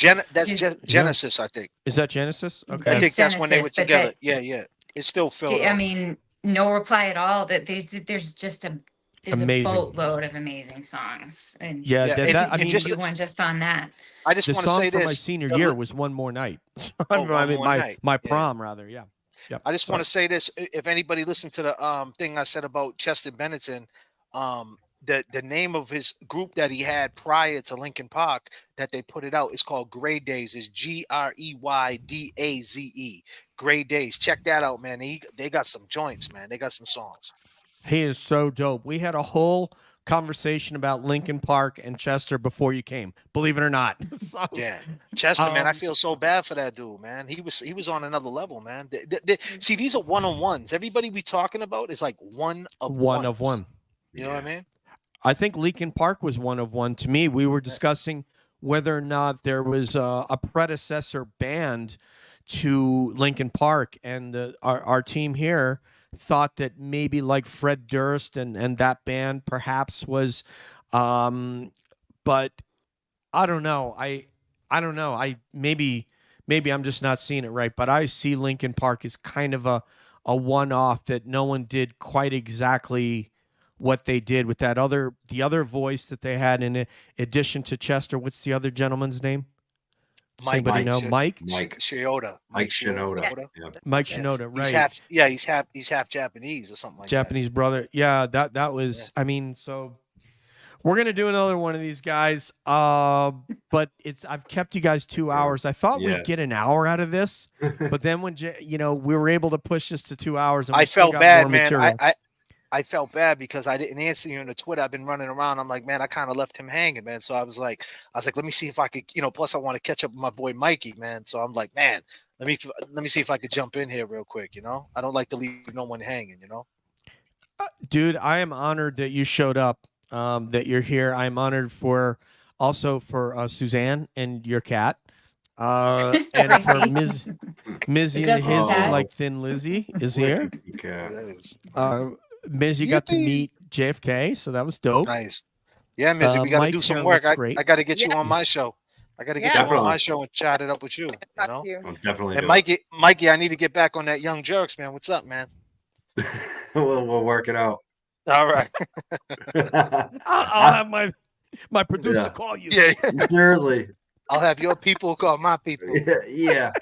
Genesis, I think. Is that Genesis? Okay. I think It's that's when they were Genesis, but together. Yeah. It's still Phil. I mean, No Reply at All. That there's just Amazing. a boatload of amazing songs. And I mean, just one just on that. I just the want to song say for this. my senior year was One More Night. Night. My prom, rather. Yeah. Yep. I just want to say this. If anybody listened to the thing I said about Chester Bennington, the name of his group that he had prior to Linkin Park that they put it out is called Grey Days. Is Greydaze. Grey Days. Check that out, man. They got some joints, man. They got some songs. He is so dope. We had a whole conversation about Linkin Park and Chester before you came. Believe it or not. So, Yeah, Chester, man, I Um, feel so bad for that dude, man. He was on another level, man. See, these are one-on-ones. Everybody we talking about is like one of one of ones. one. You know what I mean? I think Linkin Park was one of one to me. We were discussing whether or not there was a predecessor band to Linkin Park, and our team here thought that maybe like Fred Durst and that band perhaps was, but I don't know. I don't know. Maybe I'm just not seeing it right, but I see Linkin Park as kind of a one-off that no one did quite exactly what they did with the other voice that they had in addition to Chester. What's the other gentleman's name? Does Mike, anybody know? Mike Shinoda. Mike Shinoda. Shinoda. Yeah. Mike Yeah. Shinoda, He's right? he's half Japanese or something like Japanese brother. Yeah, that was. I mean, so we're gonna do another one of these guys. But I've kept you guys 2 hours. I thought Yeah. we'd get an hour out of this, but then when we were able to push this to 2 hours, and that. we I still felt got bad, more man. material. I felt bad because I didn't answer you on the Twitter. I've been running around. I'm like, man, I kind of left him hanging, man. So I was like, let me see if I could, plus I want to catch up with my boy Mikey, man. So I'm like, man, let me see if I could jump in here real quick. I don't like to leave no one hanging. Dude, I am honored that you showed up, that you're here. I'm honored also for Suzanne and your cat, and for Mizzy and his cat. like Thin Lizzy is here. Mizzy got to meet JFK, so that was dope. Nice. Yeah, Mizzy, we got to Mike's do some hair work. looks great. I got to get you Yeah. on my show. I got to get Yeah. you on my Definitely. show and chat it up with you. Talk to you. I'll definitely And do Mikey, I need to get back on that Young Jerks, man. What's up, man? it. We'll work it out. All right. I'll have my producer Yeah. call you. Yeah, Certainly. I'll have your people call my people. Yeah.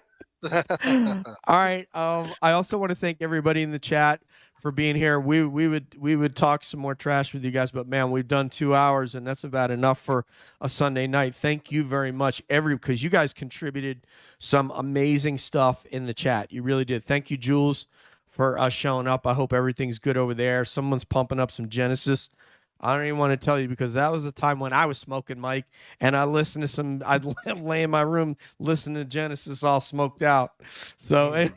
All right. I also want to thank everybody in the chat for being here. We would talk some more trash with you guys, but man, we've done 2 hours, and that's about enough for a Sunday night. Thank you very much, because you guys contributed some amazing stuff in the chat. You really did. Thank you, Jules, for showing up. I hope everything's good over there. Someone's pumping up some Genesis. I don't even want to tell you because that was the time when I was smoking, Mike, and I listened to I'd lay in my room listening to Genesis all smoked out. So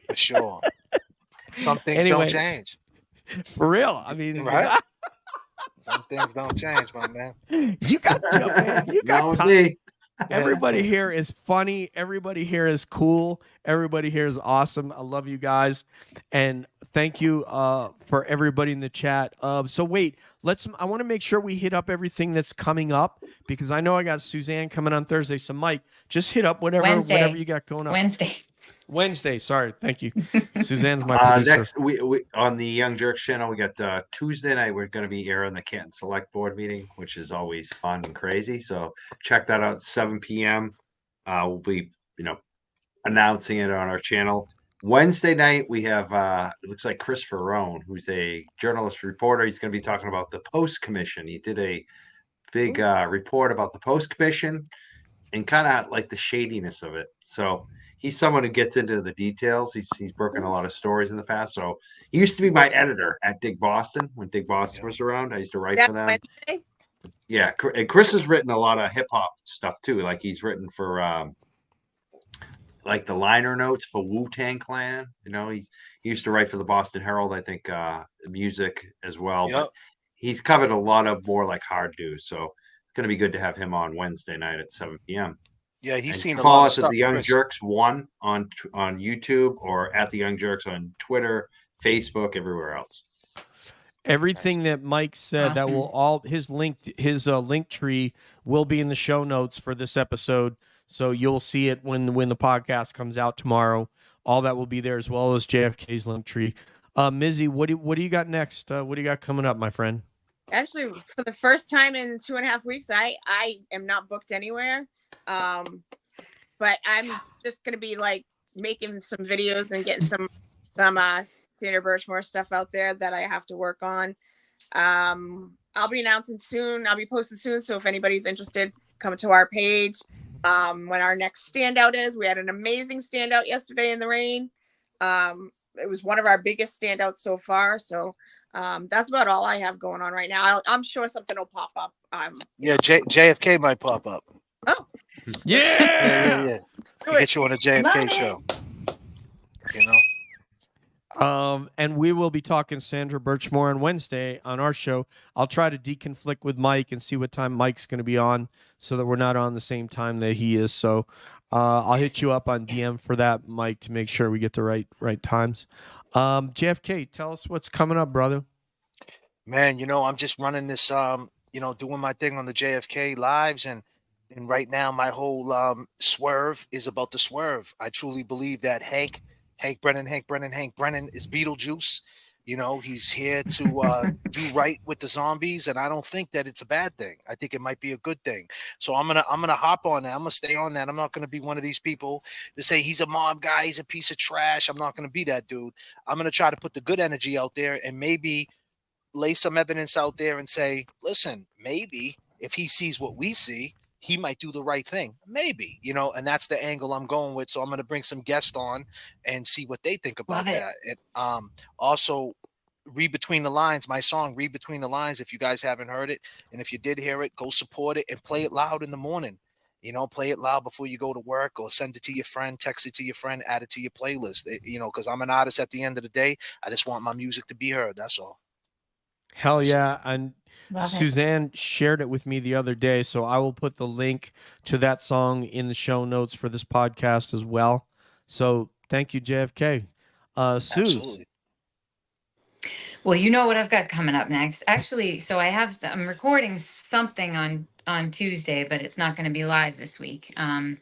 For sure. Some things Anyway. don't change. for real, I mean, Right? Some things don't change, my man. you got man. You Not with got me. everybody here is funny. Everybody here is cool. Everybody here is awesome. I love you guys, and thank you for everybody in the chat. So wait, I want to make sure we hit up everything that's coming up because I know I got Suzanne coming on Thursday. So Mike, just hit up whatever you got going up. Wednesday. Sorry, thank you. Suzanne's my producer. Next, we on the Young Jerks channel, we got Tuesday night. We're going to be airing the Canton Select Board meeting, which is always fun and crazy. So check that out at 7 p.m. We'll be, announcing it on our channel. Wednesday night, we have it looks like Christopher Rohn, who's a journalist reporter. He's going to be talking about the Post Commission. He did a big report about the Post Commission and kind of like the shadiness of it. So he's someone who gets into the details. He's broken a lot of stories in the past. So he used to be my editor at Dig Boston when Dig Boston was around. I used to write for them. Wednesday? Yeah, and Chris has written a lot of hip hop stuff too. Like he's written for like the liner notes for Wu-Tang Clan. He used to write for the Boston Herald, I think, music as well. Yep. But he's covered a lot of more like hard news. So it's going to be good to have him on Wednesday night at 7 p.m. Yeah, he's And seen a call lot of us stuff. at the Young Chris. Jerks 1 on YouTube or at the Young Jerks on Twitter, Facebook, everywhere else. Everything that Mike said, that will all his link tree will be in the show notes for this episode. So you'll see it when the podcast comes out tomorrow. All that will be there as well as JFK's link tree. Mizzy, what do you got next? What do you got coming up, my friend? Actually, for the first time in 2.5 weeks, I am not booked anywhere. But I'm just gonna be like making some videos and getting some Sandra Birchmore stuff out there that I have to work on. I'll be announcing soon. I'll be posting soon. So if anybody's interested, come to our page. When our next standout is, we had an amazing standout yesterday in the rain. It was one of our biggest standouts so far. So That's about all I have going on right now. I'm sure something will pop up. Yeah, JFK might pop up. Oh, Yeah. We'll get you on a JFK Love it. show. You know. And we will be talking Sandra Birchmore on Wednesday on our show. I'll try to deconflict with Mike and see what time Mike's going to be on, so that we're not on the same time that he is. So I'll hit you up on DM for that, Mike, to make sure we get the right times. JFK, tell us what's coming up, brother. Man, I'm just running this, doing my thing on the JFK lives, and right now my whole swerve is about the swerve. I truly believe that Hank Brennan is Beetlejuice. He's here to do right with the zombies, and I don't think that it's a bad thing. I think it might be a good thing. So I'm gonna hop on that. I'm gonna stay on that. I'm not gonna be one of these people to say he's a mob guy, he's a piece of trash. I'm not gonna be that dude. I'm gonna try to put the good energy out there and maybe lay some evidence out there and say, listen, maybe if he sees what we see, he might do the right thing. Maybe, and that's the angle I'm going with. So I'm going to bring some guests on and see what they think about that. And also, Read Between the Lines, my song, Read Between the Lines, if you guys haven't heard it. And if you did hear it, go support it and play it loud in the morning. Play it loud before you go to work, or send it to your friend, text it to your friend, add it to your playlist. Because I'm an artist at the end of the day. I just want my music to be heard. That's all. Hell yeah. And Love it. Suzanne shared it with me the other day, so I will put the link to that song in the show notes for this podcast as well. So thank you, JFK. Suze. Absolutely. Well, you know what I've got coming up next. Actually, so I'm recording something on Tuesday, but it's not going to be live this week. And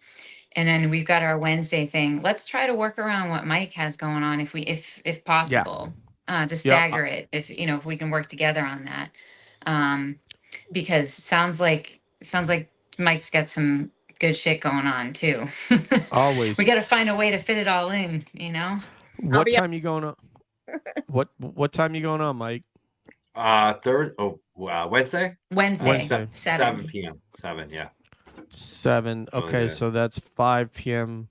then we've got our Wednesday thing. Let's try to work around what Mike has going on if possible. To stagger it, if we can work together on that, because sounds like Mike's got some good shit going on too. Always. We got to find a way to fit it all in. What time you going on? What time you going on, Mike? Wednesday. Wednesday. 7 p.m. 7, yeah. 7. Okay, so that's 5 p.m.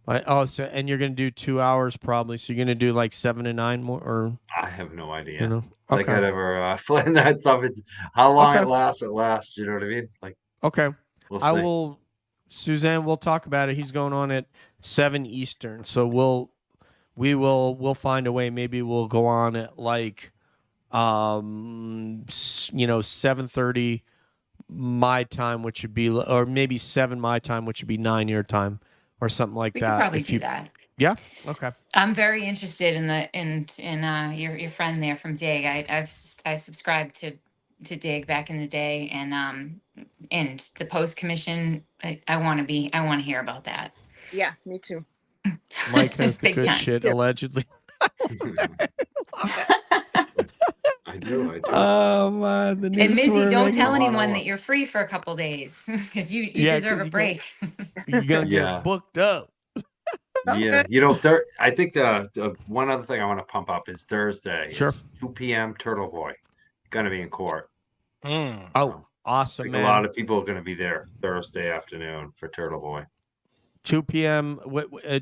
And you're gonna do 2 hours probably. So you're gonna do like 7 to 9 more, or I have no idea. Okay. Like I'd ever plan that stuff. It's how long Okay. it lasts. You know what I mean? Like, okay. we'll see. I will, Suzanne. We'll talk about it. He's going on at 7 Eastern, so we'll find a way. Maybe we'll go on at like 7:30 my time, which would be, or maybe 7 my time, which would be 9 your time, or something like We that. could probably do that. Yeah. Okay. I'm very interested in your friend there from Dig. I subscribed to Dig back in the day, and the post commission. I want to hear about that. yeah, me too. Mike has the Big good time. shit, Yep. allegedly. I do. Oh man, the And news Mizzy, we're don't making. tell a lot of anyone work. that you're free for a couple days because you Yeah, deserve 'cause a you break. You're gonna Yeah. get booked up. Yeah, I think the one other thing I want to pump up is Thursday. Sure. It's 2 p.m. Turtle Boy gonna be in court. Oh, awesome, Like man. a lot of people are gonna be there Thursday afternoon for Turtle Boy. 2 p.m.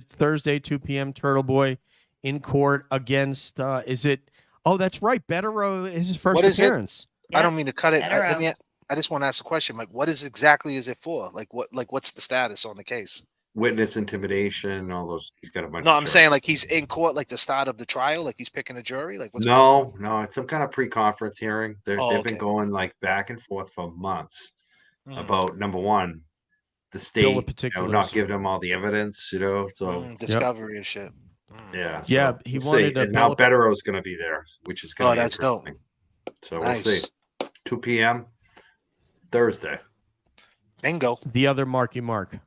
Thursday, 2 p.m. Turtle Boy in court against. Is it? Oh, that's right. Betterow is his first What is it? appearance. I don't mean to cut it. Better I just want to ask a question. Like, what is it for? What's the status on the case? Witness intimidation, all those. He's got a bunch. No, of I'm saying like he's in court, like the start of the trial, like he's picking a jury. Like what's No, it's some kind of pre-conference hearing. They've okay. been going like back and forth for months going on? about number one, the Bill state, of particulars. not giving them all the evidence, so Discovery and shit. yeah, Yeah, so he we'll wanted see. a And now bill Betterow's going to be there, which is going to be that's dope. interesting. So Nice. we'll see. 2 p.m. Thursday. Bingo. the other Marky Mark,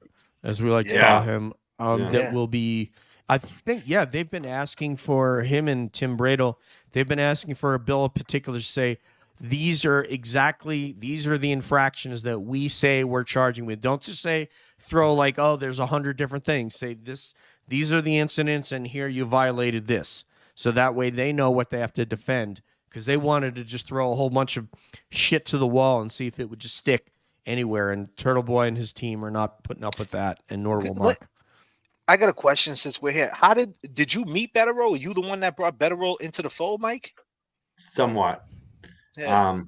as we like to Yeah. call him. Yeah. That will be. I think. Yeah, they've been asking for him and Tim Bradle. They've been asking for a bill of particulars to say these are the infractions that we say we're charging with. Don't just say throw like, oh, there's 100 different things. Say these are the incidents, and here you violated this. So that way they know what they have to defend, because they wanted to just throw a whole bunch of shit to the wall and see if it would just stick anywhere. And Turtle Boy and his team are not putting up with that, and nor will Mark. I got a question since we're here. How did you meet Betterow? Are you the one that brought Betterow into the fold, Mike? somewhat. Yeah.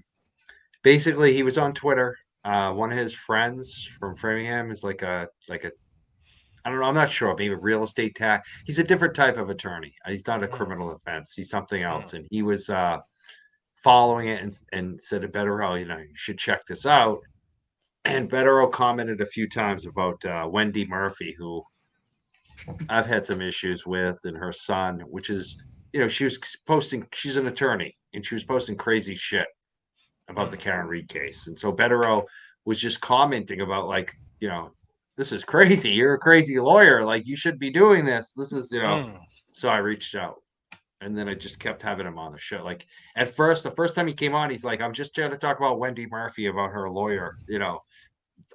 Basically, he was on Twitter. One of his friends from Framingham is like a I don't know. I'm not sure. Maybe real estate tax. He's a different type of attorney. He's not a criminal offense. He's something else. And he was following it and said to Betterow, you should check this out. And Betterow commented a few times about Wendy Murphy, who I've had some issues with, and her son, which is, she was posting. She's an attorney, and she was posting crazy shit about the Karen Reed case. And so Betterow was just commenting about this is crazy. You're a crazy lawyer. Like, you should be doing this. This is, So I reached out, and then I just kept having him on the show. Like, at first, the first time he came on, he's like, I'm just trying to talk about Wendy Murphy, about her lawyer,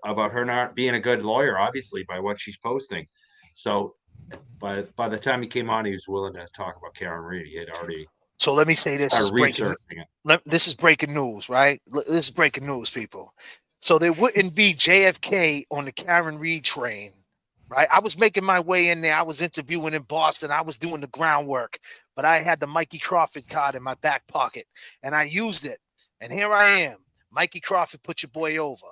about her not being a good lawyer, obviously, by what she's posting. So by the time he came on, he was willing to talk about Karen Reed. He had already. So let me say this is breaking. It. This is breaking news, right? This is breaking news, people. So there wouldn't be JFK on the Karen Reed train, right? I was making my way in there. I was interviewing in Boston. I was doing the groundwork, but I had the Mikey Crawford card in my back pocket, and I used it. And here I am. Mikey Crawford put your boy over.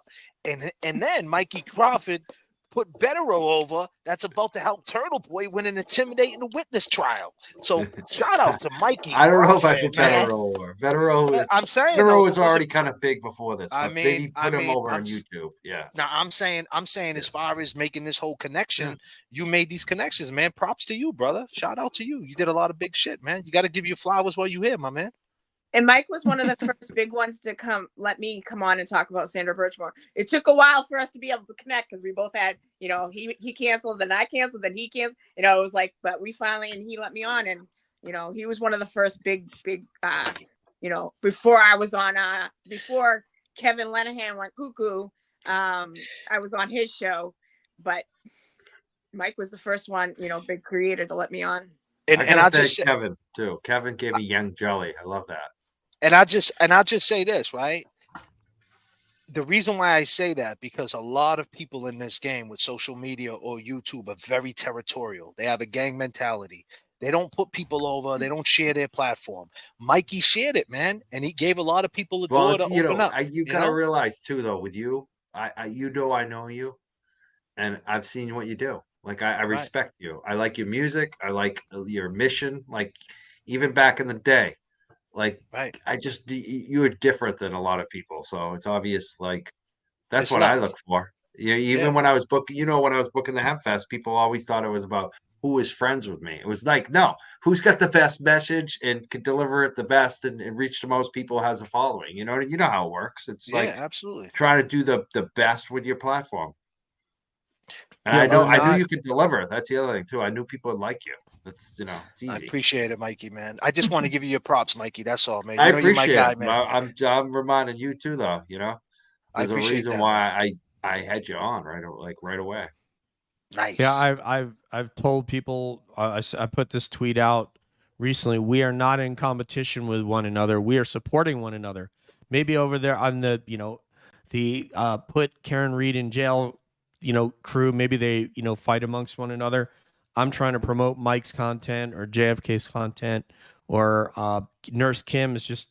And then Mikey Crawford put Betterow over. That's about to help Turtle Boy win an intimidating witness trial. So shout out to Mikey. I don't know if I put Betterow over. Betterow, I'm saying Betterow was already kind of big before this. I mean, maybe put him over on YouTube. Yeah. Now I'm saying as far as making this whole connection, you made these connections, man. Props to you, brother. Shout out to you. You did a lot of big shit, man. You got to give you flowers while you here, my man. And Mike was one of the first big ones to let me come on and talk about Sandra Birchmore. It took a while for us to be able to connect because we both had, he canceled, then I canceled, then he canceled. It was like, but we finally, and he let me on, and he was one of the first big, before I was on, before Kevin Lenahan went cuckoo, I was on his show, but Mike was the first one, big creator to let me on. And I just Kevin too. Kevin gave me Young Jelly. I love that. And I'll just say this, right? The reason why I say that, because a lot of people in this game with social media or YouTube are very territorial. They have a gang mentality. They don't put people over. They don't share their platform. Mikey shared it, man, and he gave a lot of people a door to open up. You gotta realize too, though, with you, I know you, and I've seen what you do. Like, I respect you. I like your music. I like your mission. Like, even back in the day, like, you were different than a lot of people. So it's obvious, like, that's what I look for. Even when I was booking, when I was booking the Hempfest, people always thought it was about who was friends with me. It was like, no, who's got the best message and can deliver it the best and reach the most people, has a following. You know how it works. It's like absolutely trying to do the best with your platform. And I knew you could deliver. That's the other thing too. I knew people would like you. That's it's easy. I appreciate it, Mikey, man. I just want to give you your props, Mikey. That's all, man. I appreciate it, man. I'm reminding you too, though. There's a reason why I had you on right away. Nice. Yeah, I've told people. I put this tweet out recently. We are not in competition with one another. We are supporting one another. Maybe over there on the the put Karen Reed in jail crew. Maybe they fight amongst one another. I'm trying to promote Mike's content or JFK's content, or Nurse Kim is just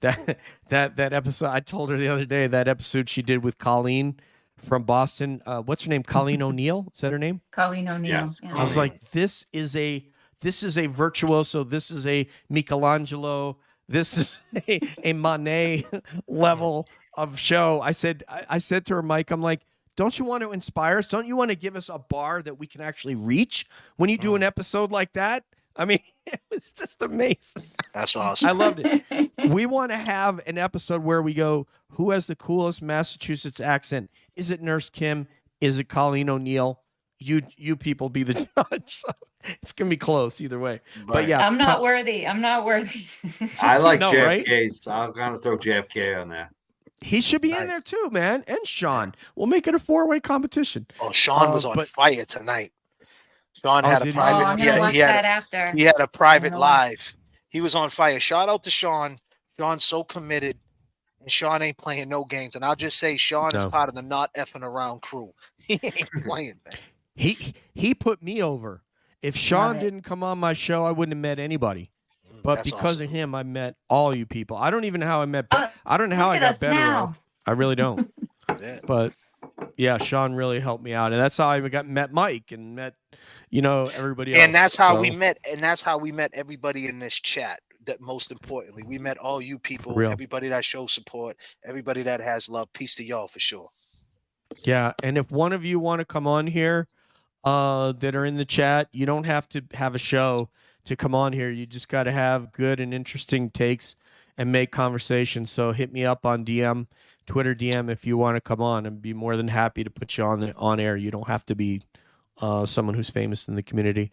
that episode. I told her the other day, that episode she did with Colleen from Boston. What's her name? Colleen O'Neill. Is that her name? Colleen O'Neill. Yes. Yeah. I was like, this is a virtuoso. This is a Michelangelo. This is a Monet level of show. I said to her, Mike, I'm like, don't you want to inspire us? Don't you want to give us a bar that we can actually reach when you do an episode like that? I mean, it was just amazing. That's awesome. I loved it. We want to have an episode where we go, who has the coolest Massachusetts accent? Is it Nurse Kim? Is it Colleen O'Neill? You people be the judge. So it's going to be close either way. Right. But yeah. I'm not worthy. I'm not worthy. I like JFK. So I'm going to throw JFK on there. He should be in there too, man. And Sean. We'll make it a 4-way competition. Oh, Sean was on fire tonight. Sean had a private. I'm gonna watch that after. He had a private live. He was on fire. Shout out to Sean. Sean's so committed, and Sean ain't playing no games. And I'll just say, Sean is part of the not effing around crew. He ain't playing, man. He put me over. If Sean didn't come on my show, I wouldn't have met anybody. But That's because awesome. of him, I met all you people. I don't even know how I met. Oh, I don't know how look I at got us better. now. I really don't. Yeah. But yeah, Sean really helped me out, and that's how I met Mike and met, everybody else. And that's how we So, met. And that's how we met everybody in this chat. That most importantly, we met all you people, real. everybody that shows support, everybody that has love. Peace to y'all for sure. Yeah, and if one of you want to come on here, that are in the chat, you don't have to have a show to come on here. You just got to have good and interesting takes and make conversation. So hit me up on DM, Twitter DM if you want to come on, and be more than happy to put you on air. You don't have to be someone who's famous in the community.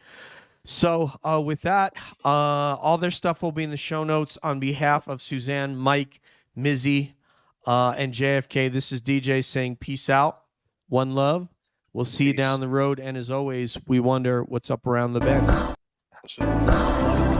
So with that, all their stuff will be in the show notes. On behalf of Suzanne, Mike, Mizzy, and JFK, this is DJ saying peace out, one love. We'll see you Peace. down the road. And as always, we wonder what's up around the bend. Absolutely.